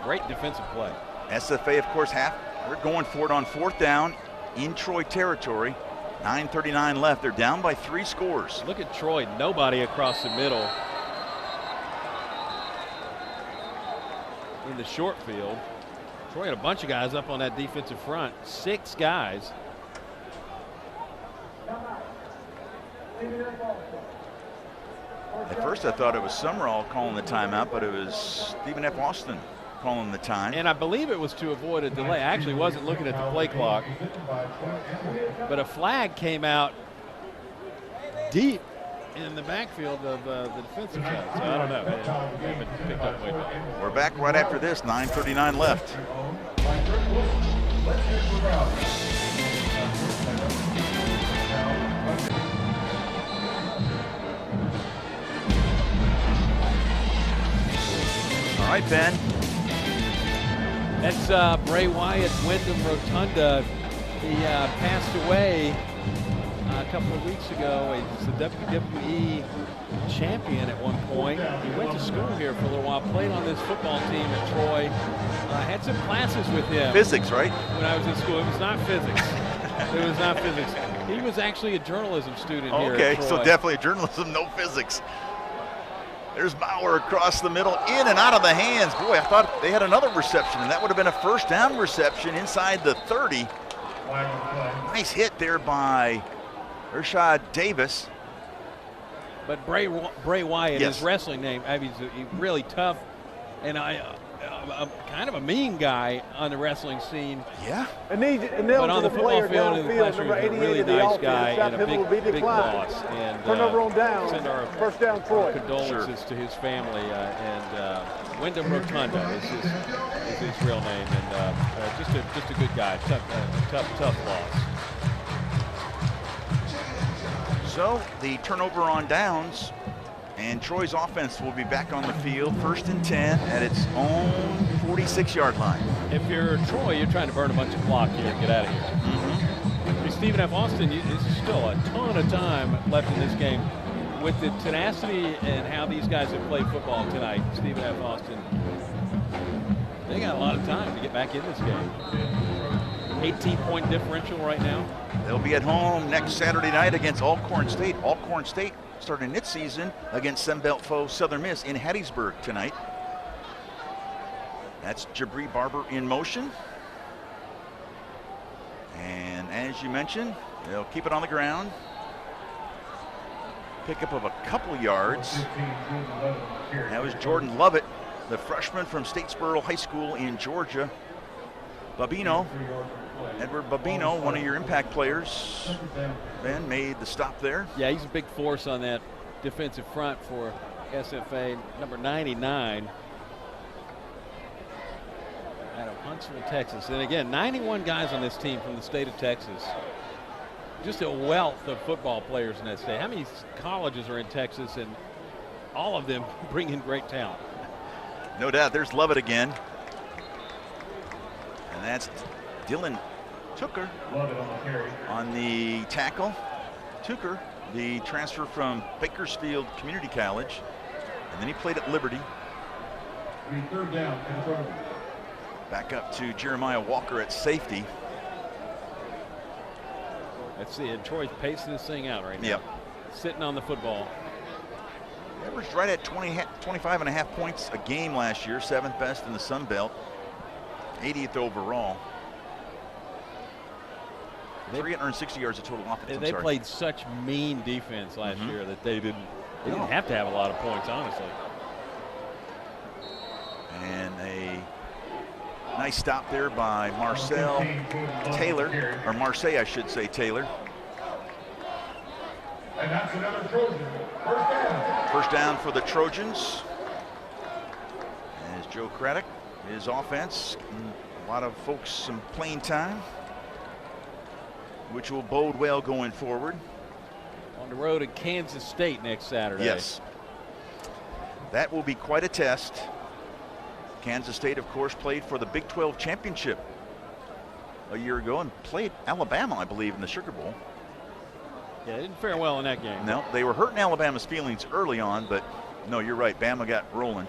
Great defensive play. SFA, of course, they're going for it on 4th down in Troy territory. 9:39 left. They're down by 3 scores. Look at Troy. Nobody across the middle. In the short field, Troy had a bunch of guys up on that defensive front. 6 guys. At first I thought it was Summerall calling the timeout, but it was Stephen F. Austin calling the time. And I believe it was to avoid a delay. I actually wasn't looking at the play clock. But a flag came out deep in the backfield of the defensive side. So I don't know. We haven't picked up way back. We're back right after this. 9:39 left. All right, Ben. That's Bray Wyatt, Wyndham Rotunda. He passed away a couple of weeks ago. He's the WWE champion at one point. He went to school here for a little while, played on this football team at Troy. Had some classes with him. Physics, right? When I was in school. It was not physics. It was not physics. He was actually a journalism student here. Okay, at so Troy. definitely journalism, no physics. There's Bauer across the middle, in and out of the hands. Boy, I thought they had another reception, and that would have been a first down reception inside the 30. Flag on the play. Nice hit there by Ershad Davis. But Bray Wyatt, Yes. his wrestling name, I mean, he's really tough, and I'm kind of a mean guy on the wrestling scene. Yeah. And nailed But on to the the football player field in the downfield, classroom, number he's a 88 really of the nice offense. guy That and a penalty will be big declined. loss. And Turnover on down. send our First down, Troy. condolences to his family. And Wyndham Rotunda is his real name, and just a good guy. Tough loss. So the turnover on downs, and Troy's offense will be back on the field, 1st and 10 at its own 46-yard line. If you're Troy, you're trying to burn a bunch of clock here and get out of here. Mm-hmm. Stephen F. Austin, there's still a ton of time left in this game. With the tenacity and how these guys have played football tonight, Stephen F. Austin, they got a lot of time to get back in this game. 18-point differential right now. They'll be at home next Saturday night against Alcorn State. Alcorn State starting its season against Sunbelt foe Southern Miss in Hattiesburg tonight. That's Jabri Barber in motion. And as you mentioned, they'll keep it on the ground. Pickup of a couple yards. 15, Jordan Lovett on the carry. That was Jordan Lovett, the freshman from Statesboro High School in Georgia. Babino, 3 yards on the play. Edward Babino, one of your impact players, Second down. Ben, made the stop there. Yeah, he's a big force on that defensive front for SFA, number 99. Out of Huntsville, Texas. And again, 91 guys on this team from the state of Texas. Just a wealth of football players in that state. How many colleges are in Texas, and all of them bring in great talent? No doubt. There's Lovett again. And that's Dylan Tooker Lovett on the carry. on the tackle. Tooker, the transfer from Bakersfield Community College. And then he played at Liberty. Be 3rd down and turnover. Back up to Jeremiah Walker at safety. Let's see, and Troy's pacing this thing out right now. Yep. Sitting on the football. Averaged right at 25 and a half points a game last year, 7th best in the Sun Belt, 80th overall. 360 yards of total offense. They played such mean defense last year that they didn't have to have a lot of points, honestly. And a nice stop there by Marcel Taylor, or Marseille, I should say, Taylor. And that's another Trojan. First down. First down for the Trojans. As Joe Craddock, his offense, a lot of folks some playing time, which will bode well going forward. On the road at Kansas State next Saturday. Yes. That will be quite a test. Kansas State, of course, played for the Big 12 championship a year ago and played Alabama, I believe, in the Sugar Bowl. Yeah, they didn't fare well in that game. No, they were hurting Alabama's feelings early on, but no, you're right. Bama got rolling.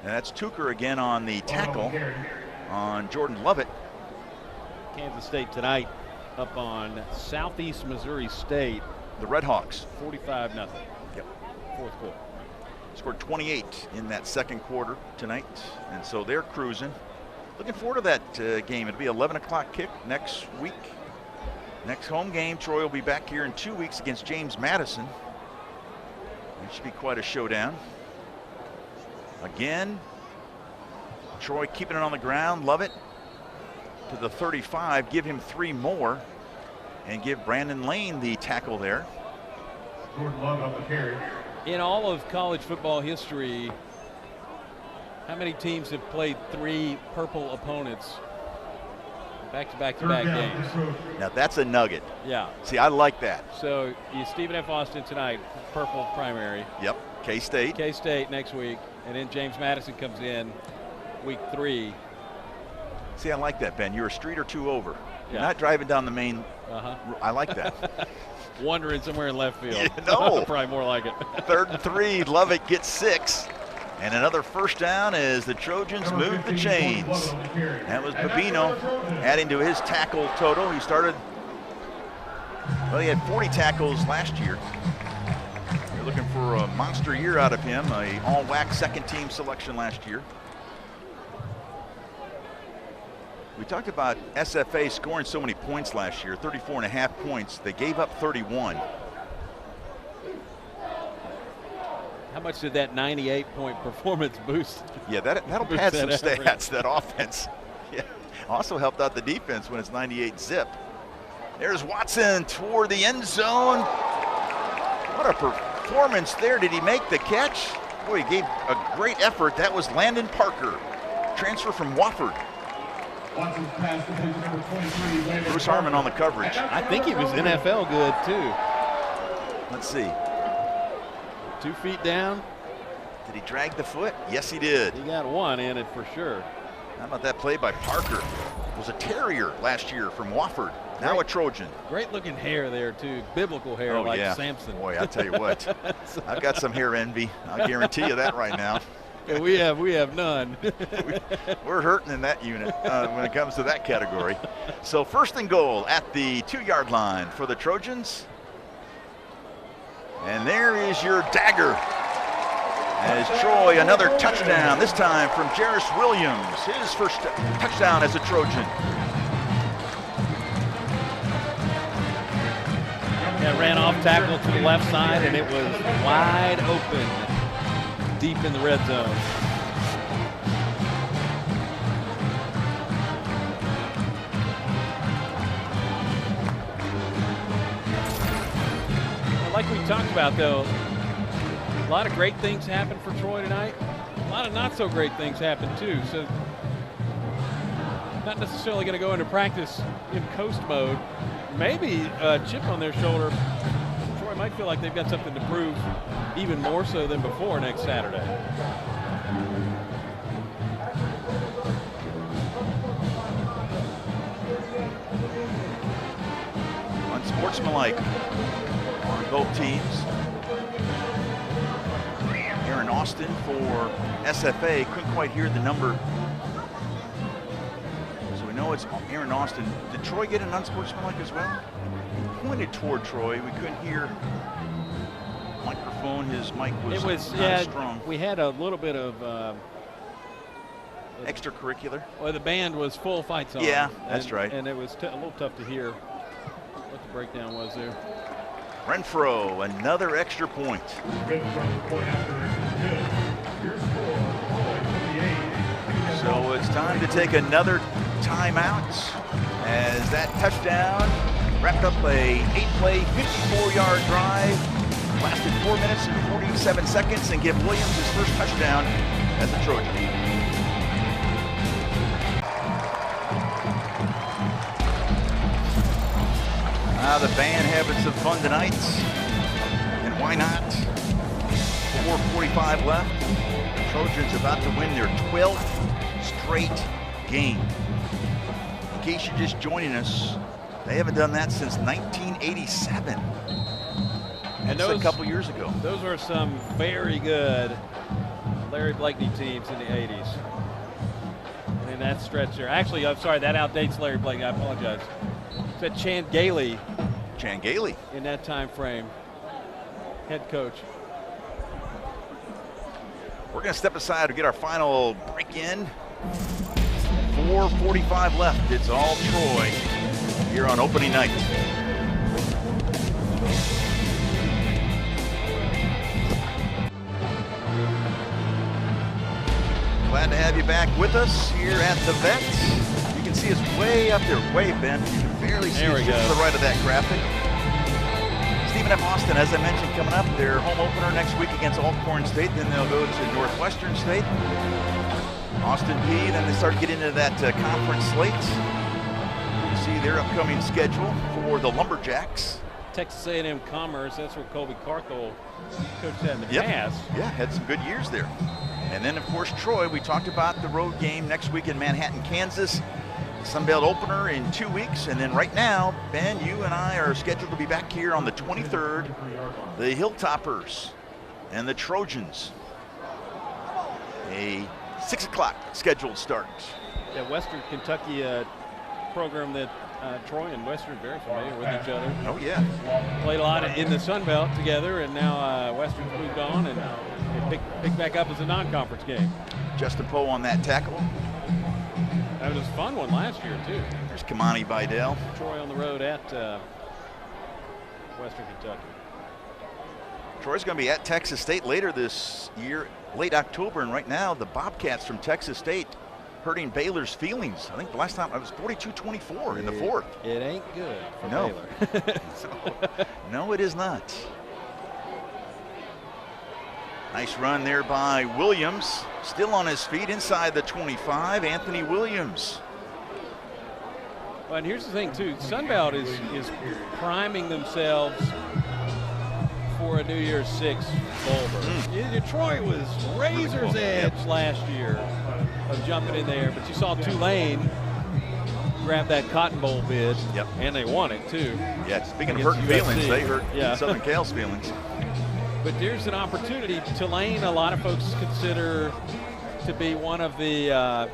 And that's Tooker again on the tackle on Jordan Lovett. Kansas State tonight up on Southeast Missouri State, The Red Hawks 45-0. Yep. Fourth quarter. scored 28 in that second quarter tonight, and so they're cruising. Looking forward to that game. It'll be 11 o'clock kick next week. Next home game, Troy will be back here in 2 weeks against James Madison. It should be quite a showdown. Again, Troy keeping it on the ground. Love it. To the 35, give him 3 more, and give Brandon Lane the tackle there. Jordan Lovett on the carry. In all of college football history, how many teams have played 3 purple opponents back-to-back-to-back Third down games? for Trojans. Now that's a nugget. Yeah. See, I like that. So you Stephen F. Austin tonight, purple primary. Yep, K-State. K-State next week, and then James Madison comes in week 3. See, I like that, Ben. You're a street or 2 over. You're Yeah. not driving down the main. Uh-huh. I like that. Wandering somewhere in left field. Yeah, no. Probably more like it. 3rd and 3, Lovett gets 6. And another first down as the Trojans Number move the 15, chains. Jordan Lovett on the carry. That was And that's Babino another Trojan. adding to his tackle total. He started Well, he had 40 tackles last year. They're looking for a monster year out of him, a all-WAC second-team selection last year. We talked about SFA scoring so many points last year, 34.5 points. They gave up 31. How much did that 98-point performance boost? Yeah, that'll boost pad some that average? stats, that offense. Yeah, also helped out the defense when it's 98 zip. There's Watson toward the end zone. What a performance there. Did he make the catch? Boy, he gave a great effort. That was Landon Parker, transfer from Wofford. Watson's pass to number 23. Bruce Harmon on the coverage. I think he was NFL good, too. Let's see. 2 feet down. Did he drag the foot? Yes, he did. He got one in it for sure. How about that play by Parker? Was a Terrier last year from Wofford. Now a Trojan. Great looking hair there, too. Biblical hair like Samson. Boy, I'll tell you what. I've got some hair envy. I'll guarantee you that right now. Yeah, we have none. We're hurting in that unit when it comes to that category. So 1st and goal at the 2-yard line for the Trojans. And there is your dagger. As Troy, another touchdown, this time from Jarris Williams. His first touchdown as a Trojan. Yeah, ran off tackle to the left side, and it was wide open, deep in the red zone. Like we talked about, though, a lot of great things happened for Troy tonight. A lot of not so great things happened too. So not necessarily going to go into practice in coast mode. Maybe a chip on their shoulder. Troy might feel like they've got something to prove even more so than before next Saturday. Unsportsmanlike on both teams. Aaron Austin for SFA, couldn't quite hear the number. So we know it's Aaron Austin. Did Troy get an unsportsmanlike as well? He pointed toward Troy. We couldn't hear microphone. His mic was not strong. We had a little bit of extracurricular. Well, the band was full fight song. Yeah, that's right. And it was a little tough to hear what the breakdown was there. Renfro, another extra point. So it's time to take another timeout as that touchdown wrapped up a 8-play, 54-yard drive. Lasted 4 minutes and 47 seconds and give Williams his first touchdown as a Trojan. The band having some fun tonight, and why not? 4:45 left. The Trojans about to win their 12th straight game. In case you're just joining us, they haven't done that since 1987. And that's a couple years ago. Those were some very good Larry Blakeney teams in the 80s. In that stretch there. Actually, I'm sorry, that outdates Larry Blakeney. I apologize. Said Chan Gailey in that time frame, head coach. We're going to step aside to get our final break in. 4:45 left. It's all Troy here on opening night. Glad to have you back with us here at the Vet. You can see us way up there, way Ben. You can barely see us just to the right of that graphic. Stephen F. Austin, as I mentioned, coming up, their home opener next week against Alcorn State. Then they'll go to Northwestern State. Austin Peay. Then they start getting into that conference slate. You see their upcoming schedule for the Lumberjacks. Texas A&M Commerce. That's where Colby Carthel coached at in the past. Yeah, had some good years there. And then, of course, Troy, we talked about the road game next week in Manhattan, Kansas. Sunbelt opener in 2 weeks. And then right now, Ben, you and I are scheduled to be back here on the 23rd. The Hilltoppers and the Trojans. A 6 o'clock scheduled start. Yeah, Western Kentucky program that Troy and Western very familiar with each other. Oh, yeah. Played a lot in the Sun Belt together, and now Western's moved on and they picked back up as a non-conference game. Justin Poe on that tackle. That was a fun one last year, too. There's Kamani Vidal. Troy on the road at Western Kentucky. Troy's going to be at Texas State later this year, late October, and right now the Bobcats from Texas State hurting Baylor's feelings. I think the last time it was 42-24 in the fourth. It ain't good for No. Baylor. No, it is not. Nice run there by Williams. Still on his feet inside the 25, Anthony Williams. Well, and here's the thing, too. Sunbelt is priming themselves for a New Year's Six bowl berth. Detroit was razor's edge last year of jumping in there, but you saw Tulane grab that Cotton Bowl bid, and they won it, too. Yeah, speaking of hurting feelings, they hurt Southern Cal's feelings. But there's an opportunity. Tulane, a lot of folks consider to be one of the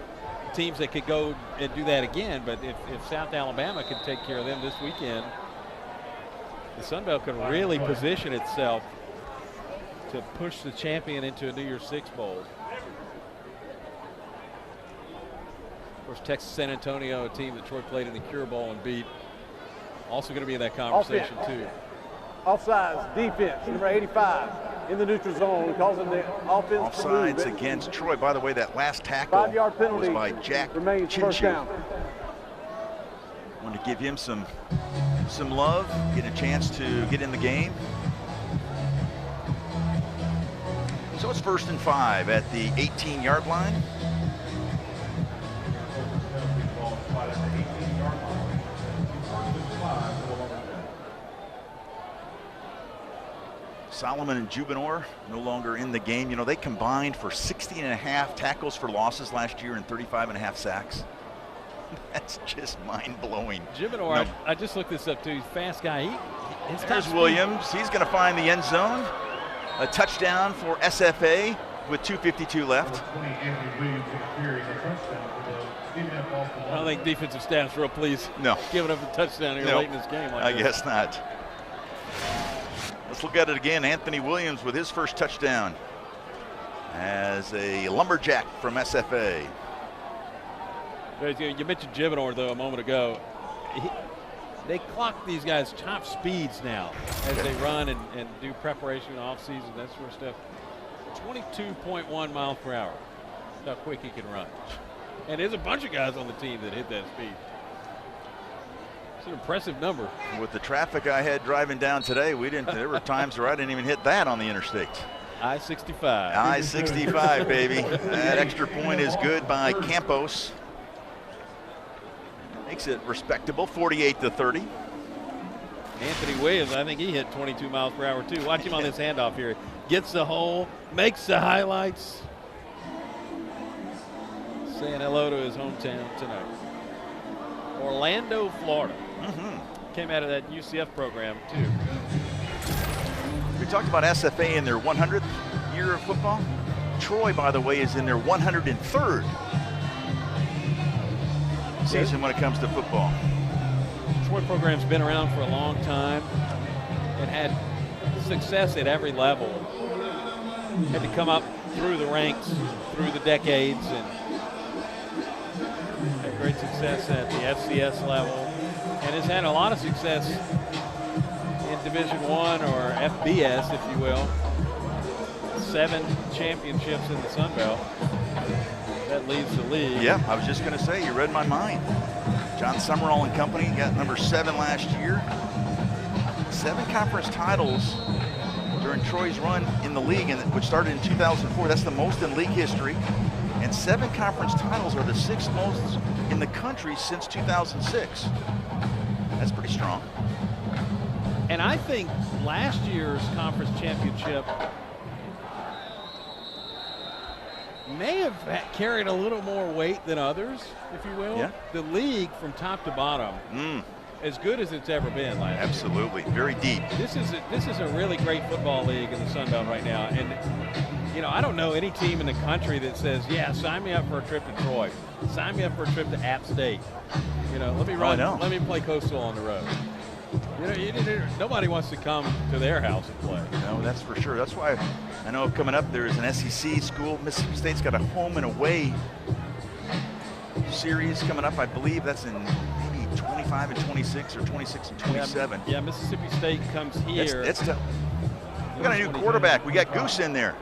teams that could go and do that again. But if South Alabama could take care of them this weekend, the Sun Belt could really position itself to push the champion into a New Year's Six bowl. Of course, Texas San Antonio, a team that Troy played in the Cure Bowl and beat, also going to be in that conversation too. Offsides, defense, number 85 in the neutral zone, causing the offense to move. Offsides against Troy. By the way, that last tackle 5-yard penalty was by Jack remains first Chinchu. down. Want to give him some love, get a chance to get in the game. So it's 1st and 5 at the 18-yard line. Solomon and Jubinor no longer in the game. You know, they combined for 60.5 tackles for losses last year and 35.5 sacks. That's just mind-blowing. Jubinor, I just looked this up too. He's a fast guy. There's Williams. He's going to find the end zone. A touchdown for SFA with 2:52 left. I don't think defensive staff's real pleased. No. Giving up a touchdown here late in this game. I guess not. Let's look at it again. Anthony Williams with his first touchdown as a Lumberjack from SFA. You mentioned Jubinor, though, a moment ago. They clock these guys' top speeds now as they run and do preparation off-season, that sort of stuff. 22.1 miles per hour. That's how quick he can run. And there's a bunch of guys on the team that hit that speed. It's an impressive number. With the traffic I had driving down today, there were times where I didn't even hit that on the interstate. I-65. I-65, baby. That extra point is good by Campos. Makes it respectable, 48-30. Anthony Williams, I think he hit 22 miles per hour too. Watch him on this handoff here. Gets the hole, makes the highlights. Saying hello to his hometown tonight. Orlando, Florida. Came out of that UCF program too. We talked about SFA in their 100th year of football. Troy, by the way, is in their 103rd season when it comes to football. Troy program's been around for a long time and had success at every level. Had to come up through the ranks, through the decades, and had great success at the FCS level, and has had a lot of success in Division I or FBS, if you will. 7 championships in the Sun Belt. That leads the league. Yeah, I was just going to say, you read my mind. John Summerall and company got number 7 last year. 7 conference titles during Troy's run in the league, which started in 2004. That's the most in league history. And 7 conference titles are the 6th most in the country since 2006. That's pretty strong. And I think last year's conference championship may have carried a little more weight than others, if you will. Yeah. The league from top to bottom, as good as it's ever been last year. Absolutely, very deep. This is a really great football league in the Sun Belt right now. And, you know, I don't know any team in the country that says, yeah, sign me up for a trip to Troy. Sign me up for a trip to App State. You know, let me run. Let me play Coastal on the road. You know, nobody wants to come to their house and play. No, that's for sure. That's why I know coming up there is an SEC school. Mississippi State's got a home and away series coming up. I believe that's in maybe 25 and 26 or 26 and 27. Yeah, Mississippi State comes here. It's tough. We got a new quarterback. We got Goose in there.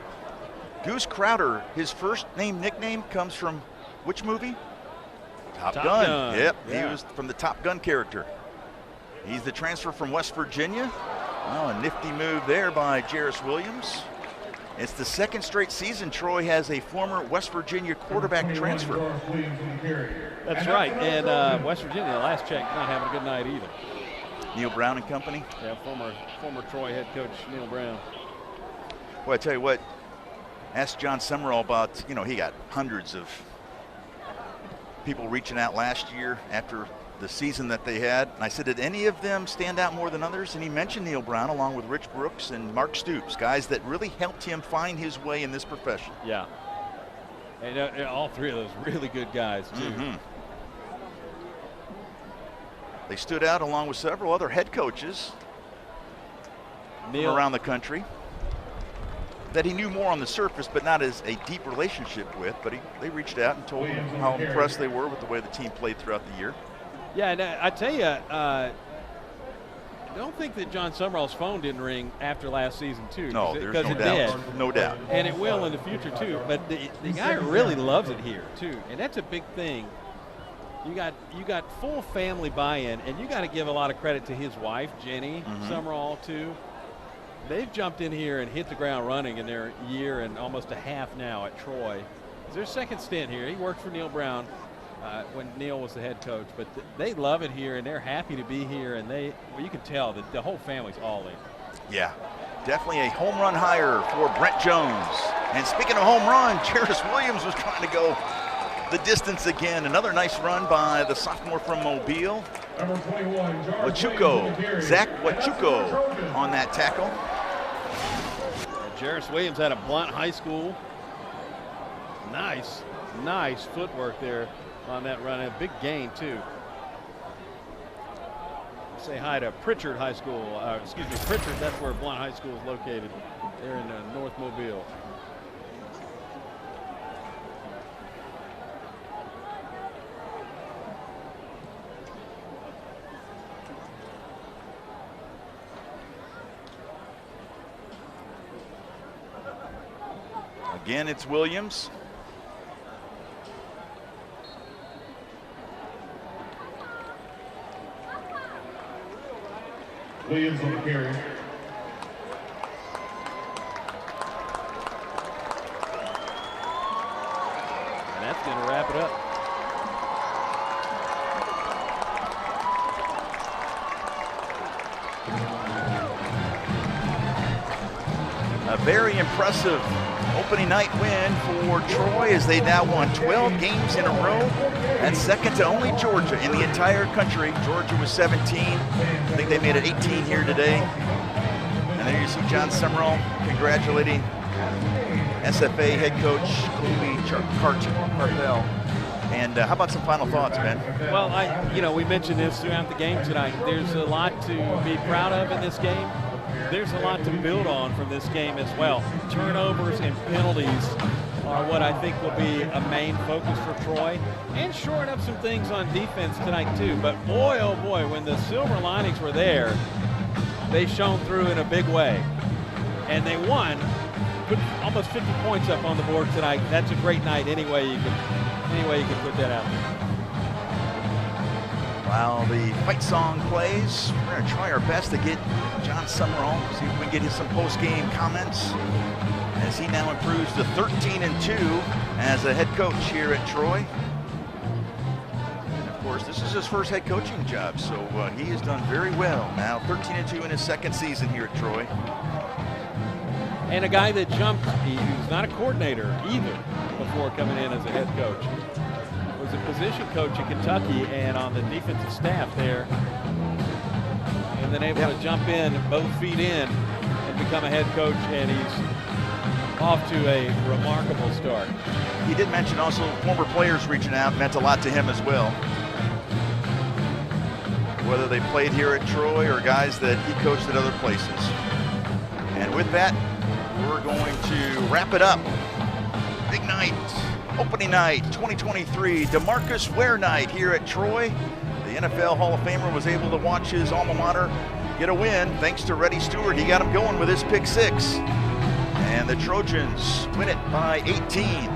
Goose Crowder. His first nickname comes from which movie? Top Gun. Yep, yeah. He was from the Top Gun character. He's the transfer from West Virginia. Oh, a nifty move there by Jarris Williams. It's the second straight season Troy has a former West Virginia quarterback transfer. That's right, and West Virginia, last check, not having a good night either. Neil Brown and company? Yeah, former Troy head coach Neil Brown. Well, I tell you what, ask John Summerall about, you know, he got hundreds of people reaching out last year after the season that they had. And I said, did any of them stand out more than others? And he mentioned Neil Brown along with Rich Brooks and Mark Stoops, guys that really helped him find his way in this profession. Yeah. And all three of those really good guys, too. Mm-hmm. They stood out along with several other head coaches from around the country that he knew more on the surface, but not as a deep relationship with. But they reached out and told him how impressed they were with the way the team played throughout the year. Yeah, and I tell you, I don't think that John Summerall's phone didn't ring after last season, too. No, there's no doubt. No doubt. And it will in the future, too. But the guy really loves it here, too. And that's a big thing. You got full family buy-in, and you got to give a lot of credit to his wife, Jenny Summerall, too. They've jumped in here and hit the ground running in their year and almost a half now at Troy. It's their second stint here. He worked for Neil Brown when Neil was the head coach, but they love it here and they're happy to be here, and you can tell that the whole family's all in. Yeah, definitely a home run hire for Brent Jones. And speaking of home run, Jarris Williams was trying to go the distance again. Another nice run by the sophomore from Mobile. Number 21, Wachuco, Zach Wachuco on that tackle. Jarris Williams out of Blount High School. Nice footwork there on that run. A big gain, too. Say hi to Pritchard High School. Pritchard, that's where Blount High School is located. They're in North Mobile. Again, it's Williams. Williams on the carry. And that's going to wrap it up. A very impressive opening night win for Troy as they now won 12 games in a row. That's second to only Georgia in the entire country. Georgia was 17. I think they made it 18 here today. And there you see John Summerall congratulating SFA head coach Colby Carthel. And how about some final thoughts, Ben? Well, we mentioned this throughout the game tonight. There's a lot to be proud of in this game. There's a lot to build on from this game as well. Turnovers and penalties are what I think will be a main focus for Troy, and shoring up some things on defense tonight too. But boy, oh boy, when the silver linings were there, they shone through in a big way. And they won, put almost 50 points up on the board tonight. That's a great night any way you can put that out there. While the fight song plays, we're going to try our best to get John Summerall, see if we can get some post-game comments as he now improves to 13-2 as a head coach here at Troy. And of course, this is his first head coaching job, so he has done very well now, 13-2 in his second season here at Troy. And a guy that jumped, he's not a coordinator either before coming in as a head coach. Was a position coach in Kentucky and on the defensive staff there, and then able to jump in, both feet in, and become a head coach, and he's off to a remarkable start. He did mention also former players reaching out meant a lot to him as well. whether they played here at Troy or guys that he coached at other places. And with that, we're going to wrap it up. Big night, opening night, 2023, DeMarcus Ware night here at Troy. The NFL Hall of Famer was able to watch his alma mater get a win thanks to Reddy Stewart. He got him going with his pick six. And the Trojans win it by 18.